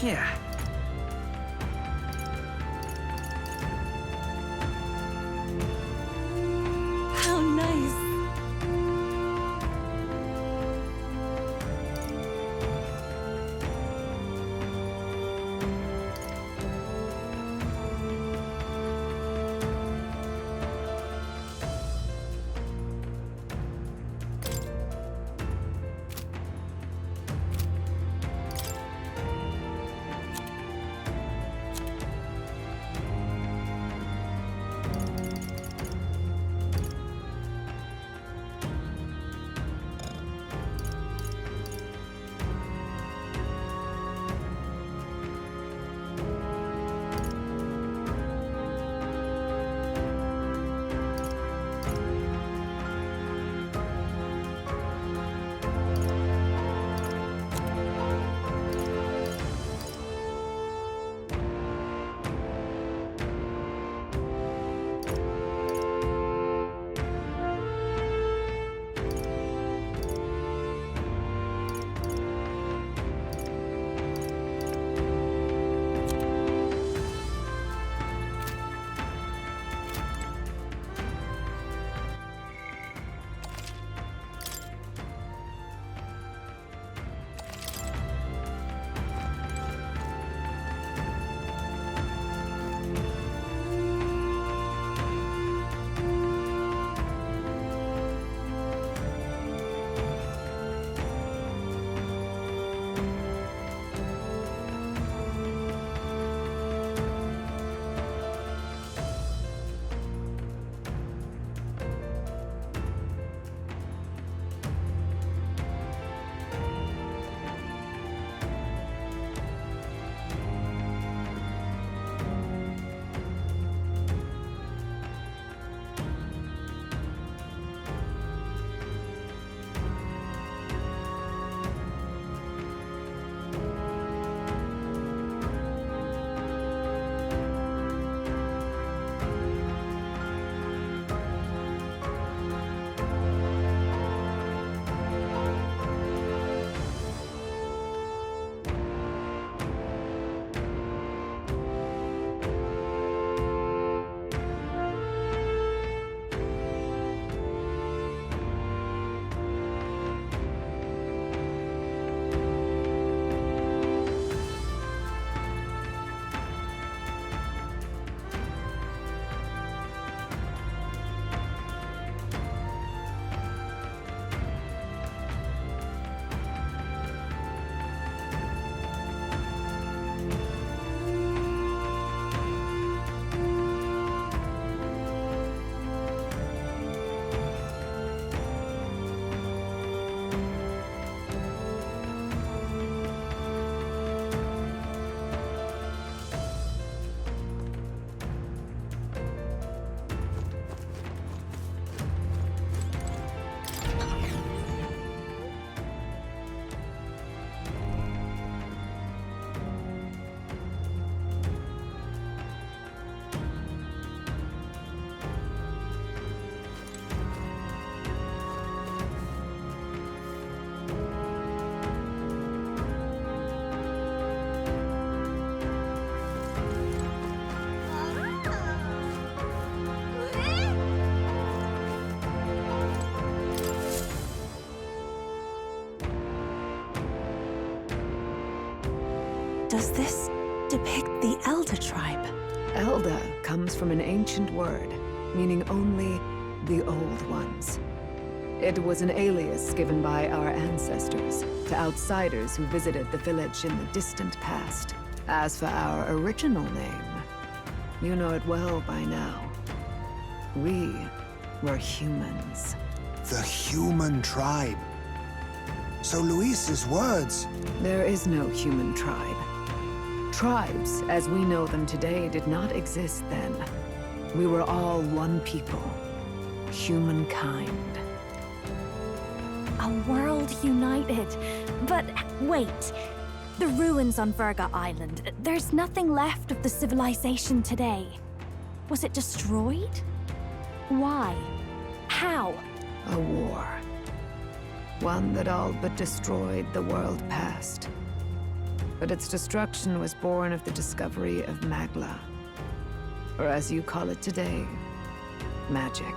Yeah. How nice. Does this depict the Elder tribe? Elder comes from an ancient word, meaning only the Old Ones. It was an alias given by our ancestors to outsiders who visited the village in the distant past. As for our original name, you know it well by now. We were humans. The human tribe. So Luis's words... There is no human tribe. Tribes, as we know them today, did not exist then. We were all one people. Humankind. A world united. But wait. The ruins on Virga Island. There's nothing left of the civilization today. Was it destroyed? Why? How? A war. One that all but destroyed the world past. But its destruction was born of the discovery of Magla. Or as you call it today, magic.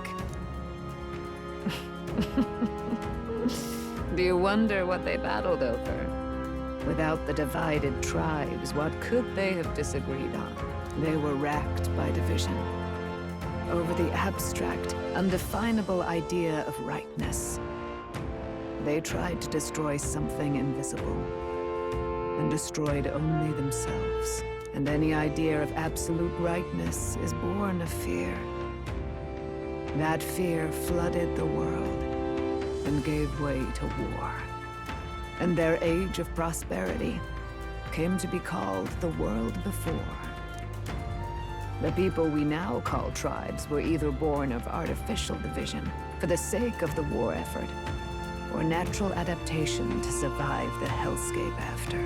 Do you wonder what they battled over? Without the divided tribes, what could they have disagreed on? They were racked by division. Over the abstract, undefinable idea of rightness. They tried to destroy something invisible, and destroyed only themselves. And any idea of absolute rightness is born of fear. That fear flooded the world, and gave way to war. And their age of prosperity came to be called the world before. The people we now call tribes were either born of artificial division for the sake of the war effort, or natural adaptation to survive the hellscape after.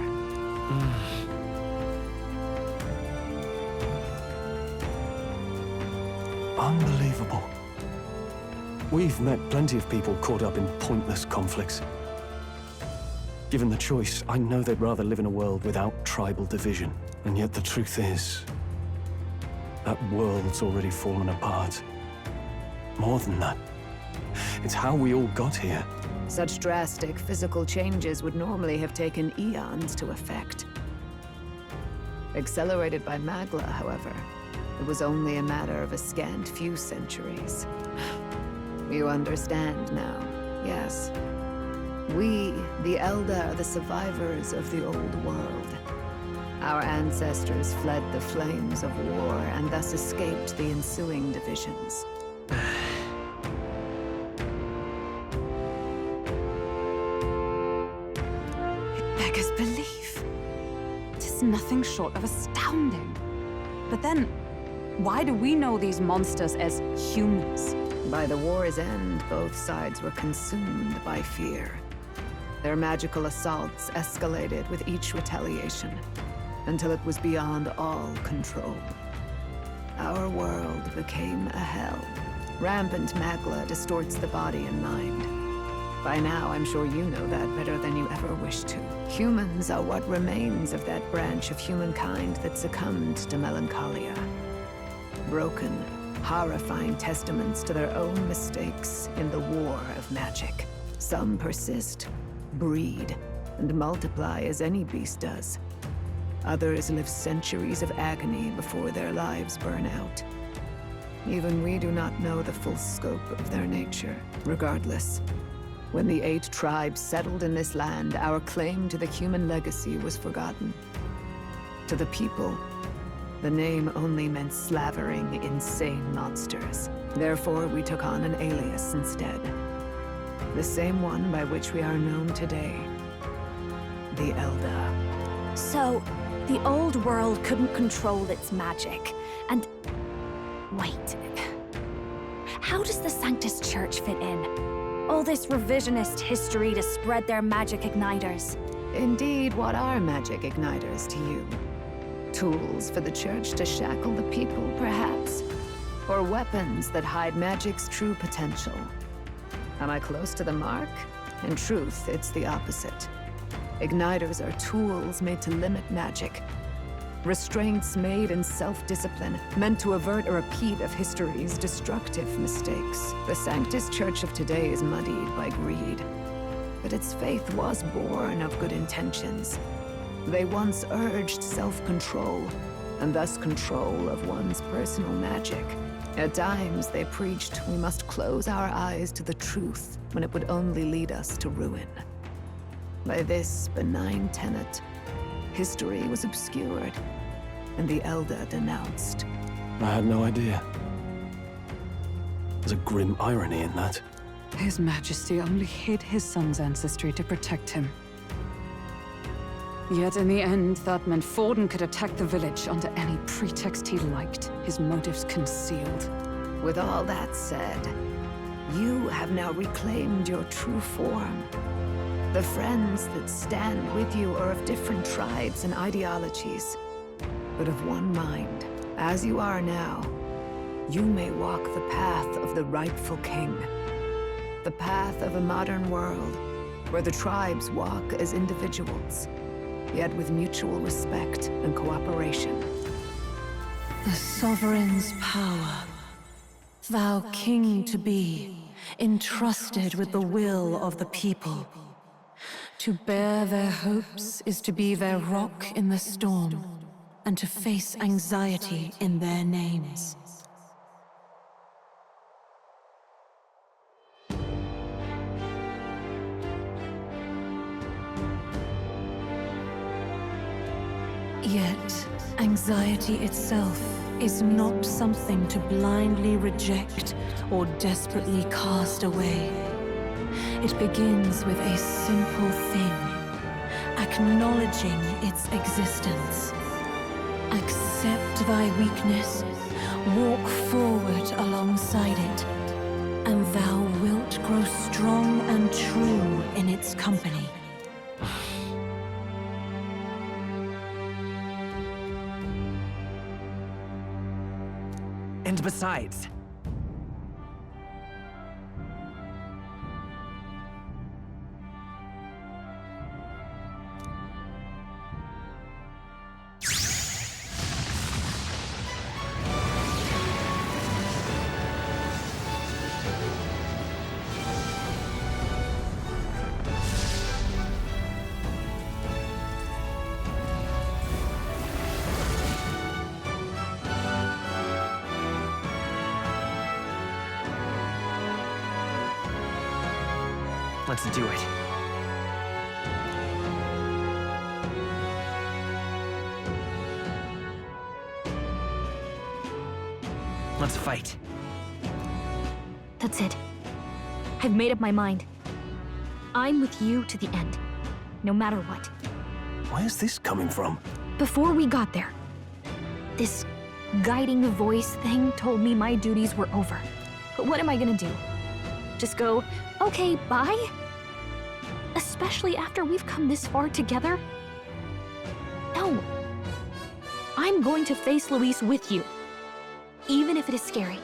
Unbelievable. We've met plenty of people caught up in pointless conflicts. Given the choice, I know they'd rather live in a world without tribal division. And yet the truth is, that world's already fallen apart. More than that, it's how we all got here. Such drastic physical changes would normally have taken eons to effect. Accelerated by Magla, however, it was only a matter of a scant few centuries. You understand now, yes. We, the Elder, are the survivors of the old world. Our ancestors fled the flames of war and thus escaped the ensuing divisions. It beggars belief. It is nothing short of astounding. But then, why do we know these monsters as humans? By the war's end, both sides were consumed by fear. Their magical assaults escalated with each retaliation, until it was beyond all control. Our world became a hell. Rampant Magla distorts the body and mind. By now, I'm sure you know that better than you ever wished to. Humans are what remains of that branch of humankind that succumbed to melancholia. Broken, horrifying testaments to their own mistakes in the war of magic. Some persist, breed, and multiply as any beast does. Others live centuries of agony before their lives burn out. Even we do not know the full scope of their nature. Regardless, when the 8 tribes settled in this land, our claim to the human legacy was forgotten. To the people, the name only meant slavering, insane monsters. Therefore, we took on an alias instead. The same one by which we are known today. The Elder. So, the old world couldn't control its magic, and... Wait. How does the Sanctus Church fit in? All this revisionist history to spread their magic igniters. Indeed, what are magic igniters to you? Tools for the Church to shackle the people, perhaps? Or weapons that hide magic's true potential? Am I close to the mark? In truth, it's the opposite. Igniters are tools made to limit magic. Restraints made in self-discipline, meant to avert a repeat of history's destructive mistakes. The Sanctus Church of today is muddied by greed. But its faith was born of good intentions. They once urged self-control, and thus control of one's personal magic. At times, they preached we must close our eyes to the truth when it would only lead us to ruin. By this benign tenet, history was obscured, and the Elder denounced. I had no idea. There's a grim irony in that. His Majesty only hid his son's ancestry to protect him. Yet in the end, that meant Forden could attack the village under any pretext he liked, his motives concealed. With all that said, you have now reclaimed your true form. The friends that stand with you are of different tribes and ideologies, but of one mind. As you are now, you may walk the path of the rightful king. The path of a modern world, where the tribes walk as individuals, yet with mutual respect and cooperation. The sovereign's power, thou king to be, entrusted with the will of the people. To bear their hopes is to be their rock in the storm, and to face anxiety in their names. Yet, anxiety itself is not something to blindly reject or desperately cast away. It begins with a simple thing, acknowledging its existence. Accept thy weakness, walk forward alongside it, and thou wilt grow strong and true in its company. And besides, let's do it. Let's fight. That's it. I've made up my mind. I'm with you to the end, no matter what. Where's this coming from? Before we got there, this guiding voice thing told me my duties were over. But what am I gonna do? Just go, okay, bye? Especially after we've come this far together? No. I'm going to face Luis with you. Even if it is scary.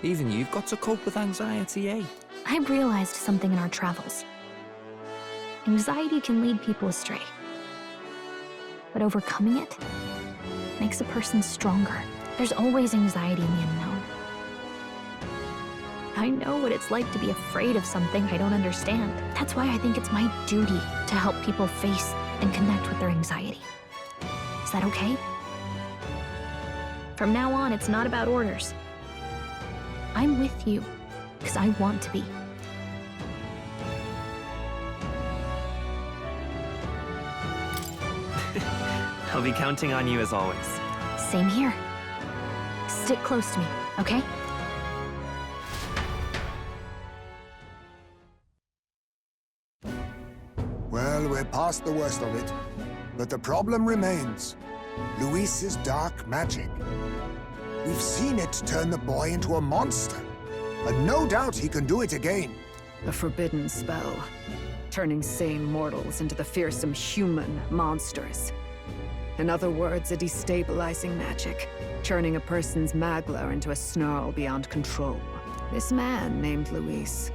Even you've got to cope with anxiety, eh? I've realized something in our travels. Anxiety can lead people astray. But overcoming it makes a person stronger. There's always anxiety in the unknown. I know what it's like to be afraid of something I don't understand. That's why I think it's my duty to help people face and connect with their anxiety. Is that okay? From now on, it's not about orders. I'm with you, because I want to be. I'll be counting on you as always. Same here. Stick close to me, okay? Well, we're past the worst of it. But the problem remains. Luis's dark magic. We've seen it turn the boy into a monster. And no doubt he can do it again. A forbidden spell, turning sane mortals into the fearsome human monsters. In other words, a destabilizing magic, turning a person's magla into a snarl beyond control. This man named Luis,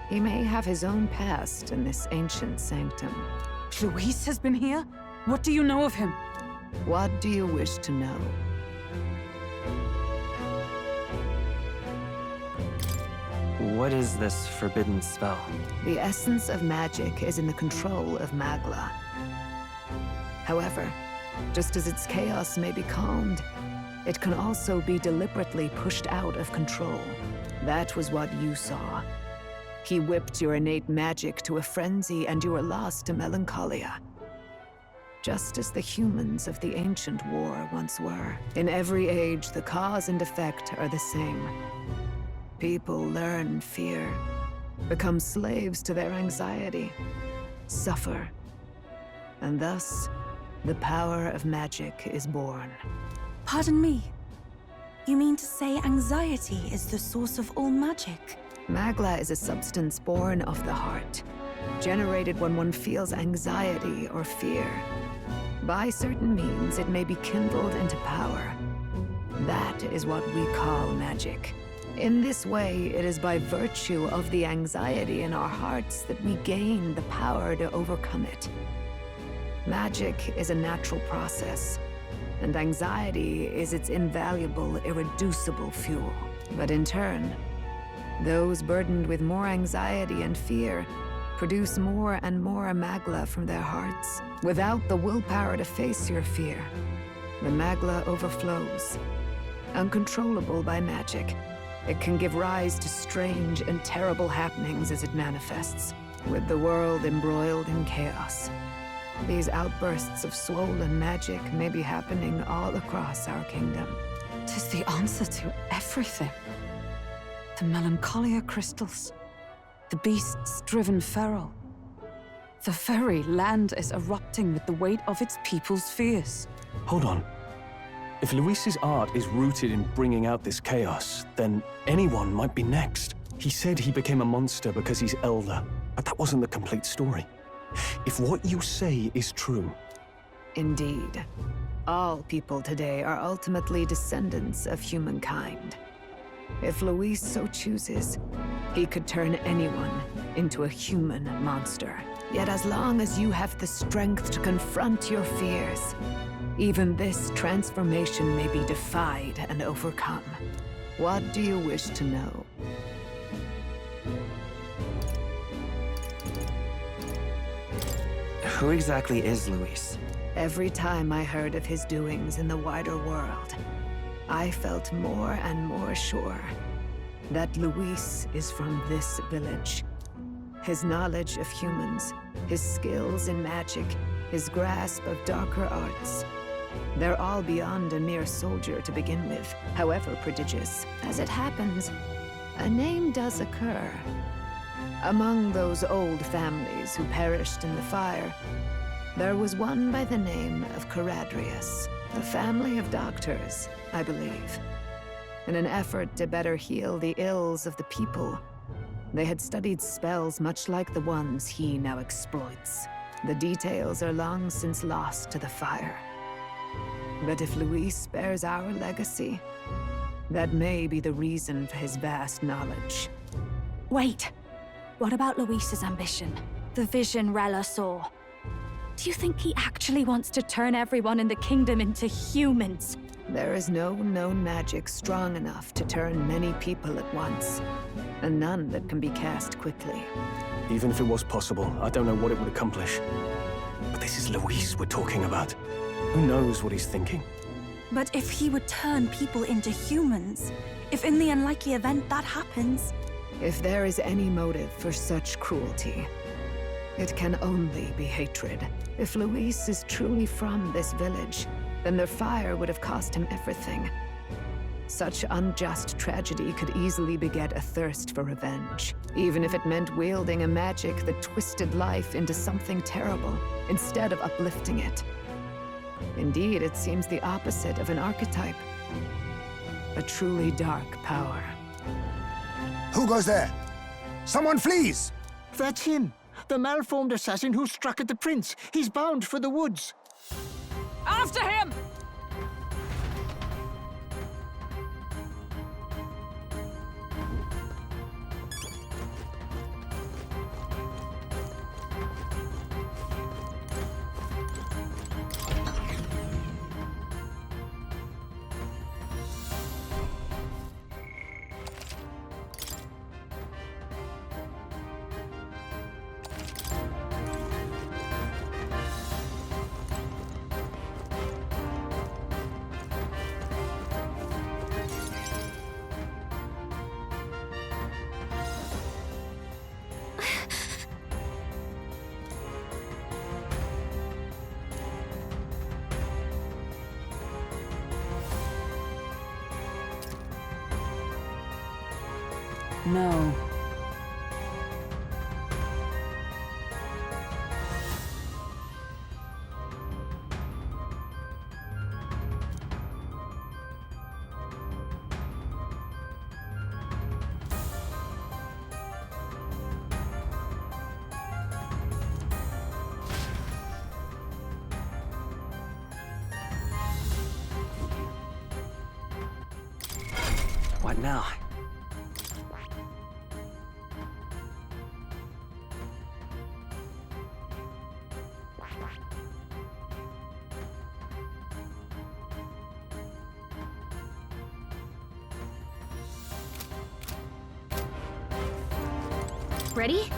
he may have his own past in this ancient sanctum. Luis has been here? What do you know of him? What do you wish to know? What is this forbidden spell? The essence of magic is in the control of magla. However, just as its chaos may be calmed, it can also be deliberately pushed out of control. That was what you saw. He whipped your innate magic to a frenzy, and you were lost to melancholia. Just as the humans of the ancient war once were. In every age, the cause and effect are the same. People learn fear, become slaves to their anxiety, suffer, and thus, the power of magic is born. Pardon me. You mean to say anxiety is the source of all magic? Magla is a substance born of the heart, generated when one feels anxiety or fear. By certain means, it may be kindled into power. That is what we call magic. In this way, it is by virtue of the anxiety in our hearts that we gain the power to overcome it. Magic is a natural process, and anxiety is its invaluable, irreducible fuel. But in turn, those burdened with more anxiety and fear produce more and more Magla from their hearts. Without the willpower to face your fear, the Magla overflows. Uncontrollable by magic, it can give rise to strange and terrible happenings as it manifests, with the world embroiled in chaos. These outbursts of swollen magic may be happening all across our kingdom. 'Tis the answer to everything. The melancholia crystals, the beasts driven feral. The very land is erupting with the weight of its people's fears. Hold on. If Luis's art is rooted in bringing out this chaos, then anyone might be next. He said he became a monster because he's elder, but that wasn't the complete story. If what you say is true... Indeed. All people today are ultimately descendants of humankind. If Luis so chooses, he could turn anyone into a human monster. Yet as long as you have the strength to confront your fears, even this transformation may be defied and overcome. What do you wish to know? Who exactly is Luis? Every time I heard of his doings in the wider world, I felt more and more sure that Luis is from this village. His knowledge of humans, his skills in magic, his grasp of darker arts, they're all beyond a mere soldier to begin with, however prodigious. As it happens, a name does occur. Among those old families who perished in the fire, there was one by the name of Caradrius, a family of doctors, I believe. In an effort to better heal the ills of the people, they had studied spells much like the ones he now exploits. The details are long since lost to the fire. But if Luis bears our legacy, that may be the reason for his vast knowledge. Wait! What about Luis's ambition? The vision Rella saw? Do you think he actually wants to turn everyone in the kingdom into humans? There is no known magic strong enough to turn many people at once, and none that can be cast quickly. Even if it was possible, I don't know what it would accomplish. But this is Luis we're talking about. Who knows what he's thinking? But if he would turn people into humans, if in the unlikely event that happens... If there is any motive for such cruelty, it can only be hatred. If Luis is truly from this village, then their fire would have cost him everything. Such unjust tragedy could easily beget a thirst for revenge, even if it meant wielding a magic that twisted life into something terrible, instead of uplifting it. Indeed, it seems the opposite of an archetype. A truly dark power. Who goes there? Someone flees! That's him! The malformed assassin who struck at the prince. He's bound for the woods. After him! No. What now? Ready?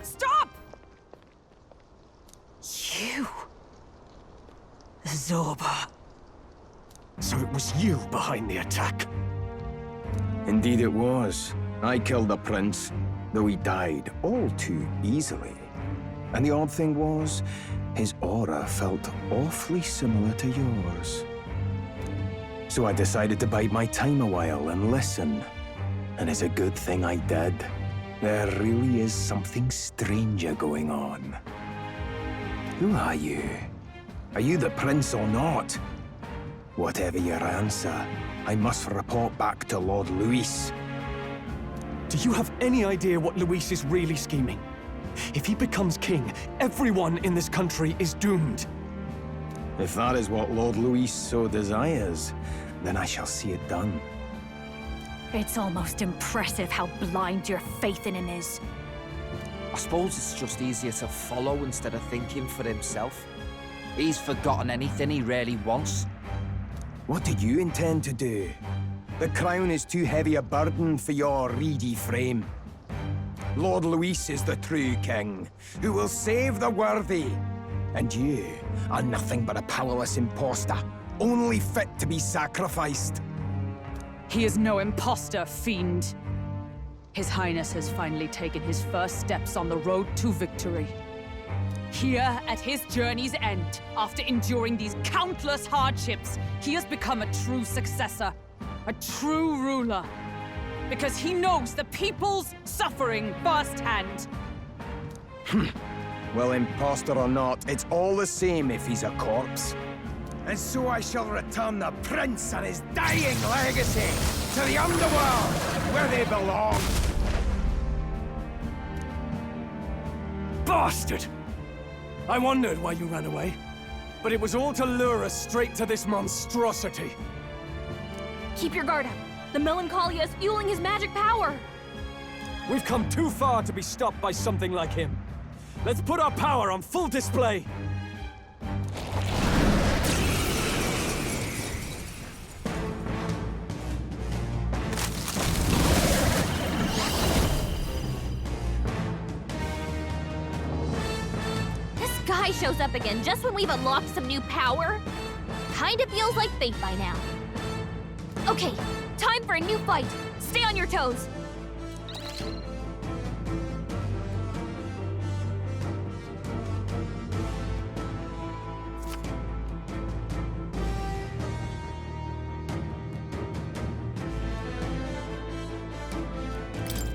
Stop! You! Zorba. So it was you behind the attack? Indeed it was. I killed the prince, though he died all too easily. And the odd thing was, his aura felt awfully similar to yours. So I decided to bide my time a while and listen. And it's a good thing I did. There really is something stranger going on. Who are you? Are you the prince or not? Whatever your answer, I must report back to Lord Luis. Do you have any idea what Luis is really scheming? If he becomes king, everyone in this country is doomed. If that is what Lord Luis so desires, then I shall see it done. It's almost impressive how blind your faith in him is. I suppose it's just easier to follow instead of thinking for himself. He's forgotten anything he really wants. What do you intend to do? The crown is too heavy a burden for your reedy frame. Lord Luis is the true king, who will save the worthy. And you are nothing but a powerless imposter, only fit to be sacrificed. He is no imposter, fiend. His Highness has finally taken his first steps on the road to victory. Here, at his journey's end, after enduring these countless hardships, he has become a true successor, a true ruler. Because he knows the people's suffering firsthand. Well, imposter or not, it's all the same if he's a corpse. And so I shall return the prince and his dying legacy to the underworld, where they belong. Bastard! I wondered why you ran away, but it was all to lure us straight to this monstrosity. Keep your guard up. The Melancholia is fueling his magic power. We've come too far to be stopped by something like him. Let's put our power on full display. This guy shows up again just when we've unlocked some new power. Kinda feels like fate by now. Okay, time for a new fight. Stay on your toes.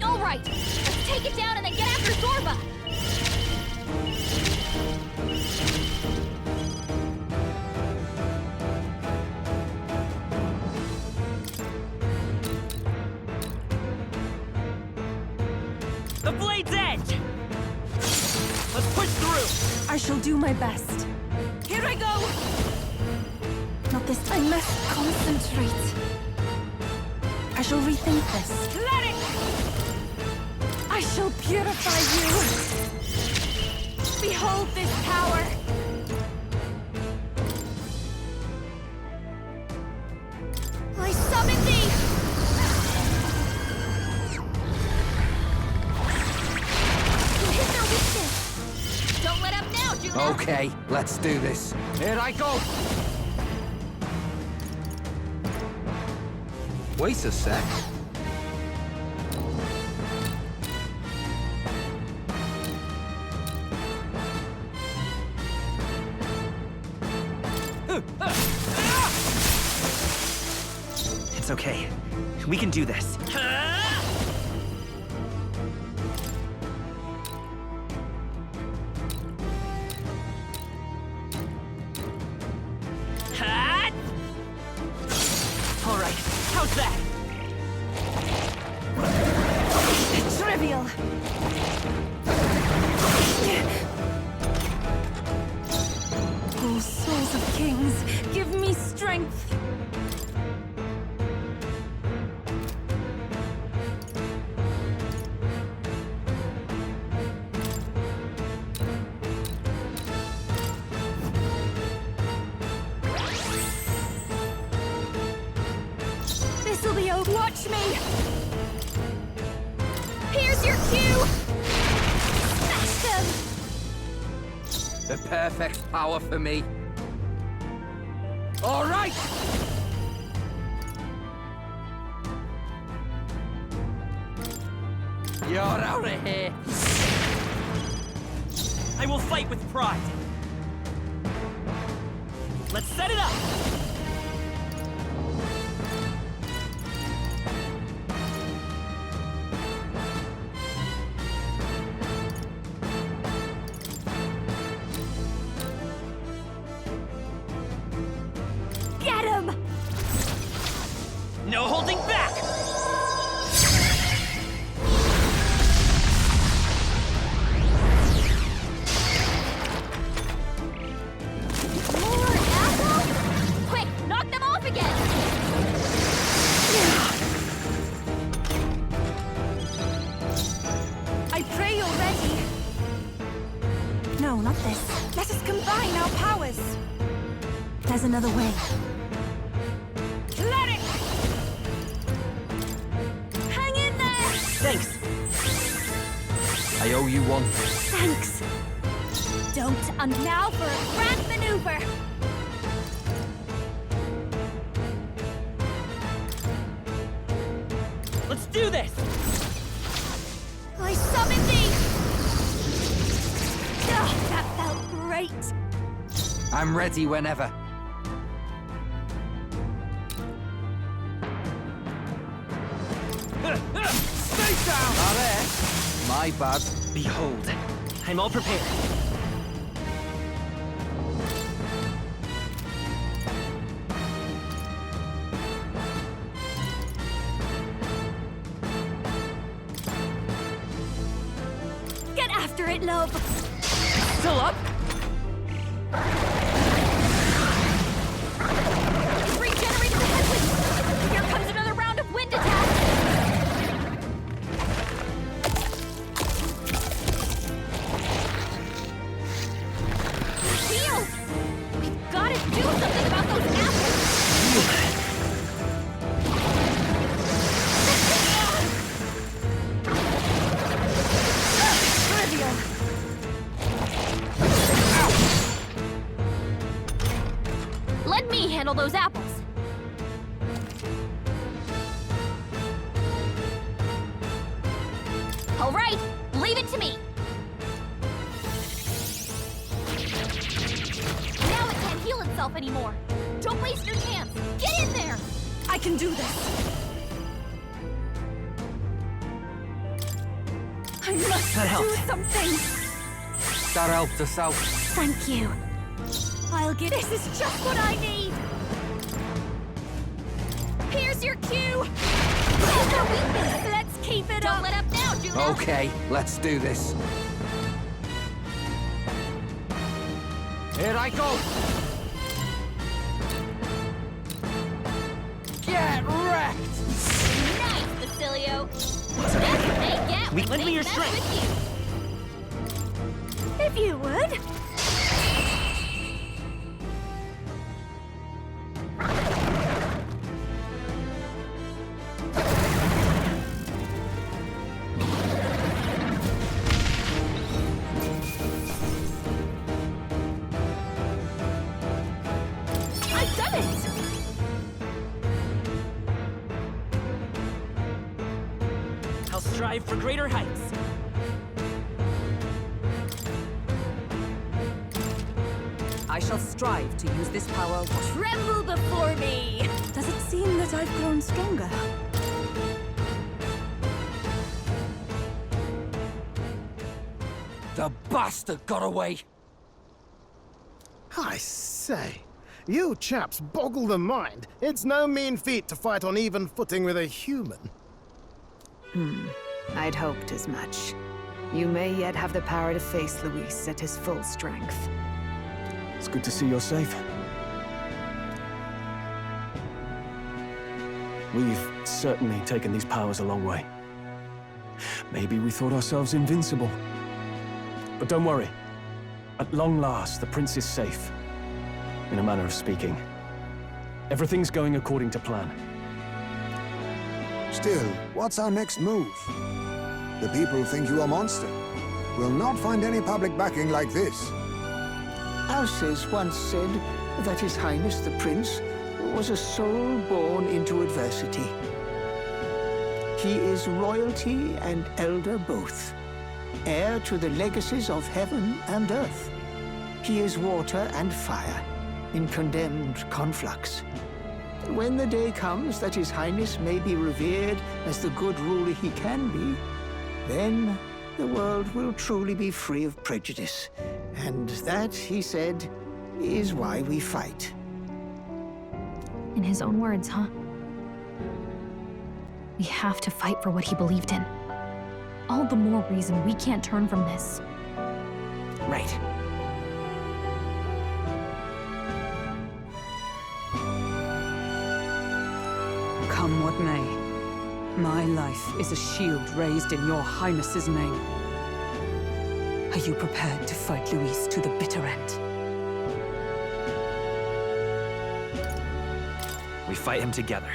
All right, let's take it down and then get after Zorba. The blade's edge! Let's push through! I shall do my best. Here I go! Not this. I must concentrate. I shall rethink this. Cleric! I shall purify you. Behold this power! I summon thee! You hit their weakness! Don't let up now, Juno! Okay, let's do this. Here I go! Wait a sec. It's okay. We can do this. All right, how's that? Trivial. Oh, souls of kings, give me strength. This'll be over. Watch me! Here's your cue! Smash them! The perfect power for me. All right! You're out of here. I will fight with pride. Let's set it up! Get him! No holding back! More apples? Quick, knock them off again! I pray you're ready. No, not this. Let us combine our powers. There's another way. Cleric! Hang in there! Thanks. I owe you one. Thanks. Don't. And now for a grand maneuver. Let's do this! I summon thee! Oh, that felt great. I'm ready whenever. Stay down! Not there. My bad. Behold, I'm all prepared. Get after it, love. Still up? You've regenerated the headwind. Here comes another round of wind attack. Shield! We've got to do something about those apples. Trivial. Let me handle those apples. All right, leave it to me. Now it can't heal itself anymore. Don't waste your chance. Get in there. I can do this. I must That do helped. something. That helped us out. Thank you. I'll get this is just what I need. Here's your cue. Here's their weakness. Let's keep it up. Don't let up now, Juno. Okay, let's do this. Here I go. Get wrecked. Nice, Basilio. That's what they get when Lend they me your mess strength. with you. If you would. I've done it! I'll strive for greater heights. I shall strive to use this power. Tremble before me! Does it seem that I've grown stronger? The bastard got away! I say, you chaps boggle the mind. It's no mean feat to fight on even footing with a human. I'd hoped as much. You may yet have the power to face Luis at his full strength. It's good to see you're safe. We've certainly taken these powers a long way. Maybe we thought ourselves invincible. But don't worry. At long last, the prince is safe. In a manner of speaking. Everything's going according to plan. Still, what's our next move? The people think you a monster. We'll not find any public backing like this. Alces once said that His Highness the Prince was a soul born into adversity. He is royalty and elder both, heir to the legacies of heaven and earth. He is water and fire in condemned conflux. When the day comes that His Highness may be revered as the good ruler he can be, then the world will truly be free of prejudice. And that, he said, is why we fight. In his own words, huh? We have to fight for what he believed in. All the more reason we can't turn from this. Right. Come what may, my life is a shield raised in your highness's name. Are you prepared to fight Luis to the bitter end? We fight him together.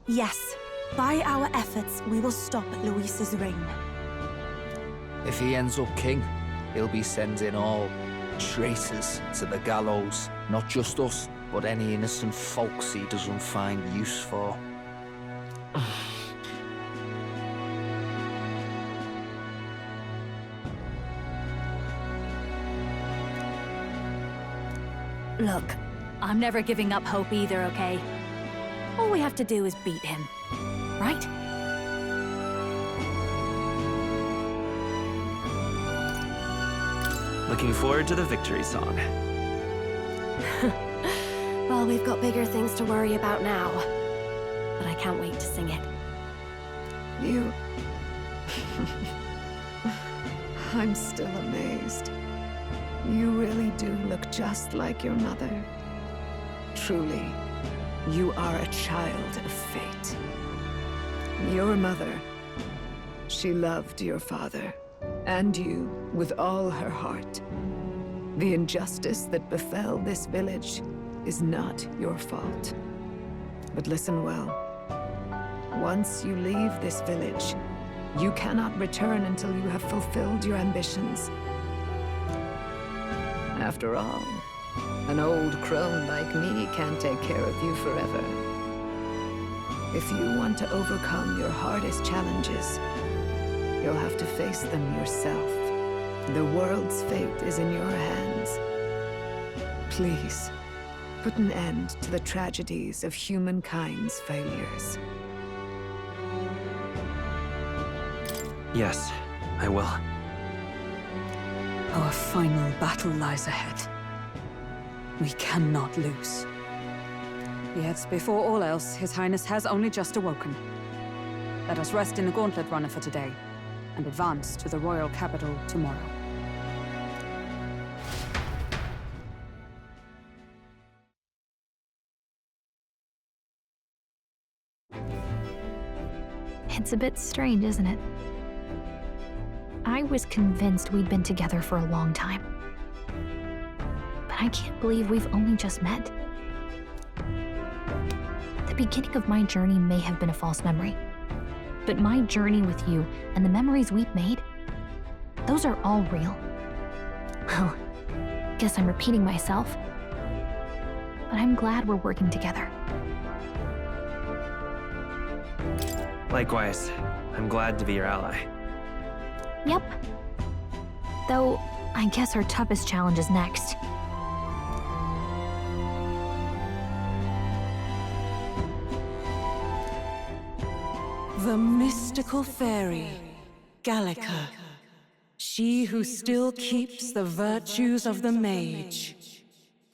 Yes. By our efforts, we will stop Luis's reign. If he ends up king, he'll be sending all traitors to the gallows. Not just us, but any innocent folks he doesn't find use for. Look, I'm never giving up hope either, okay? All we have to do is beat him, right? Looking forward to the victory song. Well, we've got bigger things to worry about now. But I can't wait to sing it. You... I'm still amazed. You really do look just like your mother. Truly, you are a child of fate. Your mother, she loved your father, and you with all her heart. The injustice that befell this village is not your fault. But listen well. Once you leave this village, you cannot return until you have fulfilled your ambitions. After all, an old crone like me can't take care of you forever. If you want to overcome your hardest challenges, you'll have to face them yourself. The world's fate is in your hands. Please, put an end to the tragedies of humankind's failures. Yes, I will. Our final battle lies ahead. We cannot lose. Yet, before all else, His Highness has only just awoken. Let us rest in the Gauntlet Runner for today, and advance to the royal capital tomorrow. It's a bit strange, isn't it? I was convinced we'd been together for a long time. But I can't believe we've only just met. The beginning of my journey may have been a false memory. But my journey with you and the memories we've made, those are all real. Well, guess I'm repeating myself. But I'm glad we're working together. Likewise, I'm glad to be your ally. Yep. Though, I guess our toughest challenge is next. The mystical fairy, Gallica. She who still keeps the virtues of the mage.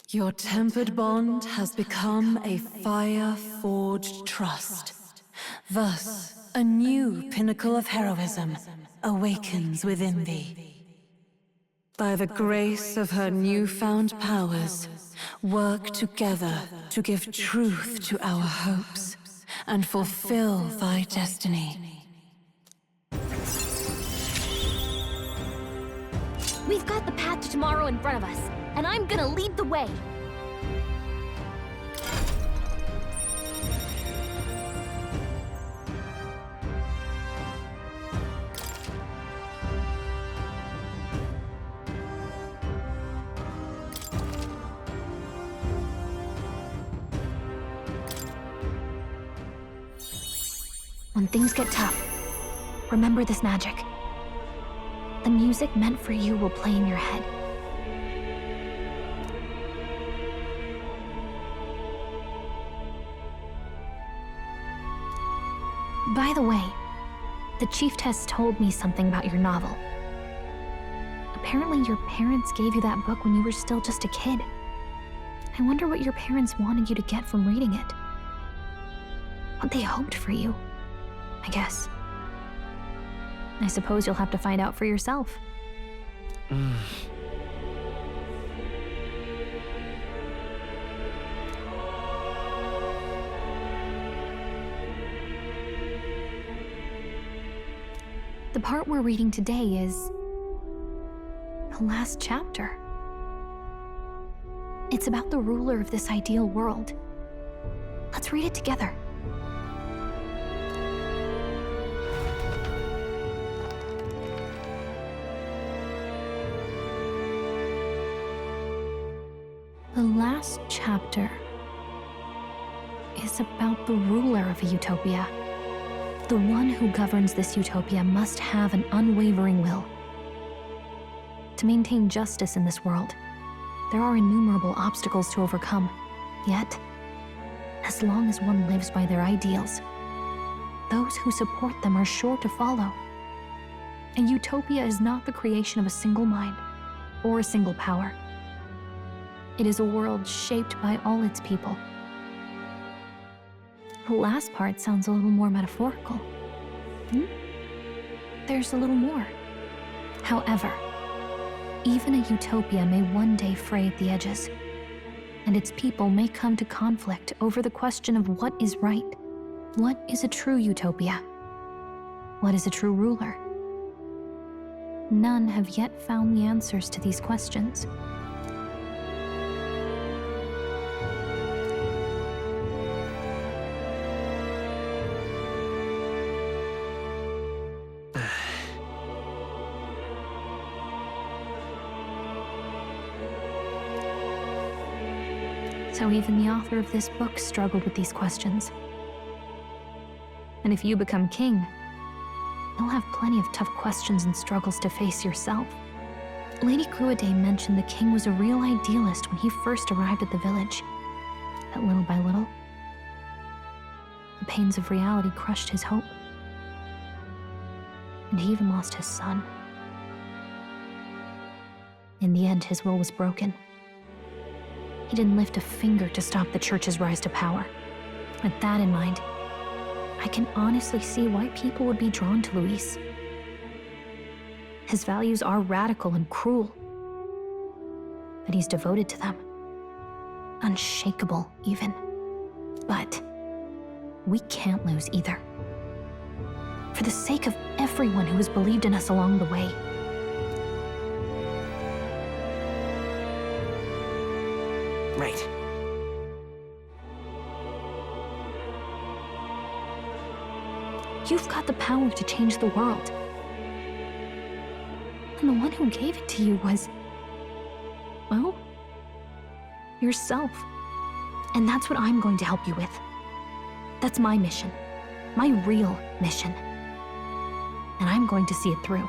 Your tempered bond has become a fire-forged trust. Thus, a new pinnacle of heroism awakens within thee. By the grace of her newfound powers, work together to give truth to our hopes and fulfill thy destiny. We've got the path to tomorrow in front of us, and I'm gonna lead the way. When things get tough, remember this magic. The music meant for you will play in your head. By the way, the Chieftess told me something about your novel. Apparently your parents gave you that book when you were still just a kid. I wonder what your parents wanted you to get from reading it. What they hoped for you, I guess. I suppose you'll have to find out for yourself. The part we're reading today is the last chapter. It's about the ruler of this ideal world. Let's read it together. The last chapter is about the ruler of a utopia. The one who governs this utopia must have an unwavering will. To maintain justice in this world, there are innumerable obstacles to overcome. Yet, as long as one lives by their ideals, those who support them are sure to follow. A utopia is not the creation of a single mind or a single power. It is a world shaped by all its people. The last part sounds a little more metaphorical. There's a little more. However, even a utopia may one day fray at the edges, and its people may come to conflict over the question of what is right. What is a true utopia? What is a true ruler? None have yet found the answers to these questions. So even the author of this book struggled with these questions. And if you become king, you'll have plenty of tough questions and struggles to face yourself. Lady Gruaday mentioned the king was a real idealist when he first arrived at the village. But little by little, the pains of reality crushed his hope. And he even lost his son. In the end, his will was broken. He didn't lift a finger to stop the church's rise to power. With that in mind, I can honestly see why people would be drawn to Luis. His values are radical and cruel, but he's devoted to them. Unshakable, even. But we can't lose either. For the sake of everyone who has believed in us along the way. Right. You've got the power to change the world. And the one who gave it to you was, well, yourself. And that's what I'm going to help you with. That's my mission. My real mission. And I'm going to see it through.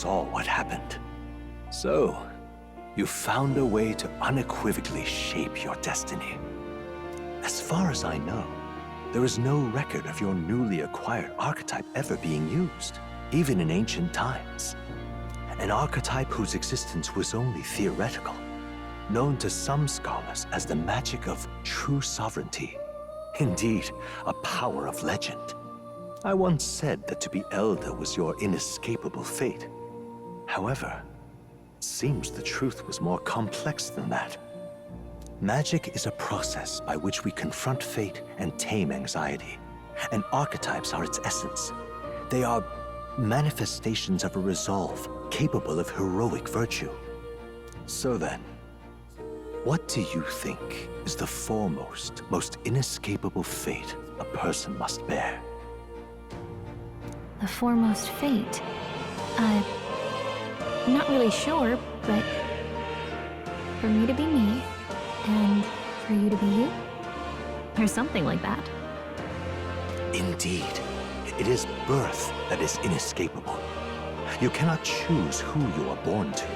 saw what happened. So, you found a way to unequivocally shape your destiny. As far as I know, there is no record of your newly acquired archetype ever being used, even in ancient times. An archetype whose existence was only theoretical, known to some scholars as the magic of true sovereignty. Indeed, a power of legend. I once said that to be Elder was your inescapable fate. However, it seems the truth was more complex than that. Magic is a process by which we confront fate and tame anxiety, and archetypes are its essence. They are manifestations of a resolve capable of heroic virtue. So then, what do you think is the foremost, most inescapable fate a person must bear? The foremost fate? I'm not really sure, but for me to be me, and for you to be you? Or something like that. Indeed, it is birth that is inescapable. You cannot choose who you are born to,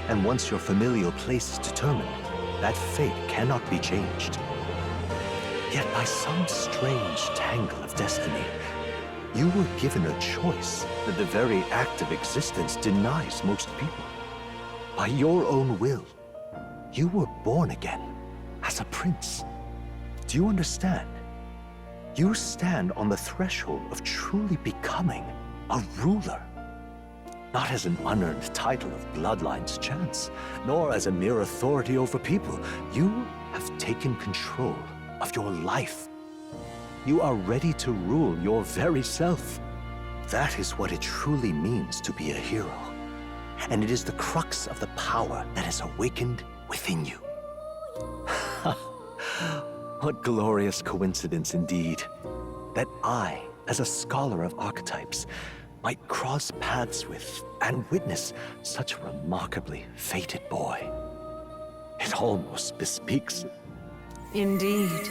and once your familial place is determined, that fate cannot be changed. Yet by some strange tangle of destiny, you were given a choice that the very act of existence denies most people. By your own will, you were born again as a prince. Do you understand? You stand on the threshold of truly becoming a ruler. Not as an unearned title of bloodline's chance, nor as a mere authority over people. You have taken control of your life. You are ready to rule your very self. That is what it truly means to be a hero. And it is the crux of the power that is awakened within you. What glorious coincidence indeed, that I, as a scholar of archetypes, might cross paths with and witness such a remarkably fated boy. It almost bespeaks it. Indeed,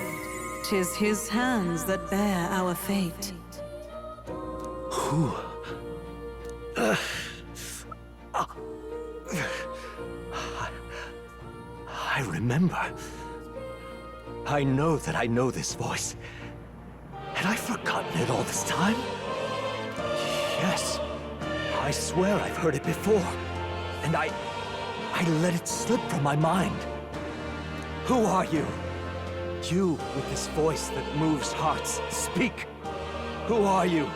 'tis his hands that bear our fate. Who? I remember. I know that I know this voice. Had I forgotten it all this time? Yes. I swear I've heard it before. And I let it slip from my mind. Who are you? You with this voice that moves hearts. Speak. Who are you?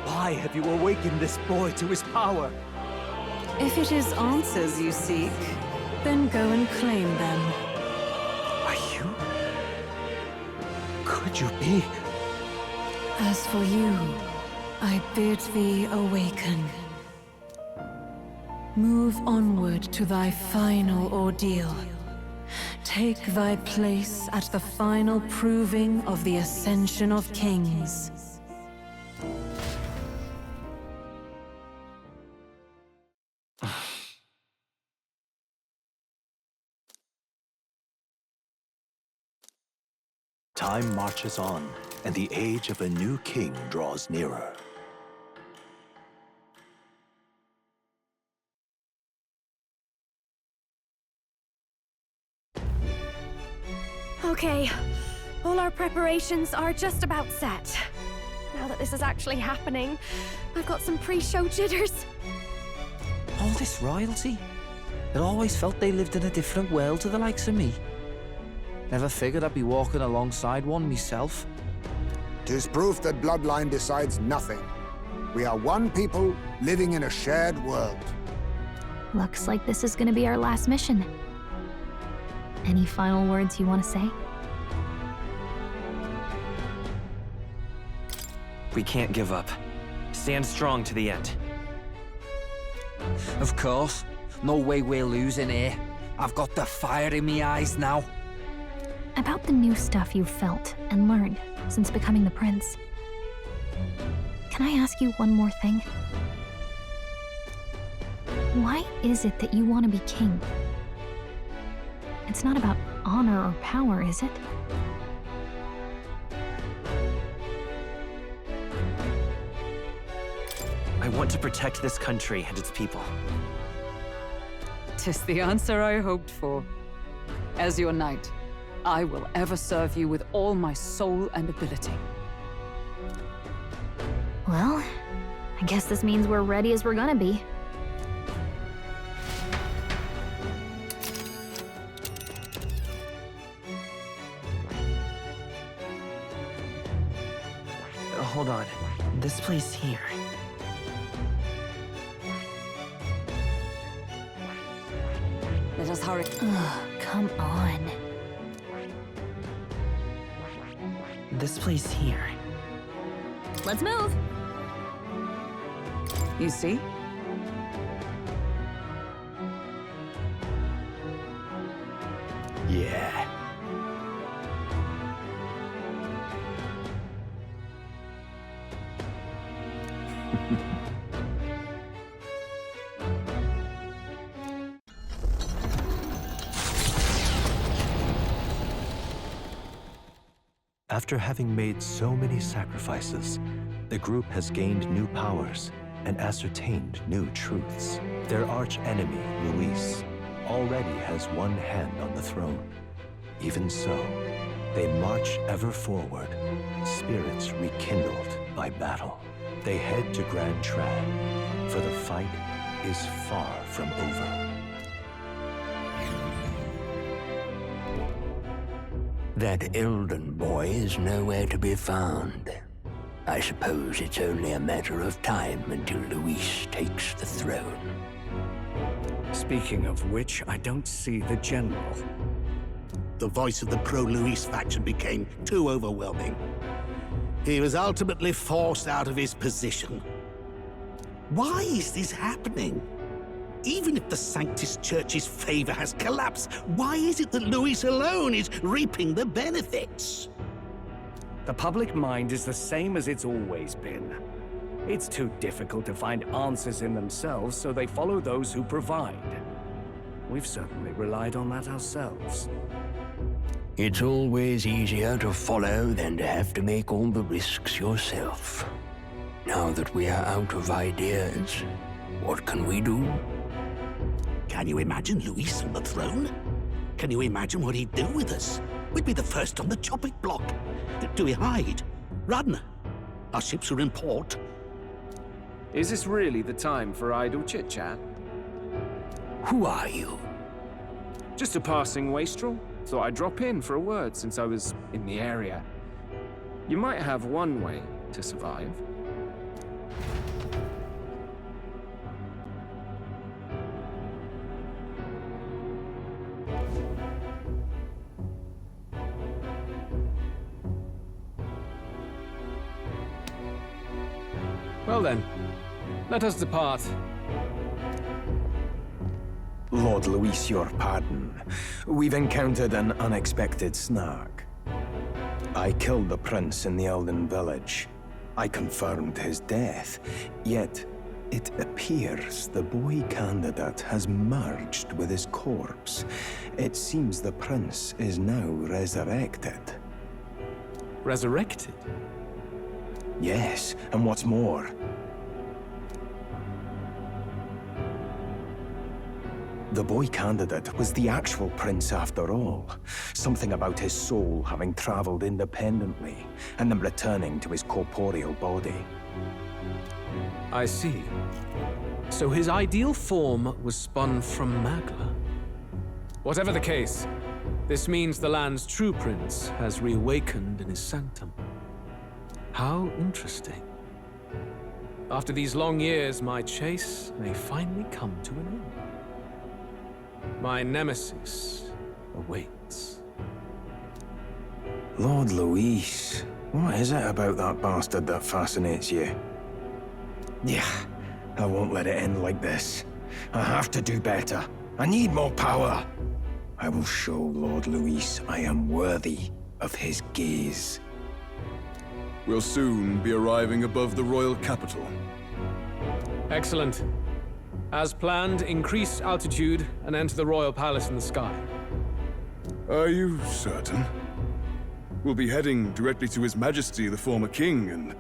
Why have you awakened this boy to his power? If it is answers you seek, then go and claim them. Are you? Could you be? As for you, I bid thee awaken. Move onward to thy final ordeal. Take thy place at the final proving of the Ascension of Kings. Time marches on, and the age of a new king draws nearer. Okay, all our preparations are just about set. Now that this is actually happening, I've got some pre-show jitters. All this royalty? It always felt they lived in a different world to the likes of me. Never figured I'd be walking alongside one myself. 'Tis proof that bloodline decides nothing. We are one people living in a shared world. Looks like this is gonna be our last mission. Any final words you want to say? We can't give up. Stand strong to the end. Of course. No way we're losing here. I've got the fire in my eyes now. About the new stuff you've felt and learned since becoming the prince. Can I ask you one more thing? Why is it that you want to be king? It's not about honor or power, is it? I want to protect this country and its people. 'Tis the answer I hoped for. As your knight, I will ever serve you with all my soul and ability. Well, I guess this means we're ready as we're gonna be. Hold on. This place here. Let us hurry. Ugh, come on. This place here. Let's move. You see? Yeah. After having made so many sacrifices, the group has gained new powers and ascertained new truths. Their arch-enemy, Luis, already has one hand on the throne. Even so, they march ever forward, spirits rekindled by battle. They head to Grand Trad, for the fight is far from over. That Eldon boy is nowhere to be found. I suppose it's only a matter of time until Luis takes the throne. Speaking of which, I don't see the general. The voice of the pro-Luis faction became too overwhelming. He was ultimately forced out of his position. Why is this happening? Even if the Sanctus Church's favor has collapsed, why is it that Luis alone is reaping the benefits? The public mind is the same as it's always been. It's too difficult to find answers in themselves, so they follow those who provide. We've certainly relied on that ourselves. It's always easier to follow than to have to make all the risks yourself. Now that we are out of ideas, what can we do? Can you imagine Luis on the throne? Can you imagine what he'd do with us? We'd be the first on the chopping block. Do we hide? Run? Our ships are in port. Is this really the time for idle chit-chat? Who are you? Just a passing wastrel. Thought I'd drop in for a word since I was in the area. You might have one way to survive. Well then, let us depart. Lord Luis, your pardon. We've encountered an unexpected snag. I killed the prince in the Elden village. I confirmed his death, yet it appears the boy candidate has merged with his corpse. It seems the prince is now resurrected. Resurrected? Yes, and what's more, the boy candidate was the actual prince after all. Something about his soul having traveled independently, and then returning to his corporeal body. I see. So his ideal form was spun from Magla. Whatever the case, this means the land's true prince has reawakened in his sanctum. How interesting. After these long years, my chase may finally come to an end. My nemesis awaits. Lord Luis, what is it about that bastard that fascinates you? Yeah, I won't let it end like this. I have to do better. I need more power. I will show Lord Luis I am worthy of his gaze. We'll soon be arriving above the royal capital. Excellent. As planned, increase altitude and enter the royal palace in the sky. Are you certain? We'll be heading directly to His Majesty, the former king, and...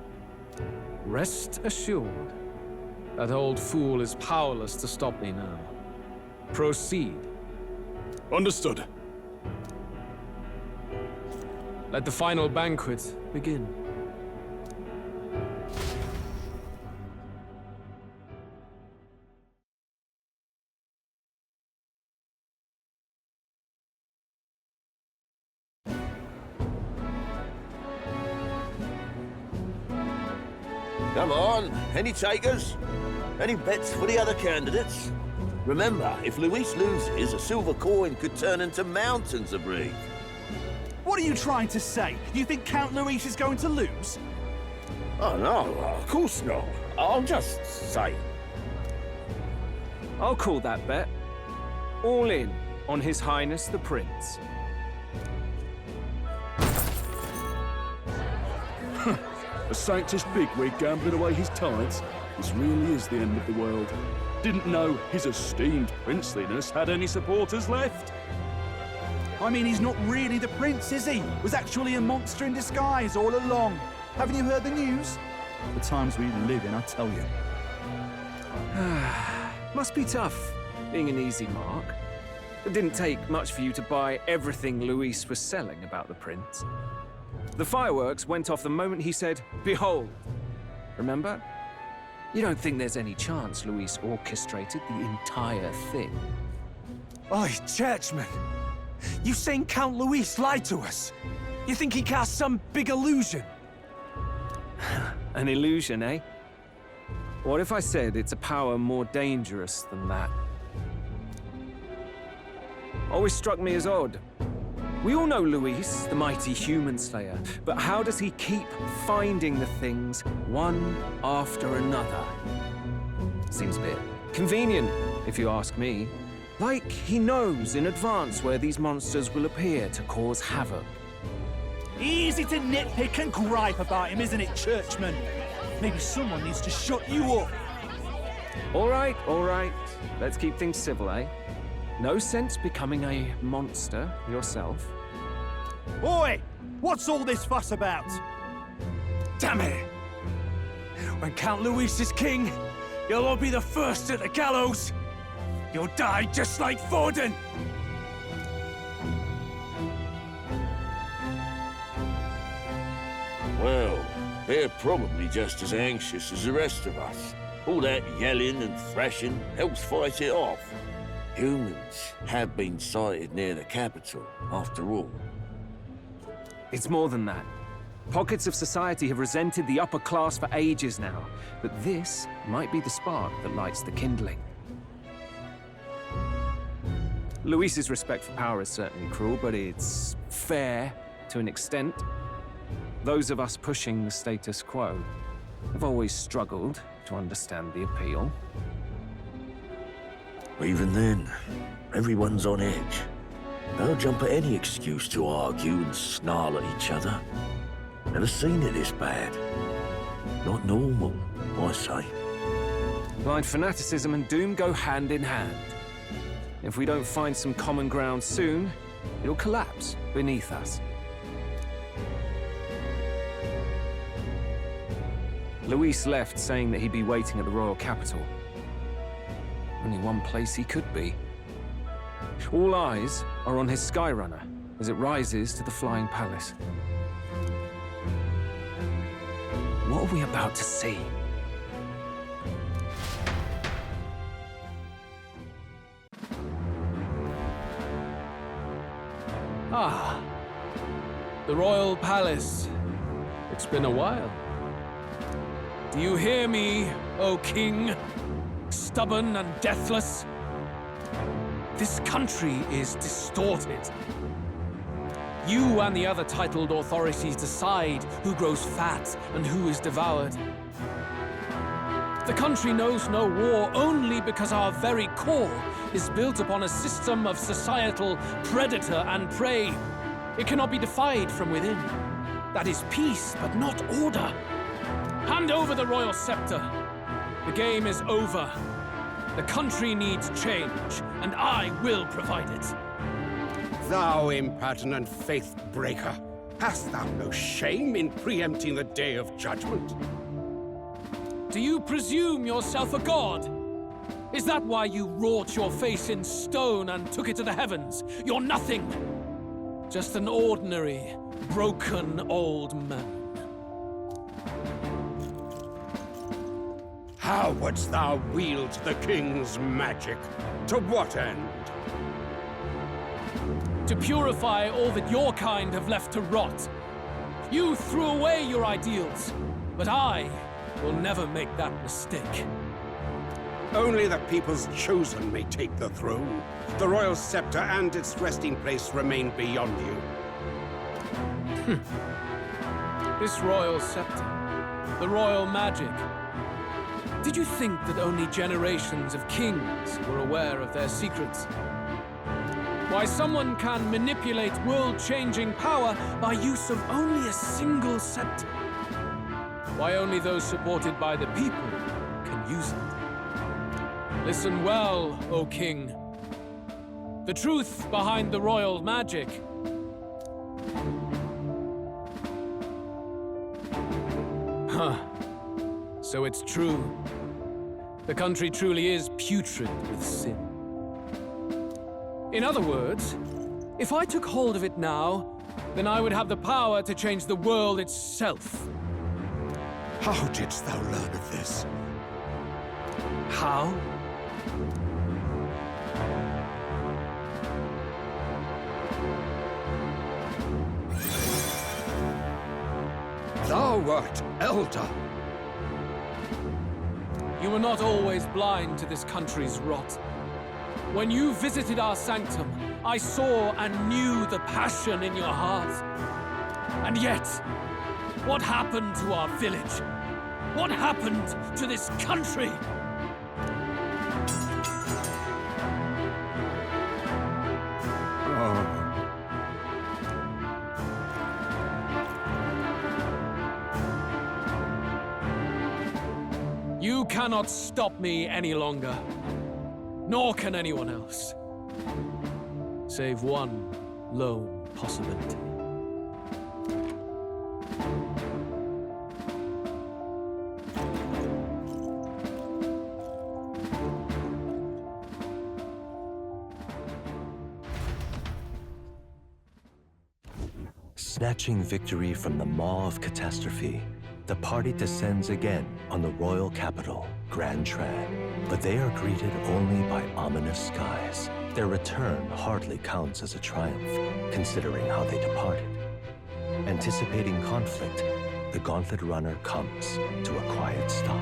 Rest assured. That old fool is powerless to stop me now. Proceed. Understood. Let the final banquet begin. Come on, any takers? Any bets for the other candidates? Remember, if Luis loses, a silver coin could turn into mountains of breed. What are you trying to say? You think Count Luis is going to lose? Oh no, of course not. I'll just say. I'll call that bet. All in on His Highness the Prince. A sanctish bigwig gambling away his tithes? This really is the end of the world. Didn't know his esteemed princeliness had any supporters left. I mean, he's not really the prince, is he? Was actually a monster in disguise all along. Haven't you heard the news? The times we live in, I tell you. Must be tough, being an easy mark. It didn't take much for you to buy everything Luis was selling about the prince. The fireworks went off the moment he said, "Behold." Remember? You don't think there's any chance Luis orchestrated the entire thing? Oi, churchman! You've seen Count Luis lie to us? You think he cast some big illusion? An illusion, eh? What if I said it's a power more dangerous than that? Always struck me as odd. We all know Luis, the mighty human slayer, but how does he keep finding the things one after another? Seems a bit convenient, if you ask me. Like he knows in advance where these monsters will appear to cause havoc. Easy to nitpick and gripe about him, isn't it, churchman? Maybe someone needs to shut you up. All right. Let's keep things civil, eh? No sense becoming a monster yourself. Oi! What's all this fuss about? Damn it! When Count Luis is king, you'll all be the first at the gallows. You'll die just like Forden. Well, they're probably just as anxious as the rest of us. All that yelling and thrashing helps fight it off. Humans have been sighted near the capital, after all. It's more than that. Pockets of society have resented the upper class for ages now, but this might be the spark that lights the kindling. Luis's respect for power is certainly cruel, but it's fair to an extent. Those of us pushing the status quo have always struggled to understand the appeal. Even then, everyone's on edge. They'll jump at any excuse to argue and snarl at each other. Never seen it this bad. Not normal, I say. Blind fanaticism and doom go hand in hand. If we don't find some common ground soon, it'll collapse beneath us. Luis left saying that he'd be waiting at the royal capital. Only one place he could be. All eyes are on his Skyrunner as it rises to the flying palace. What are we about to see? Ah, the royal palace. It's been a while. Do you hear me, O king? Stubborn and deathless? This country is distorted. You and the other titled authorities decide who grows fat and who is devoured. The country knows no war only because our very core is built upon a system of societal predator and prey. It cannot be defied from within. That is peace, but not order. Hand over the royal scepter. The game is over. The country needs change, and I will provide it. Thou impertinent faith breaker, hast thou no shame in preempting the day of judgment? Do you presume yourself a god? Is that why you wrought your face in stone and took it to the heavens? You're nothing! Just an ordinary, broken old man. How wouldst thou wield the king's magic? To what end? To purify all that your kind have left to rot. You threw away your ideals, but I will never make that mistake. Only the people's chosen may take the throne. The royal scepter and its resting place remain beyond you. This royal scepter, the royal magic. Did you think that only generations of kings were aware of their secrets? Why someone can manipulate world-changing power by use of only a single scepter? Why only those supported by the people can use it? Listen well, O king. The truth behind the royal magic. Huh. So it's true. The country truly is putrid with sin. In other words, if I took hold of it now, then I would have the power to change the world itself. How didst thou learn of this? How? Thou wert elder. You were not always blind to this country's rot. When you visited our sanctum, I saw and knew the passion in your heart. And yet, what happened to our village? What happened to this country? You cannot stop me any longer. Nor can anyone else. Save one lone possibility. Snatching victory from the maw of catastrophe, the party descends again on the royal capital, Grand Trad. But they are greeted only by ominous skies. Their return hardly counts as a triumph, considering how they departed. Anticipating conflict, the Gauntlet Runner comes to a quiet stop.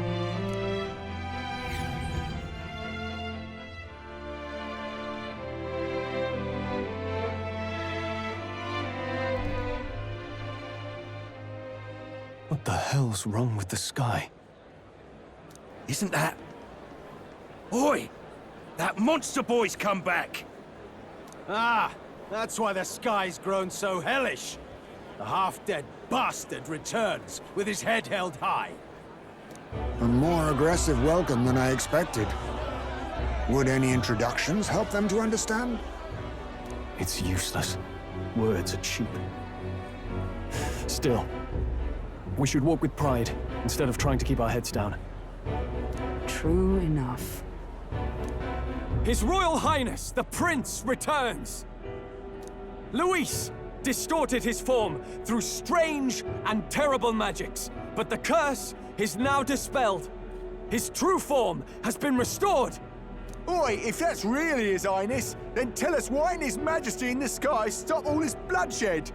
What the hell's wrong with the sky? Isn't that... Oi! That monster boy's come back! Ah, that's why the sky's grown so hellish. The half-dead bastard returns with his head held high. A more aggressive welcome than I expected. Would any introductions help them to understand? It's useless. Words are cheap. Still, we should walk with pride instead of trying to keep our heads down. True enough. His Royal Highness, the Prince, returns! Luis distorted his form through strange and terrible magics, but the curse is now dispelled. His true form has been restored! Oi, if that's really His Highness, then tell us why in His Majesty in the sky stop all this bloodshed?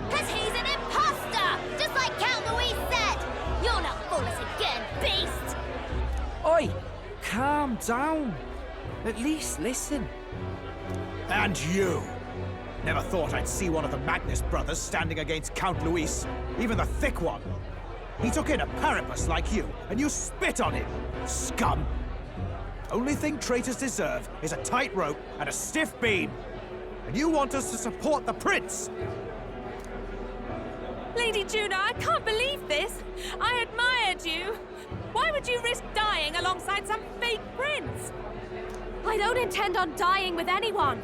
Cause he's an imposter! Just like Count Luis said! You'll not fool us again, beast! Oi! Calm down. At least listen. And you! Never thought I'd see one of the Magnus brothers standing against Count Luis, even the thick one. He took in a Paripus like you, and you spit on him, scum! Only thing traitors deserve is a tight rope and a stiff beam. And you want us to support the prince? Lady Juna, I can't believe this! I admired you! Why would you risk dying alongside some fake prince? I don't intend on dying with anyone.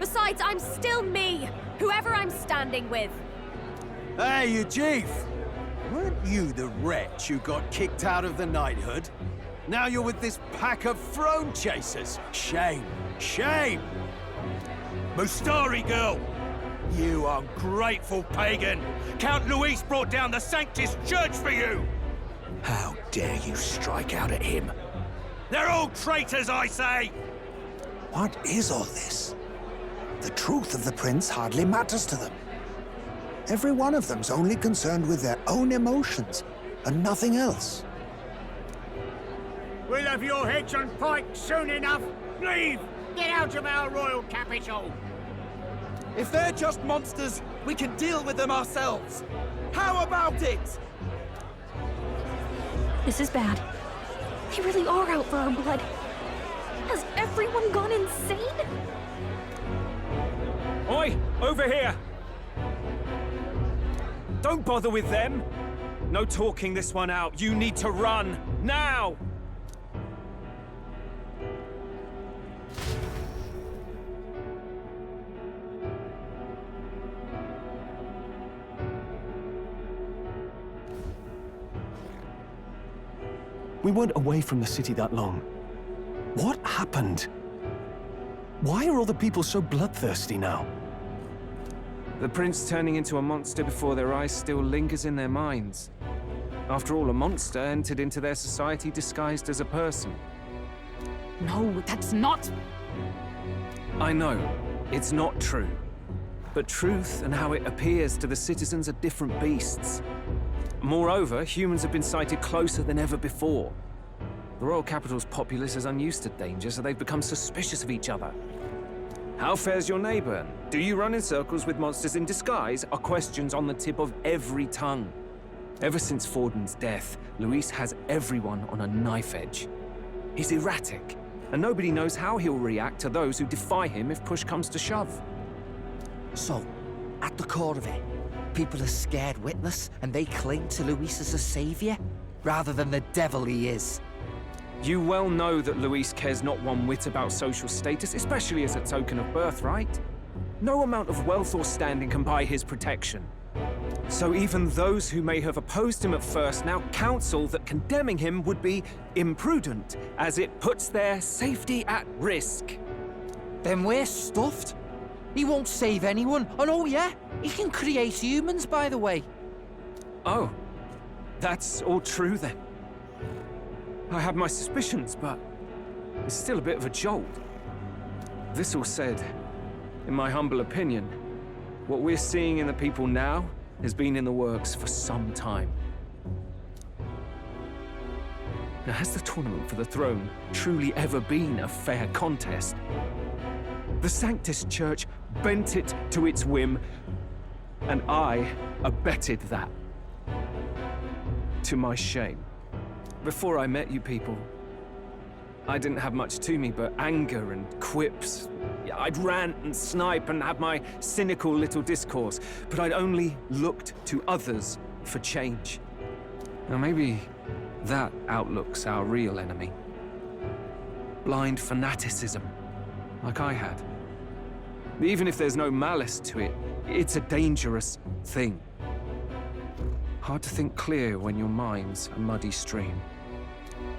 Besides, I'm still me, whoever I'm standing with. Hey, you chief! Weren't you the wretch who got kicked out of the knighthood? Now you're with this pack of throne chasers. Shame. Shame! Mustari girl! You ungrateful pagan! Count Luis brought down the Sanctus Church for you! How dare you strike out at him? They're all traitors, I say! What is all this? The truth of the prince hardly matters to them. Every one of them's only concerned with their own emotions, and nothing else. We'll have your heads on pikes soon enough. Leave! Get out of our royal capital! If they're just monsters, we can deal with them ourselves. How about it? This is bad. They really are out for our blood. Has everyone gone insane? Oi! Over here! Don't bother with them! No talking this one out. You need to run! Now! We weren't away from the city that long. What happened? Why are all the people so bloodthirsty now? The prince turning into a monster before their eyes still lingers in their minds. After all, a monster entered into their society disguised as a person. No, that's not... I know, it's not true. But truth and how it appears to the citizens are different beasts. Moreover, humans have been sighted closer than ever before. The royal capital's populace is unused to danger, so they've become suspicious of each other. How fares your neighbor? Do you run in circles with monsters in disguise? Are questions on the tip of every tongue. Ever since Forden's death, Luis has everyone on a knife edge. He's erratic, and nobody knows how he'll react to those who defy him if push comes to shove. So, at the core of it, people are scared witless, and they cling to Luis as a savior, rather than the devil he is. You well know that Luis cares not one whit about social status, especially as a token of birthright. No amount of wealth or standing can buy his protection. So even those who may have opposed him at first now counsel that condemning him would be imprudent, as it puts their safety at risk. Then we're stuffed. He won't save anyone, and oh yeah, he can create humans, by the way. Oh, that's all true then. I had my suspicions, but it's still a bit of a jolt. This all said, in my humble opinion, what we're seeing in the people now has been in the works for some time. Now, has the tournament for the throne truly ever been a fair contest? The Sanctus Church bent it to its whim, and I abetted that. To my shame. Before I met you people, I didn't have much to me but anger and quips. I'd rant and snipe and have my cynical little discourse, but I'd only looked to others for change. Now maybe that outlook's our real enemy. Blind fanaticism, like I had. Even if there's no malice to it, it's a dangerous thing. Hard to think clear when your mind's a muddy stream.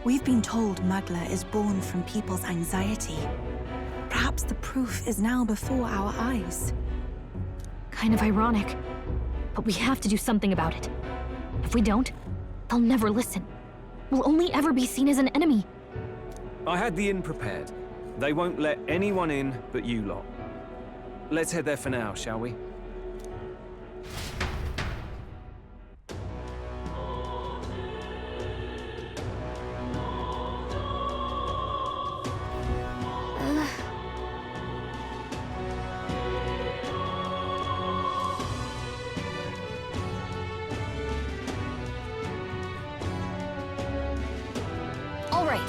We've been told Magla is born from people's anxiety. Perhaps the proof is now before our eyes. Kind of ironic. But we have to do something about it. If we don't, they'll never listen. We'll only ever be seen as an enemy. I had the inn prepared. They won't let anyone in but you lot. Let's head there for now, shall we? All right.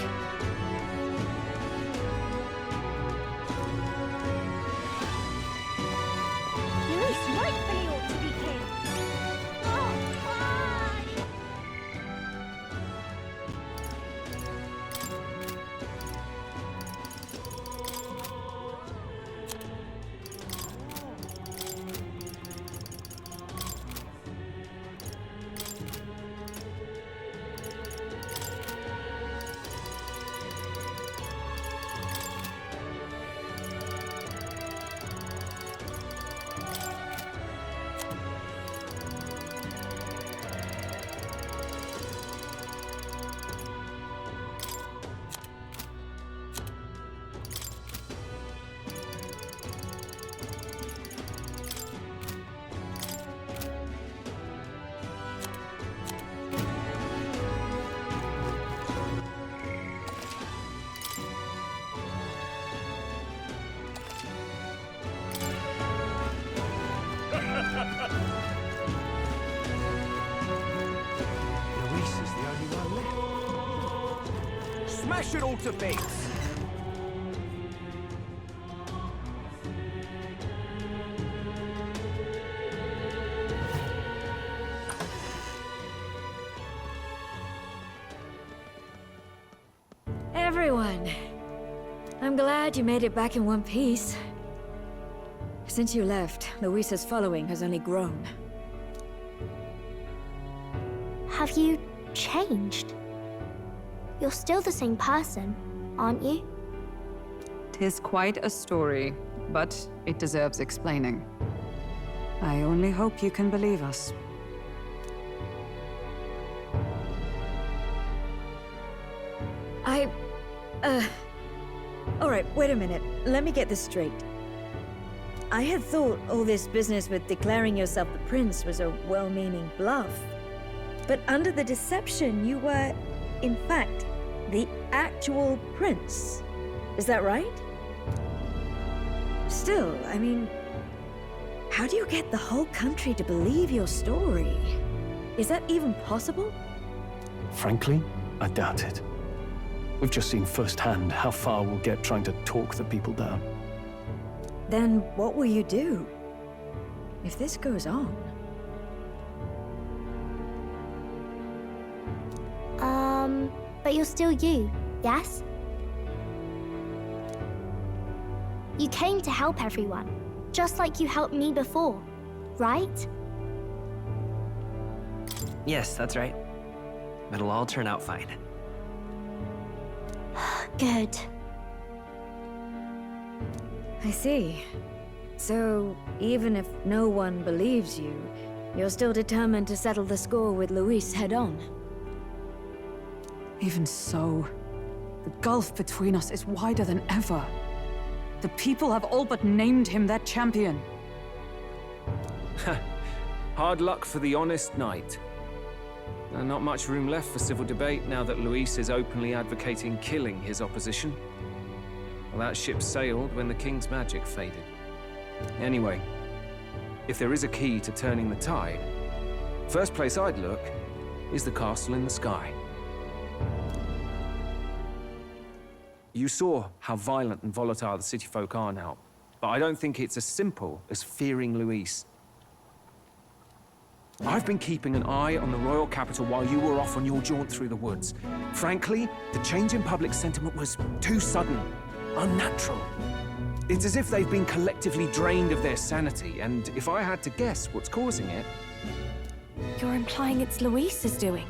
Smash it all to bits! Everyone, I'm glad you made it back in one piece. Since you left, Luis's following has only grown. Have you changed? You're still the same person, aren't you? 'Tis quite a story, but it deserves explaining. I only hope you can believe us. Alright, wait a minute. Let me get this straight. I had thought all this business with declaring yourself the prince was a well-meaning bluff. But under the deception, you were, in fact, the actual prince. Is that right? Still, I mean, how do you get the whole country to believe your story? Is that even possible? Frankly, I doubt it. We've just seen firsthand how far we'll get trying to talk the people down. Then what will you do? If this goes on? But you're still you, yes? You came to help everyone, just like you helped me before, right? Yes, that's right. It'll all turn out fine. Good. I see. So, even if no one believes you, you're still determined to settle the score with Luis head-on? Even so, the gulf between us is wider than ever. The people have all but named him their champion. Hard luck for the honest knight. Not much room left for civil debate now that Luis is openly advocating killing his opposition. Well, that ship sailed when the king's magic faded. Anyway, if there is a key to turning the tide, first place I'd look is the castle in the sky. You saw how violent and volatile the city folk are now, but I don't think it's as simple as fearing Luis. I've been keeping an eye on the royal capital while you were off on your jaunt through the woods. Frankly, the change in public sentiment was too sudden, unnatural. It's as if they've been collectively drained of their sanity, and if I had to guess what's causing it... You're implying it's Luis's doing?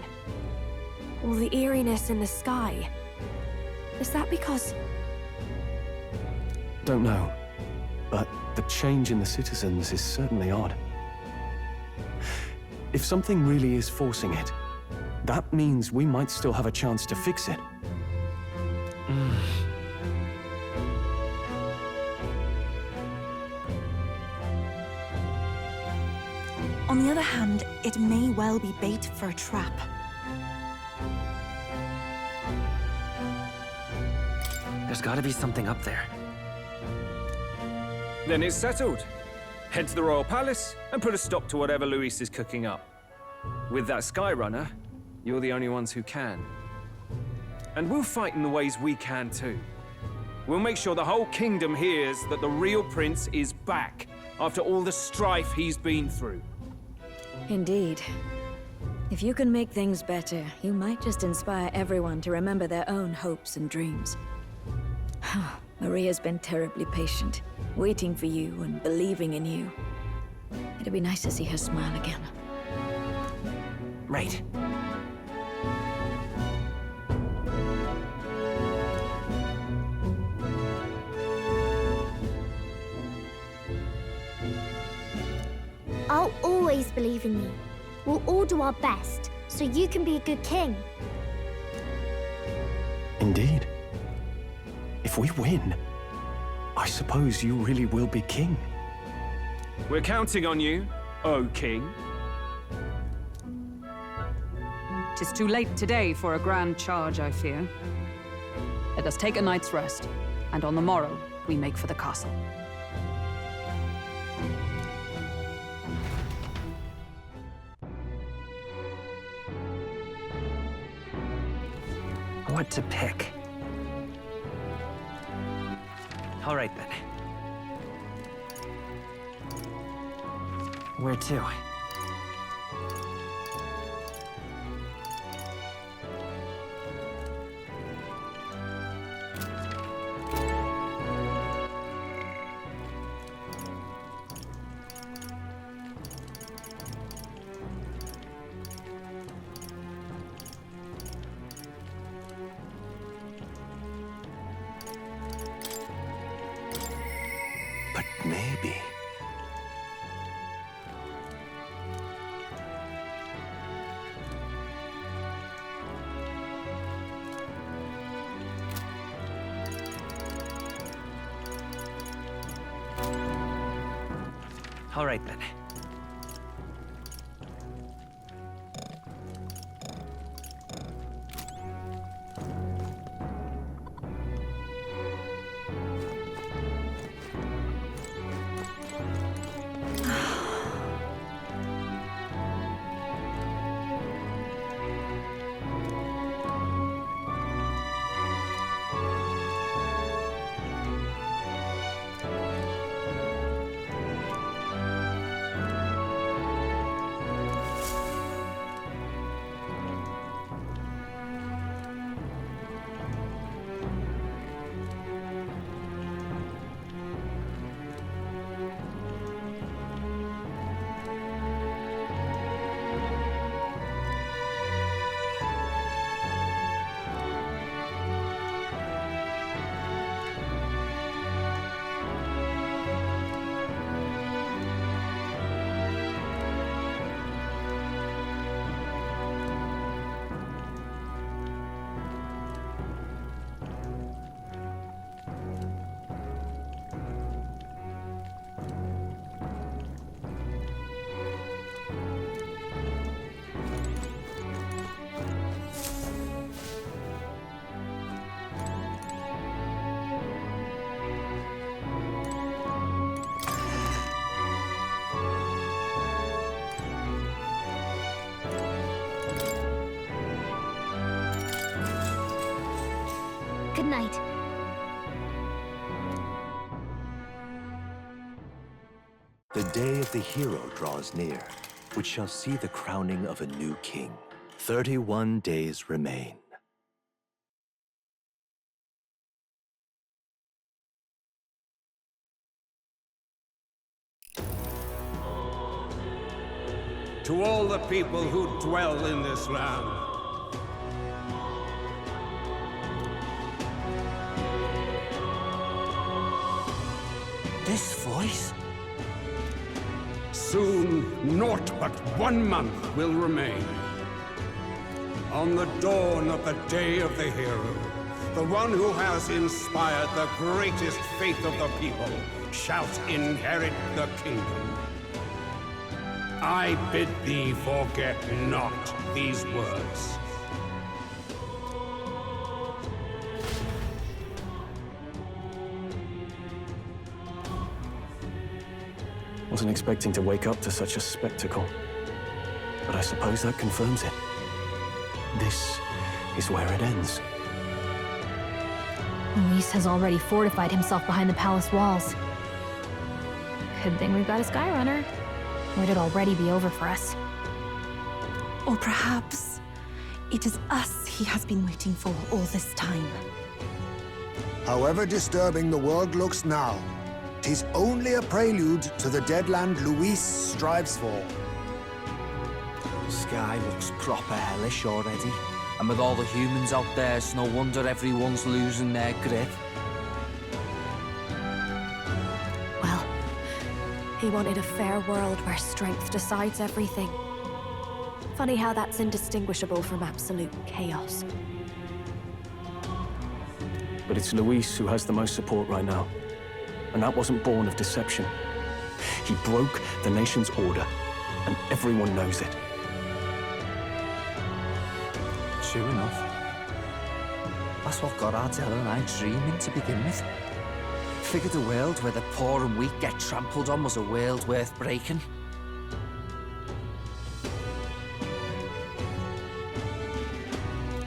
All the eeriness in the sky. Is that because... Don't know, but the change in the citizens is certainly odd. If something really is forcing it, that means we might still have a chance to fix it. On the other hand, it may well be bait for a trap. There's gotta be something up there. Then it's settled. Head to the Royal Palace and put a stop to whatever Luis is cooking up. With that Skyrunner, you're the only ones who can. And we'll fight in the ways we can too. We'll make sure the whole kingdom hears that the real prince is back after all the strife he's been through. Indeed. If you can make things better, you might just inspire everyone to remember their own hopes and dreams. Maria's been terribly patient, waiting for you and believing in you. It'd be nice to see her smile again. Right. I'll always believe in you. We'll all do our best, so you can be a good king. Indeed. If we win, I suppose you really will be king. We're counting on you, O King. 'Tis too late today for a grand charge, I fear. Let us take a night's rest, and on the morrow, we make for the castle. What to pick? All right then. Where to? But maybe... All right then. Good night. The day of the hero draws near, which shall see the crowning of a new king. 31 days remain. To all the people who dwell in this land, This voice? soon naught but 1 month will remain. On the dawn of the day of the hero, the one who has inspired the greatest faith of the people shall inherit the kingdom. I bid thee forget not these words. Wasn't expecting to wake up to such a spectacle. But I suppose that confirms it. This is where it ends. Luis has already fortified himself behind the palace walls. Good thing we've got a Skyrunner. Or it'd already be over for us. Or perhaps it is us he has been waiting for all this time. However disturbing the world looks now, 'tis only a prelude to the deadland Luis strives for. Sky looks proper hellish already. And with all the humans out there, it's no wonder everyone's losing their grip. Well, he wanted a fair world where strength decides everything. Funny how that's indistinguishable from absolute chaos. But it's Luis who has the most support right now. And that wasn't born of deception. He broke the nation's order, and everyone knows it. True enough. That's what got Ardell and I dreaming to begin with. Figured a world where the poor and weak get trampled on was a world worth breaking.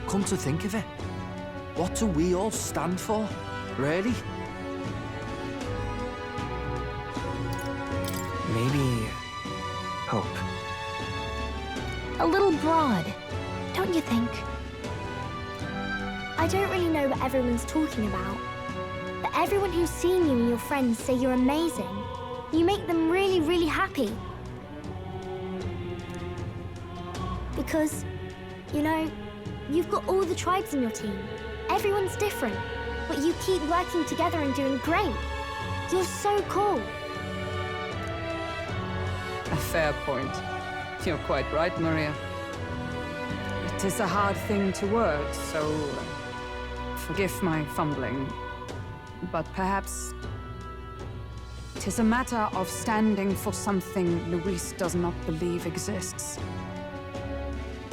Come to think of it, what do we all stand for, really? Maybe... hope. A little broad, don't you think? I don't really know what everyone's talking about, but everyone who's seen you and your friends say you're amazing. You make them really, really happy. Because, you know, you've got all the tribes in your team. Everyone's different, but you keep working together and doing great. You're so cool. A fair point. You're quite right, Maria. It is a hard thing to word, so forgive my fumbling. But perhaps it is a matter of standing for something Luis does not believe exists.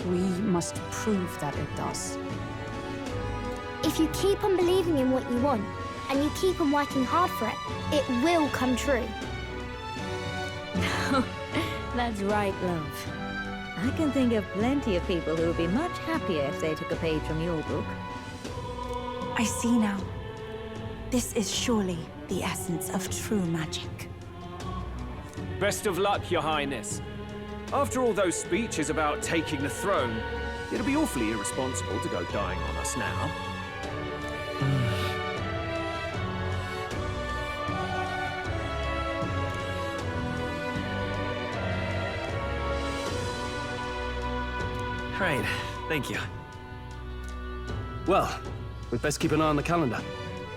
We must prove that it does. If you keep on believing in what you want, and you keep on working hard for it, it will come true. That's right, love. I can think of plenty of people who would be much happier if they took a page from your book. I see now. This is surely the essence of true magic. Best of luck, Your Highness. After all those speeches about taking the throne, it'd be awfully irresponsible to go dying on us now. Right, thank you. Well, we'd best keep an eye on the calendar.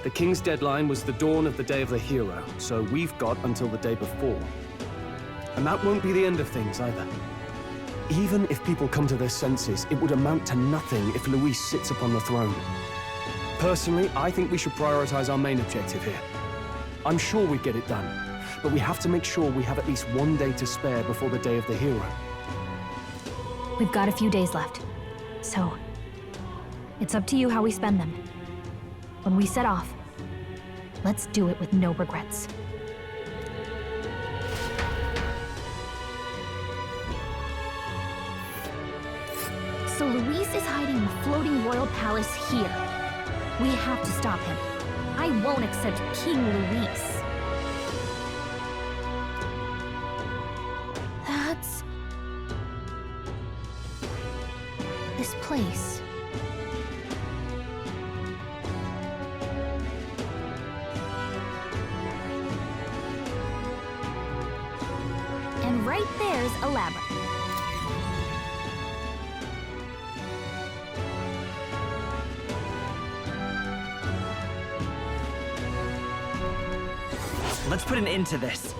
The King's deadline was the dawn of the Day of the Hero, so we've got until the day before. And that won't be the end of things either. Even if people come to their senses, it would amount to nothing if Luis sits upon the throne. Personally, I think we should prioritize our main objective here. I'm sure we'd get it done, but we have to make sure we have at least one day to spare before the Day of the Hero. We've got a few days left, so it's up to you how we spend them. When we set off, let's do it with no regrets. So Luis is hiding in the floating royal palace here. We have to stop him. I won't accept King Luis. That's... this place. And right there's a labyrinth. Let's put an end to this.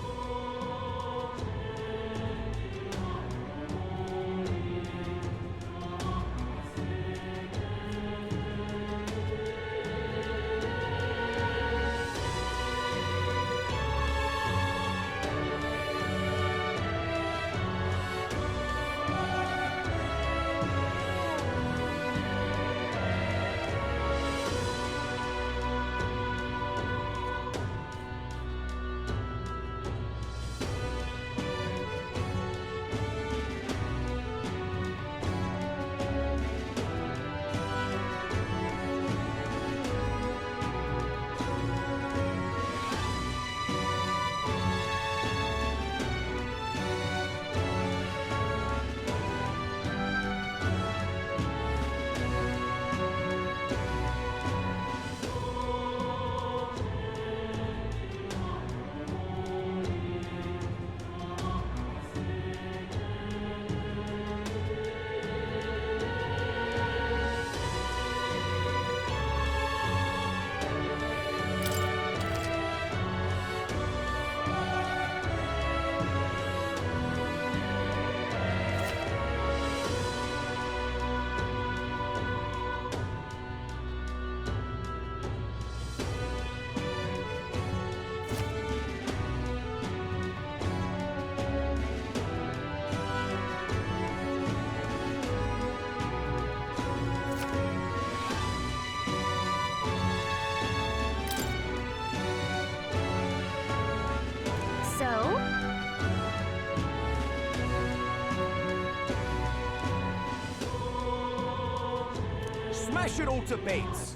Smash it all to bits!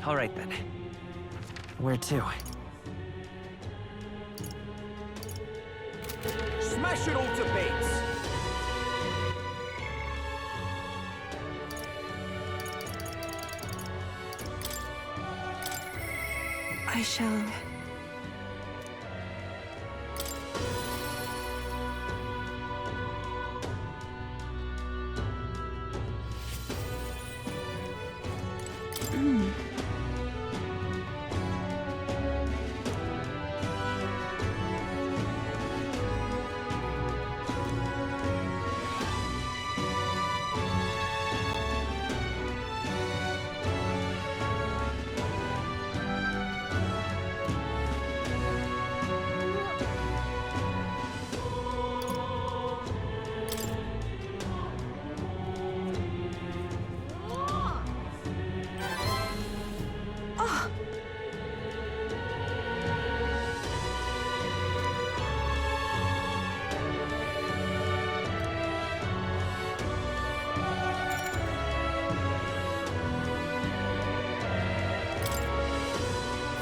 All right then. Where to? Smash it all to bits! I shall...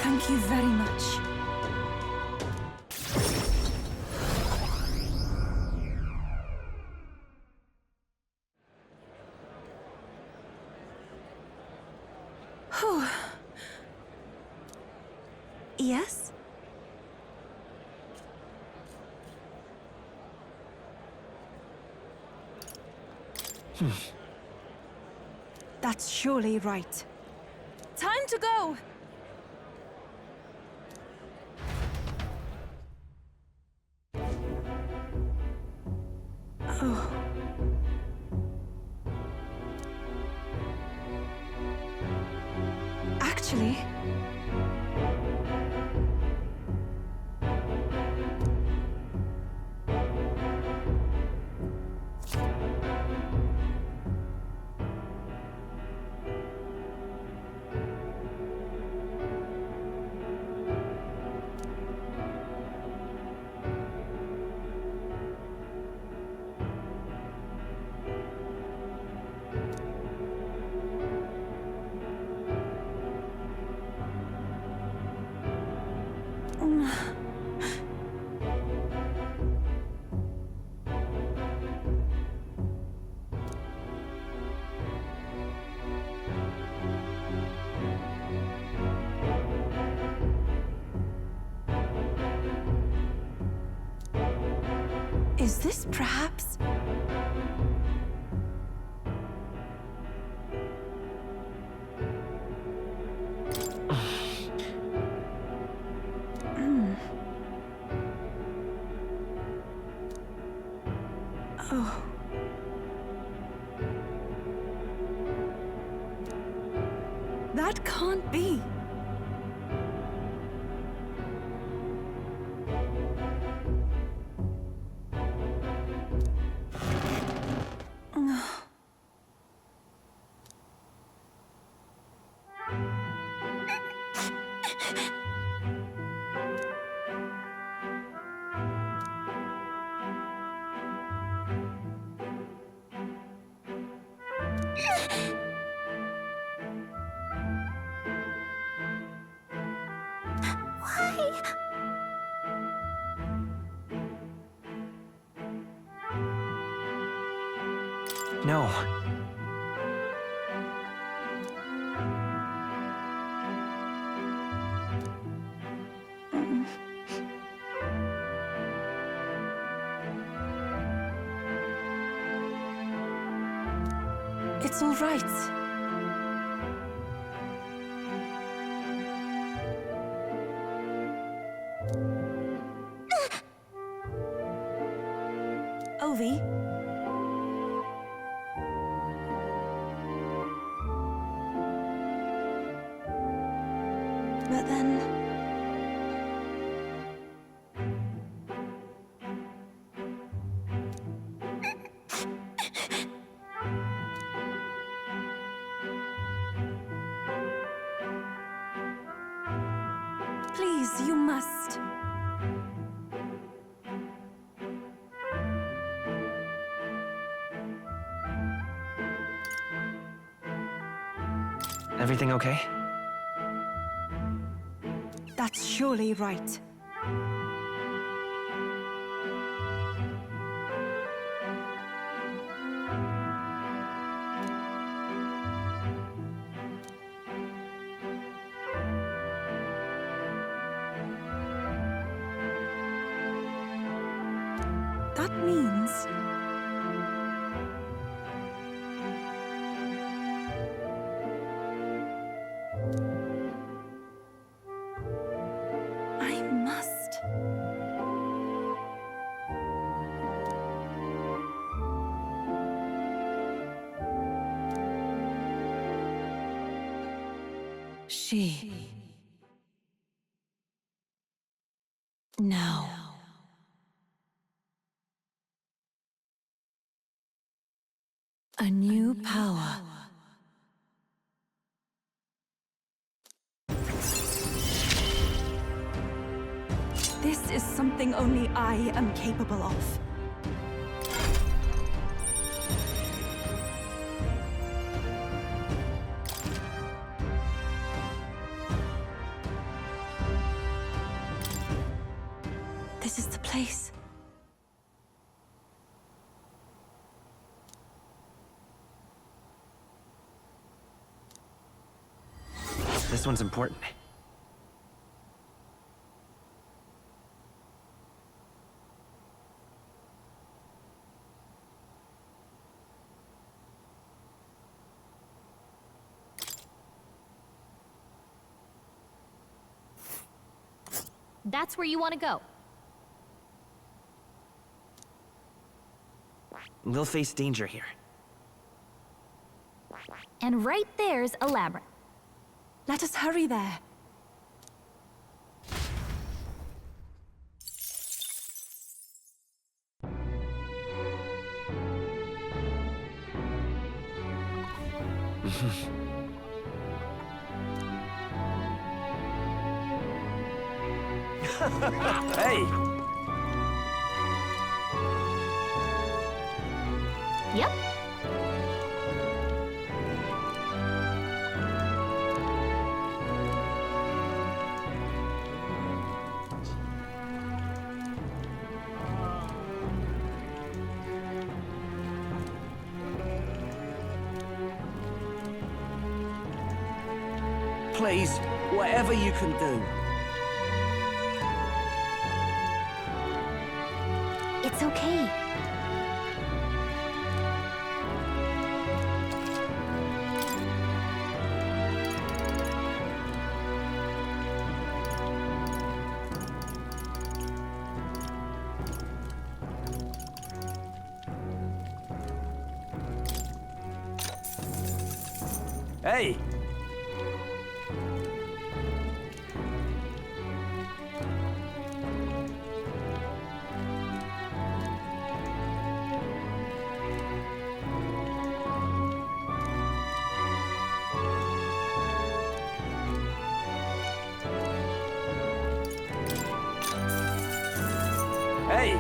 Thank you very much. Whew. Yes? That's surely right. Time to go! Oh. Actually... Is this perhaps... Oh. That can't be. No. It's all right. Ovi? But then... Please, you must. Everything okay? That's surely right. That means... I must... She... Now... A new power. This is something only I am capable of. This is the place. This one's important. That's where you want to go. We'll face danger here. And right there's a labyrinth. Let us hurry there. Hey! Yep. Please, whatever you can do. It's okay. Hey! Hey!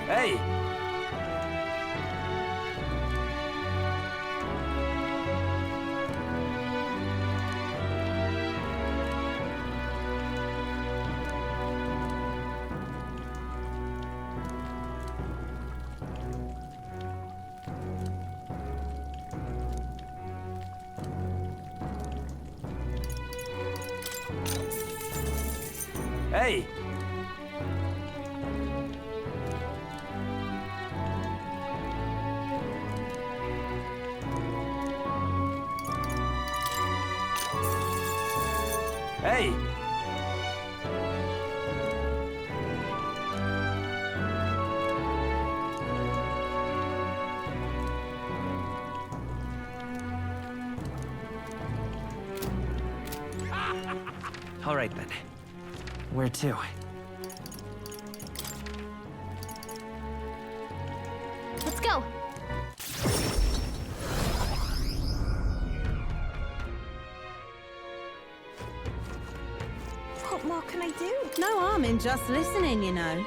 Hey! Hey! Hey! All right then. Where to? Let's go. What more can I do? No harm in just listening, you know.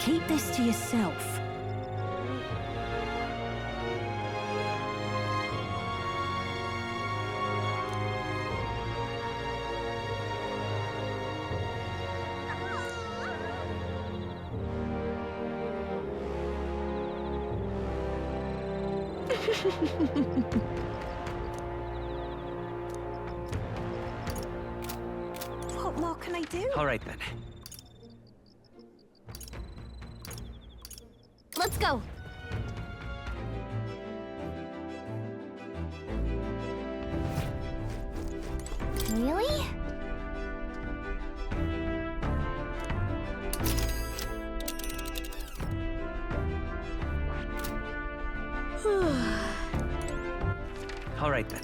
Keep this to yourself. What more can I do? All right then. Let's go. Really? All right then.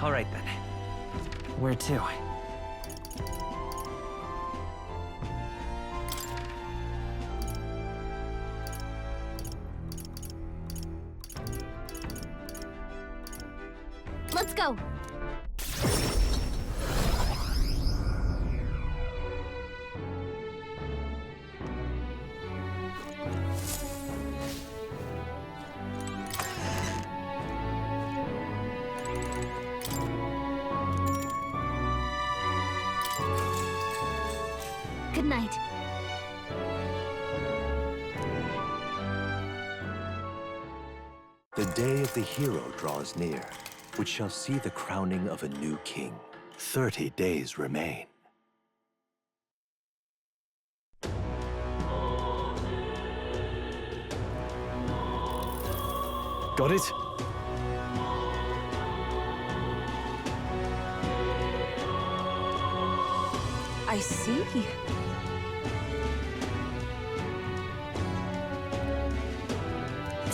All right then. Where to? Let's go. Good night. The day of the hero draws near, which shall see the crowning of a new king. 30 days remain. Got it? I see.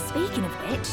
Speaking of which,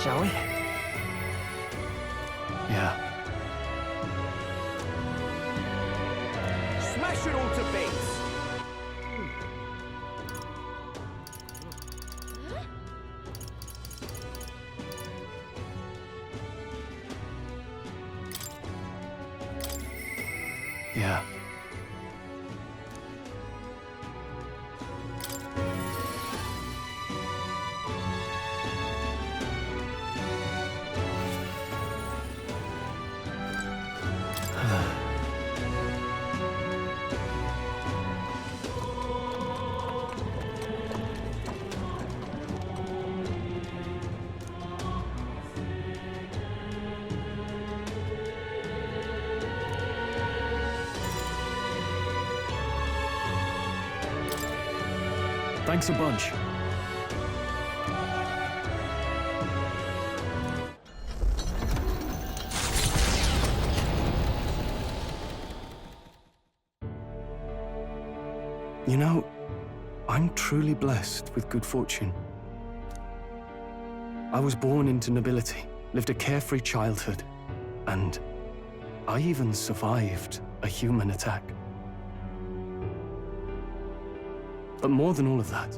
Shall we? Yeah. Smash it all to bits! Yeah. Thanks a bunch. You know, I'm truly blessed with good fortune. I was born into nobility, lived a carefree childhood, and I even survived a human attack. But more than all of that,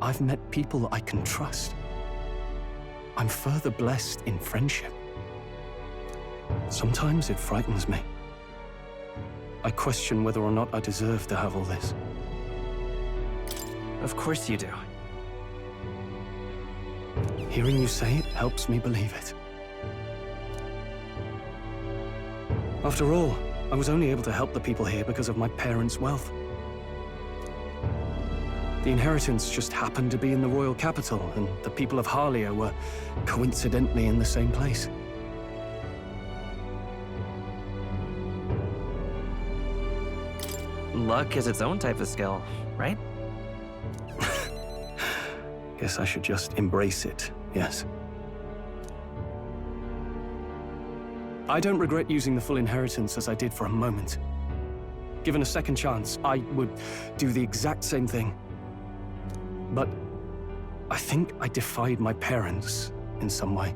I've met people I can trust. I'm further blessed in friendship. Sometimes it frightens me. I question whether or not I deserve to have all this. Of course you do. Hearing you say it helps me believe it. After all, I was only able to help the people here because of my parents' wealth. The inheritance just happened to be in the royal capital, and the people of Harlia were coincidentally in the same place. Luck is its own type of skill, right? Guess I should just embrace it, yes. I don't regret using the full inheritance as I did for a moment. Given a second chance, I would do the exact same thing. But I think I defied my parents in some way.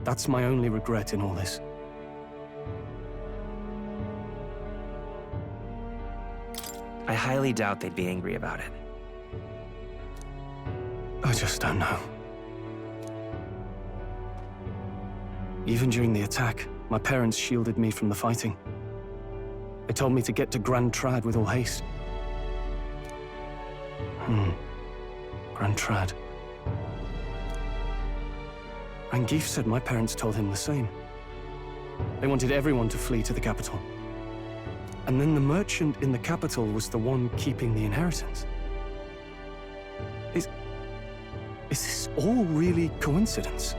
That's my only regret in all this. I highly doubt they'd be angry about it. I just don't know. Even during the attack, my parents shielded me from the fighting. They told me to get to Grand Trad with all haste. Grand Trad. Rangeef said my parents told him the same. They wanted everyone to flee to the capital. And then the merchant in the capital was the one keeping the inheritance. Is this all really coincidence?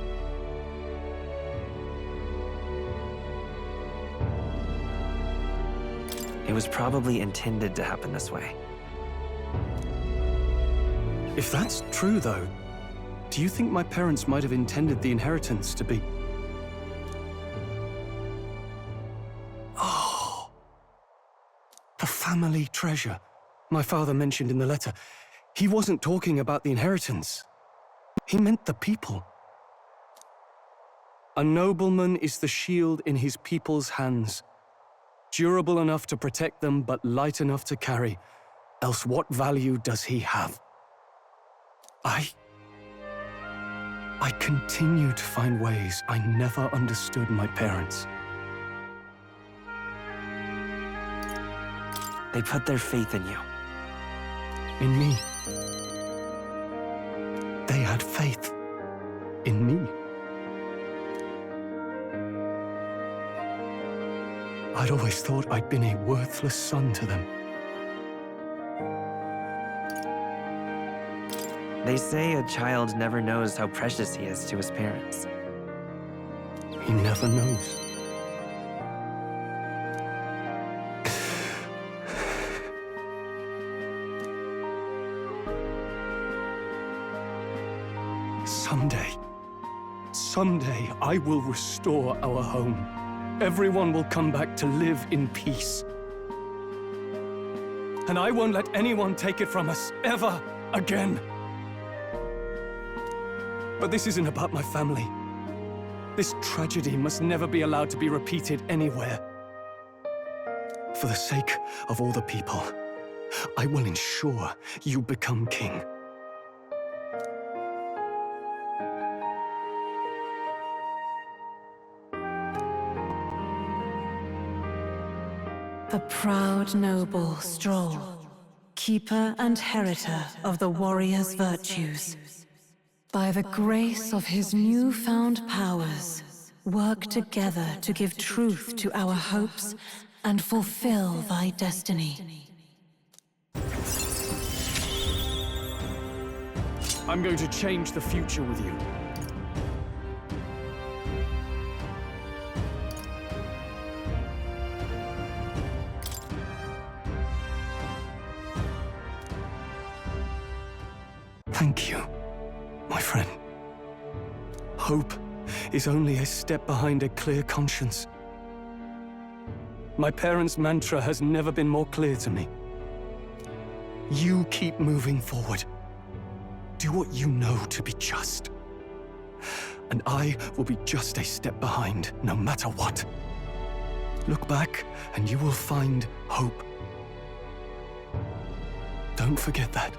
It was probably intended to happen this way. If that's true, though, do you think my parents might have intended the inheritance to be... Oh! The family treasure my father mentioned in the letter. He wasn't talking about the inheritance. He meant the people. A nobleman is the shield in his people's hands. Durable enough to protect them, but light enough to carry. Else what value does he have? I continue to find ways I never understood my parents. They put their faith in you. In me. They had faith in me. I'd always thought I'd been a worthless son to them. They say a child never knows how precious he is to his parents. He never knows. Someday, I will restore our home. Everyone will come back to live in peace. And I won't let anyone take it from us, ever again. But this isn't about my family. This tragedy must never be allowed to be repeated anywhere. For the sake of all the people, I will ensure you become king. The proud noble Stroll, keeper and heritor of the warrior's virtues, by the grace of his newfound powers, work together to give truth to our hopes and fulfill thy destiny. I'm going to change the future with you. Thank you, my friend. Hope is only a step behind a clear conscience. My parents' mantra has never been more clear to me. You keep moving forward. Do what you know to be just. And I will be just a step behind, no matter what. Look back, and you will find hope. Don't forget that.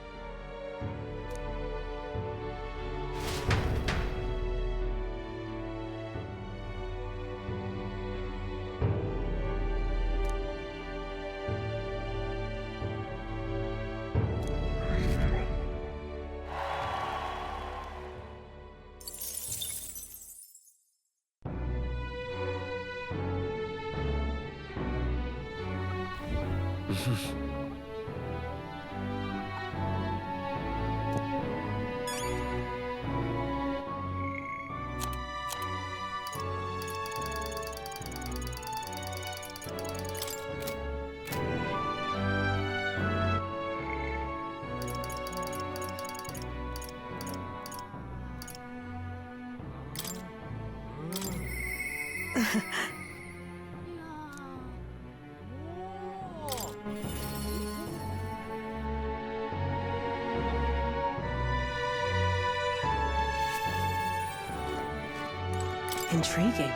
Intriguing.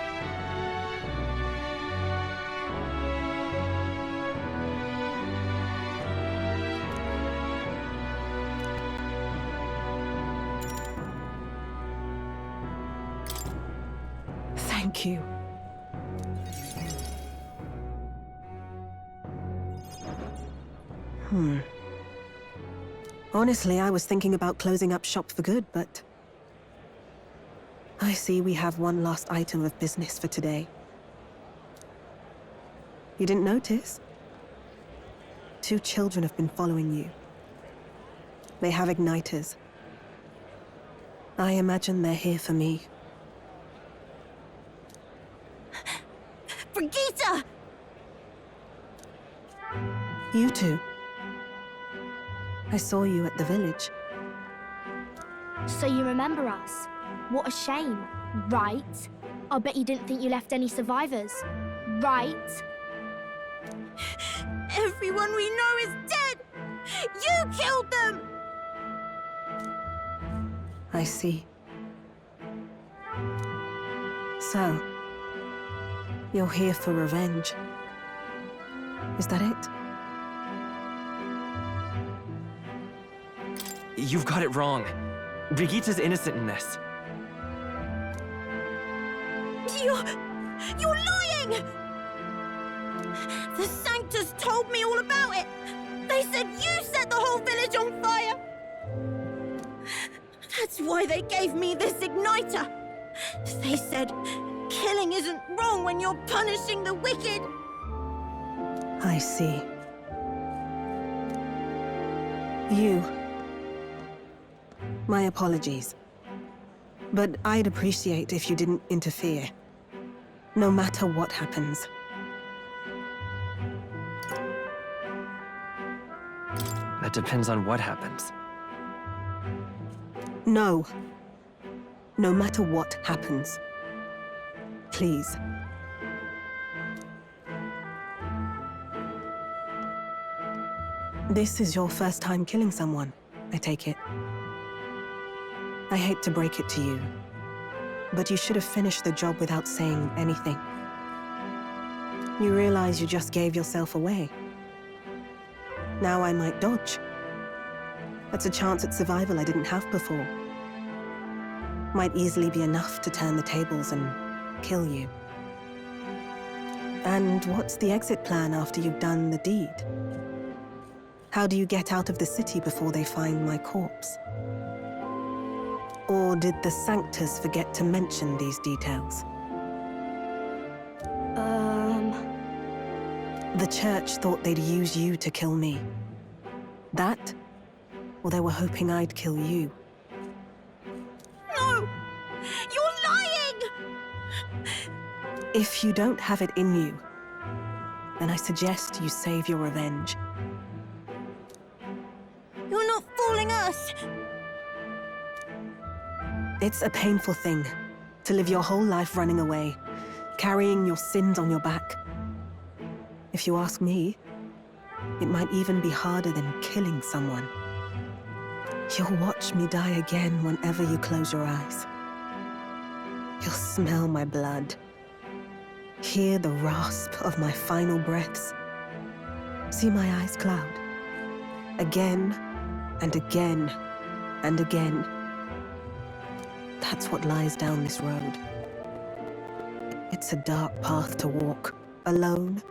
Thank you. Honestly, I was thinking about closing up shop for good, but I see we have one last item of business for today. You didn't notice? 2 children have been following you. They have igniters. I imagine they're here for me. Brigitte! You two. I saw you at the village. So you remember us? What a shame, right? I'll bet you didn't think you left any survivors, right? Everyone we know is dead! You killed them! I see. So, you're here for revenge. Is that it? You've got it wrong. Brigitte's innocent in this. You're lying! The Sanctus told me all about it. They said you set the whole village on fire. That's why they gave me this igniter. They said killing isn't wrong when you're punishing the wicked. I see. You. My apologies. But I'd appreciate if you didn't interfere. No matter what happens. That depends on what happens. No. No matter what happens. Please. This is your first time killing someone, I take it. I hate to break it to you, but you should have finished the job without saying anything. You realize you just gave yourself away. Now I might dodge. That's a chance at survival I didn't have before. Might easily be enough to turn the tables and kill you. And what's the exit plan after you've done the deed? How do you get out of the city before they find my corpse? Or did the Sanctus forget to mention these details? The Church thought they'd use you to kill me. That? Or they were hoping I'd kill you. No! You're lying! If you don't have it in you, then I suggest you save your revenge. You're not fooling us! It's a painful thing, to live your whole life running away, carrying your sins on your back. If you ask me, it might even be harder than killing someone. You'll watch me die again whenever you close your eyes. You'll smell my blood, hear the rasp of my final breaths, see my eyes cloud, again and again and again. That's what lies down this road. It's a dark path to walk, alone,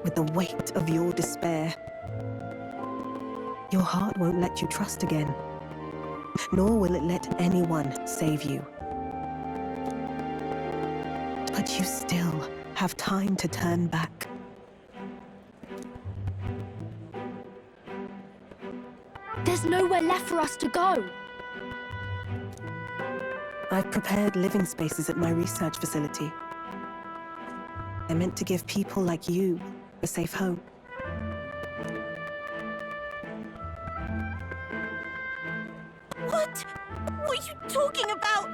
with the weight of your despair. Your heart won't let you trust again, nor will it let anyone save you. But you still have time to turn back. There's nowhere left for us to go. I've prepared living spaces at my research facility. They're meant to give people like you a safe home. What? What are you talking about?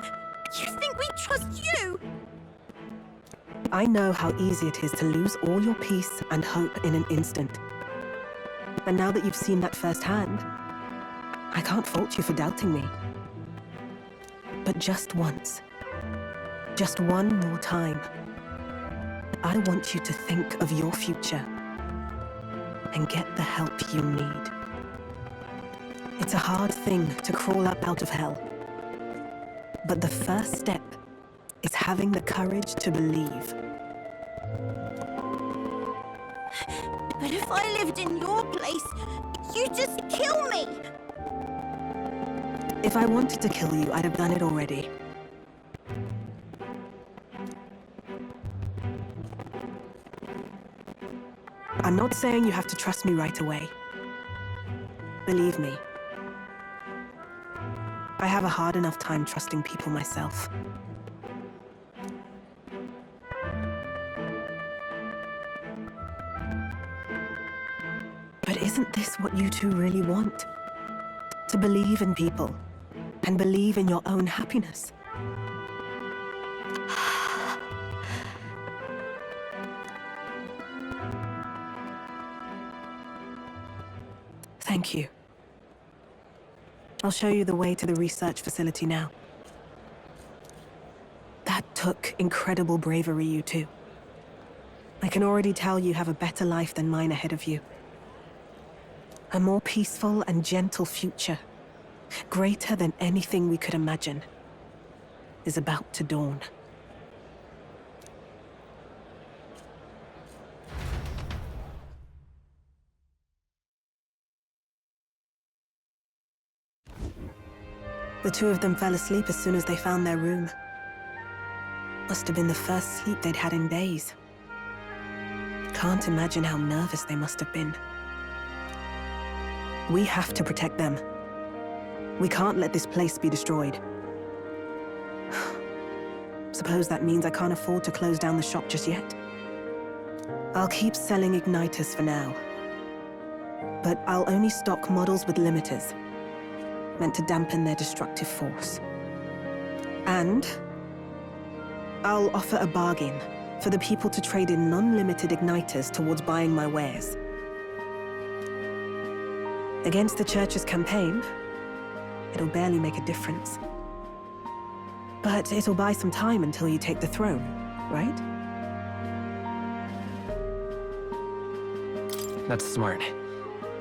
You think we trust you? I know how easy it is to lose all your peace and hope in an instant. And now that you've seen that firsthand, I can't fault you for doubting me. But just once, just one more time, I want you to think of your future and get the help you need. It's a hard thing to crawl up out of hell, but the first step is having the courage to believe. But if I lived in your place, you'd just kill me! If I wanted to kill you, I'd have done it already. I'm not saying you have to trust me right away. Believe me, I have a hard enough time trusting people myself. But isn't this what you two really want? To believe in people, and believe in your own happiness. Thank you. I'll show you the way to the research facility now. That took incredible bravery, you two. I can already tell you have a better life than mine ahead of you. A more peaceful and gentle future, greater than anything we could imagine, is about to dawn. The two of them fell asleep as soon as they found their room. Must have been the first sleep they'd had in days. Can't imagine how nervous they must have been. We have to protect them. We can't let this place be destroyed. Suppose that means I can't afford to close down the shop just yet. I'll keep selling igniters for now. But I'll only stock models with limiters, meant to dampen their destructive force. And I'll offer a bargain for the people to trade in non-limited igniters towards buying my wares. Against the Church's campaign, it'll barely make a difference. But it'll buy some time until you take the throne, right? That's smart.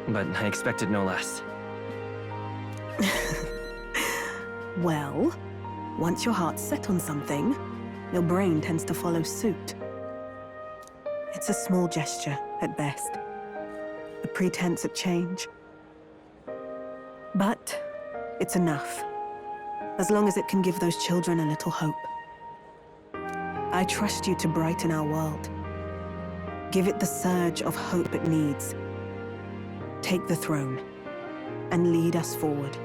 But I expected no less. Well, once your heart's set on something, your brain tends to follow suit. It's a small gesture, at best. A pretense at change. But it's enough. As long as it can give those children a little hope. I trust you to brighten our world. Give it the surge of hope it needs. Take the throne, and lead us forward.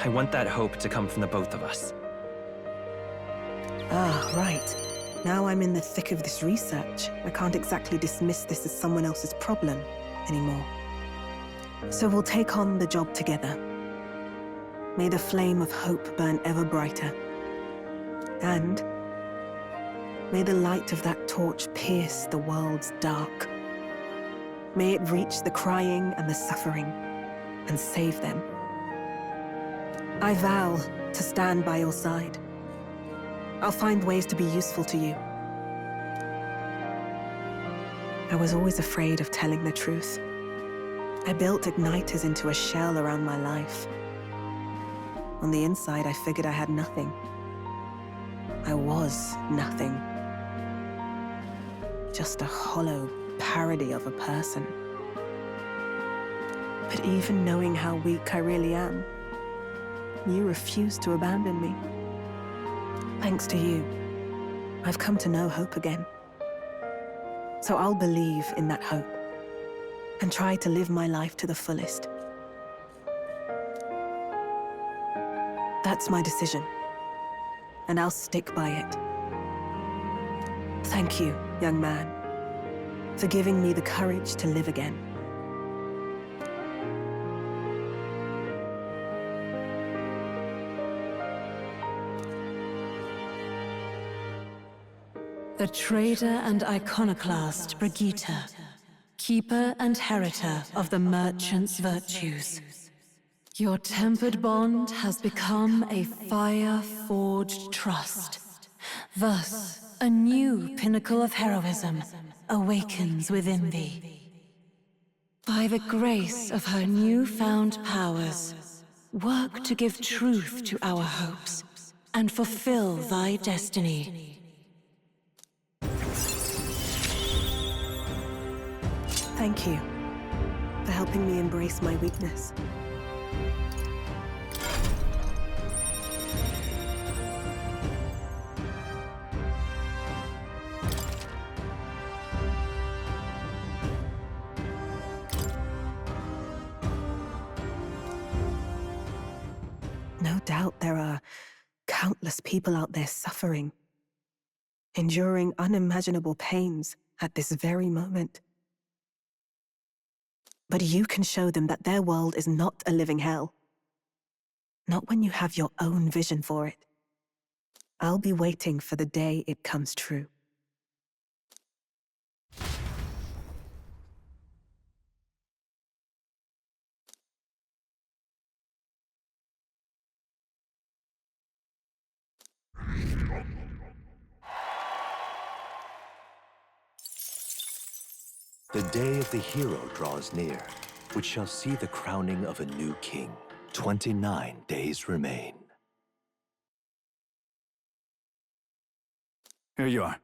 I want that hope to come from the both of us. Ah, right. Now I'm in the thick of this research. I can't exactly dismiss this as someone else's problem anymore. So we'll take on the job together. May the flame of hope burn ever brighter. And may the light of that torch pierce the world's dark. May it reach the crying and the suffering and save them. I vow to stand by your side. I'll find ways to be useful to you. I was always afraid of telling the truth. I built igniters into a shell around my life. On the inside, I figured I had nothing. I was nothing. Just a hollow parody of a person. But even knowing how weak I really am, you refused to abandon me. Thanks to you, I've come to know hope again. So I'll believe in that hope and try to live my life to the fullest. That's my decision, and I'll stick by it. Thank you, young man, for giving me the courage to live again. The traitor and iconoclast Brigitte, keeper and heriter of the merchant's virtues. Your tempered bond has become a fire-forged trust. Thus, a new pinnacle of heroism awakens within thee. By the grace of her newfound powers, work to give truth to our hopes and fulfill thy destiny. Thank you for helping me embrace my weakness. No doubt there are countless people out there suffering, enduring unimaginable pains at this very moment. But you can show them that their world is not a living hell. Not when you have your own vision for it. I'll be waiting for the day it comes true. The day of the hero draws near, which shall see the crowning of a new king. 29 days remain. Here you are.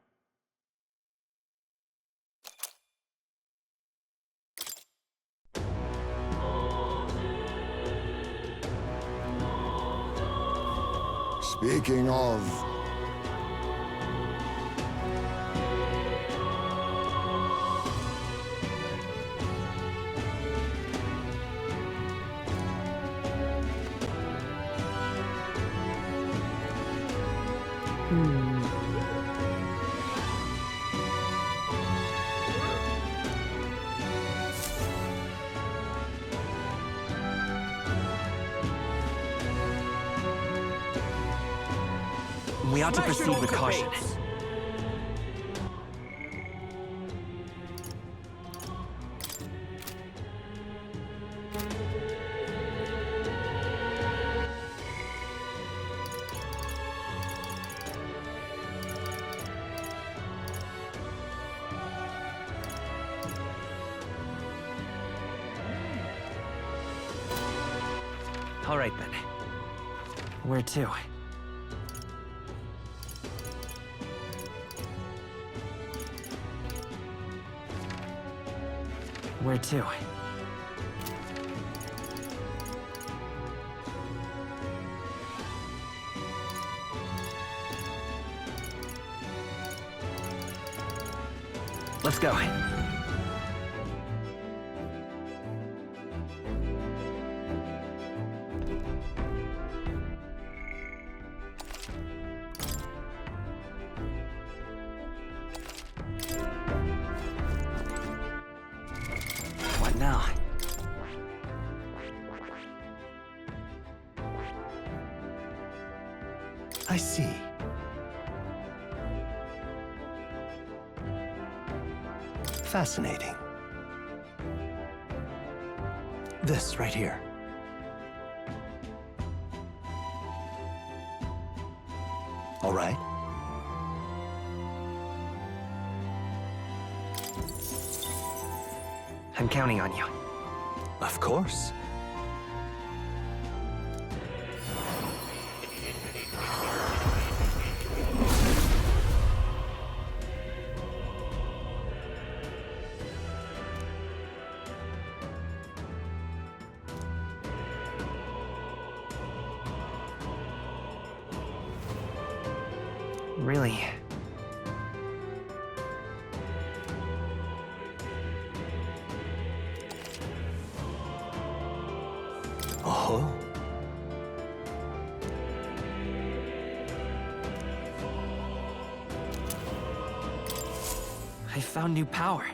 Speaking of... We ought to proceed with caution. All right then. Where to? Where to? Let's go. What now? I see. Fascinating. This right here. All right. I'm counting on you. Of course. Really? Oh? I found new power.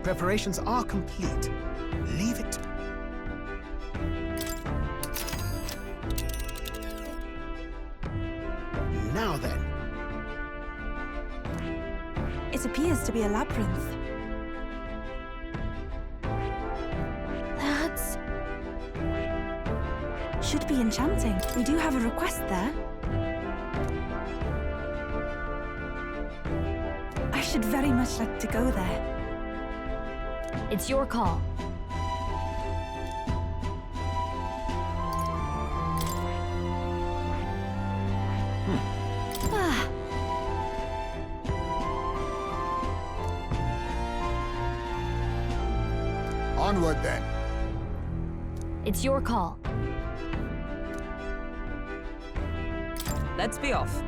Preparations are complete. Leave it. Now then. It appears to be a labyrinth. That's... should be enchanting. We do have a request there. I should very much like to go there. It's your call. Ah. Onward then. It's your call. Let's be off.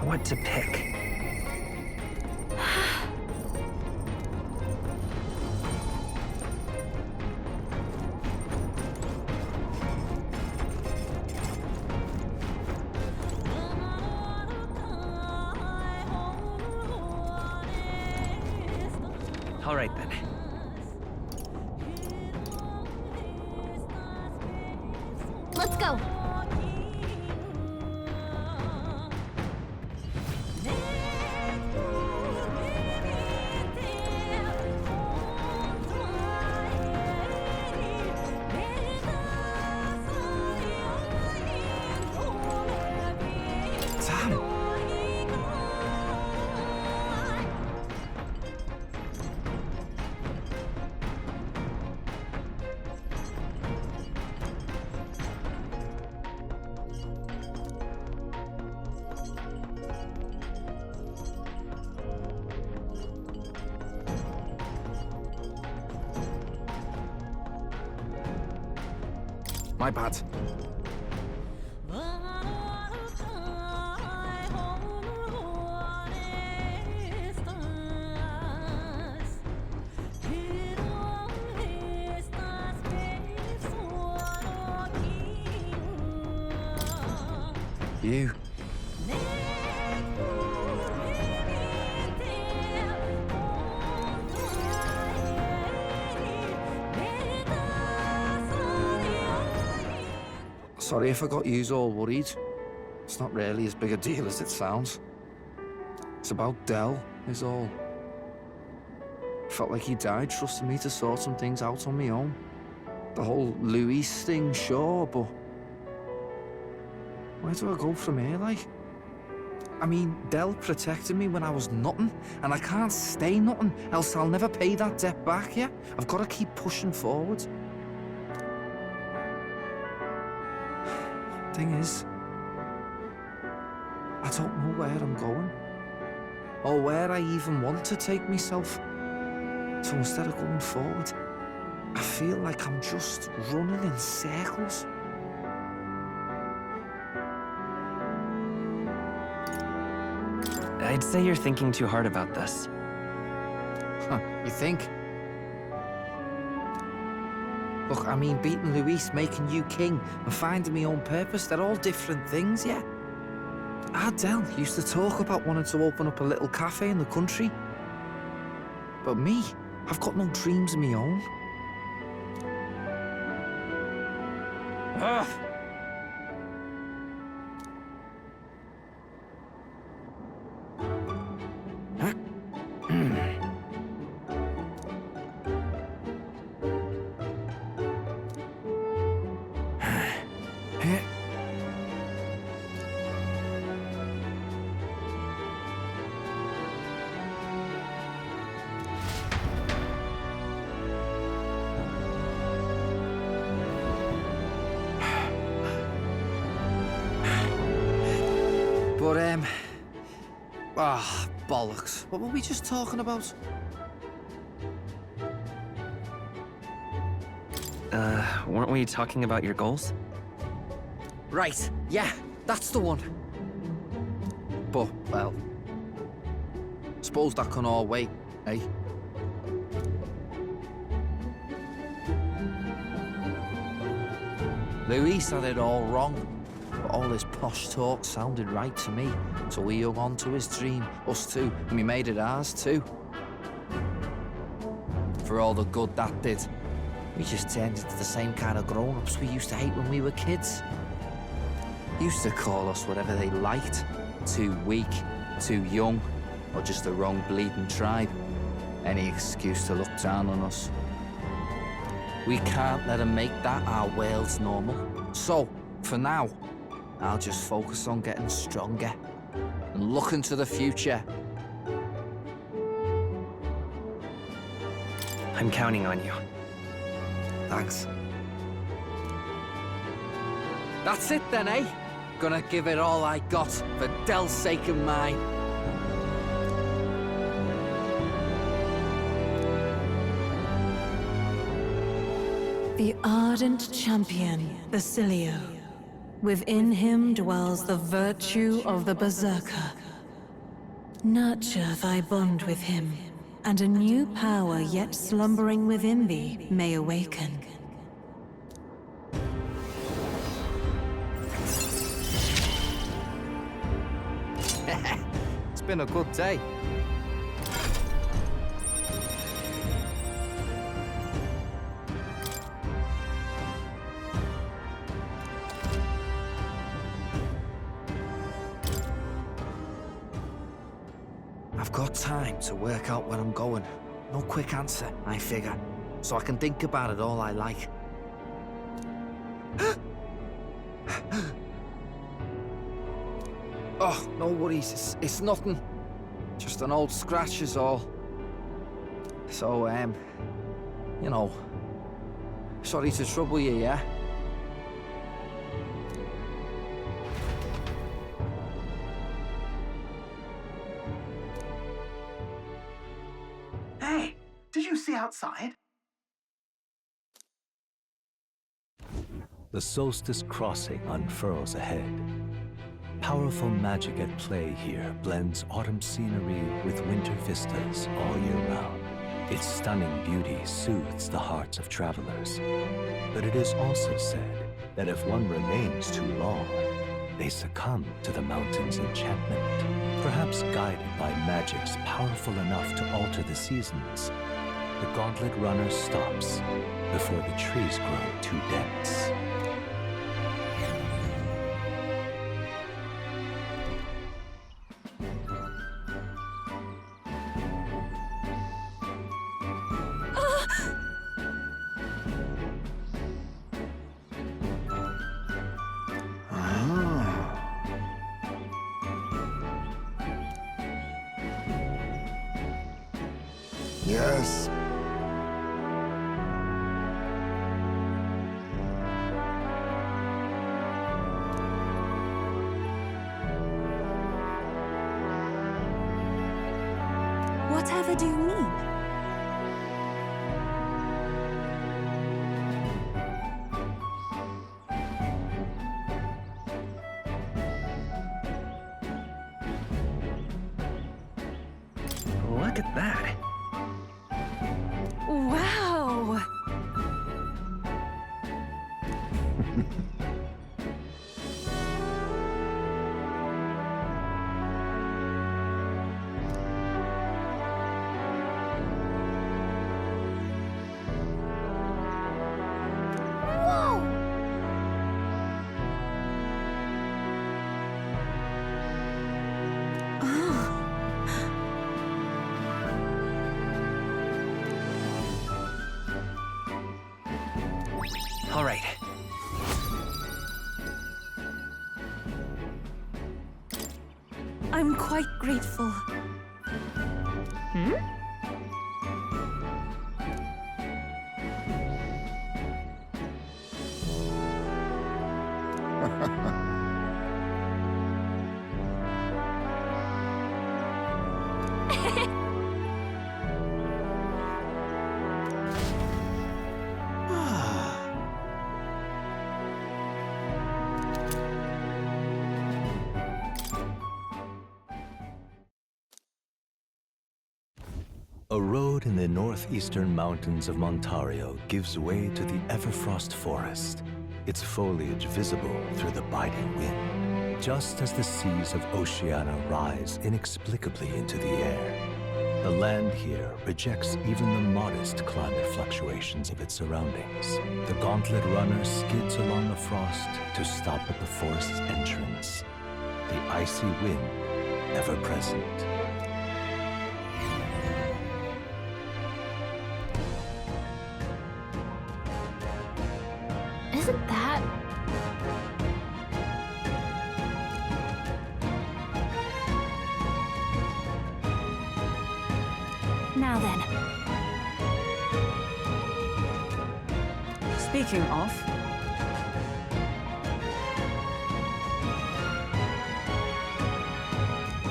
What to pick? All right then. Let's go. My bad. You. Sorry if I got yous all worried. It's not really as big a deal as it sounds. It's about Del, is all. Felt like he died trusting me to sort some things out on my own. The whole Luis thing, sure, but... where do I go from here, like? I mean, Del protected me when I was nothing, and I can't stay nothing, else I'll never pay that debt back, yeah? I've got to keep pushing forward. Thing is, I don't know where I'm going, or where I even want to take myself. So instead of going forward, I feel like I'm just running in circles. I'd say you're thinking too hard about this. Huh, you think? Look, I mean, beating Luis, making you king, and finding my own purpose, they're all different things, yeah? Del used to talk about wanting to open up a little cafe in the country. But me, I've got no dreams of my own. Ugh. Bollocks. What were we just talking about? Weren't we talking about your goals? Right, yeah, that's the one. But, well, Suppose that can all wait, eh? Louise had it all wrong, but all this posh talk sounded right to me. So we hung on to his dream, us two, and we made it ours too. For all the good that did, we just turned into the same kind of grown-ups we used to hate when we were kids. Used to call us whatever they liked. Too weak, too young, or just the wrong bleeding tribe. Any excuse to look down on us. We can't let them make that our world's normal. So, for now, I'll just focus on getting stronger and looking to the future. I'm counting on you. Thanks. That's it then, eh? Gonna give it all I got for Del's sake and mine. The ardent champion, Basilio. Within him dwells the virtue of the Berserker. Nurture thy bond with him, and a new power yet slumbering within thee may awaken. It's been a good day. I've got time to work out where I'm going. No quick answer, I figure. So I can think about it all I like. Oh, no worries. It's nothing. Just an old scratch is all. So, you know, sorry to trouble you, yeah? Hey, did you see outside? The Solstice Crossing unfurls ahead. Powerful magic at play here blends autumn scenery with winter vistas all year round. Its stunning beauty soothes the hearts of travelers. But it is also said that if one remains too long, they succumb to the mountain's enchantment. Perhaps guided by magics powerful enough to alter the seasons, the Gauntlet Runner stops before the trees grow too dense. Yes. Whatever do you mean? Look at that. Wow! All right. I'm quite grateful. Hmm? A road in the northeastern mountains of Montario gives way to the Everfrost Forest, its foliage visible through the biting wind, just as the seas of Oceania rise inexplicably into the air. The land here rejects even the modest climate fluctuations of its surroundings. The Gauntlet Runner skids along the frost to stop at the forest's entrance, the icy wind ever present. Isn't that... Now then. Speaking of...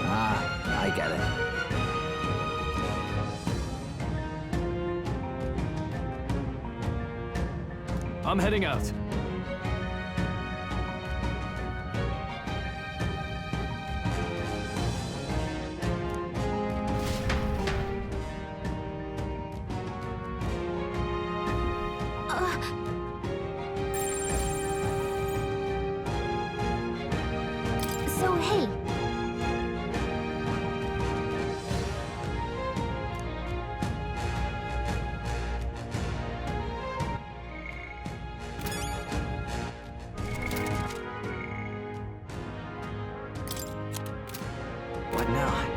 Ah, I get it. I'm heading out. So, hey. What now?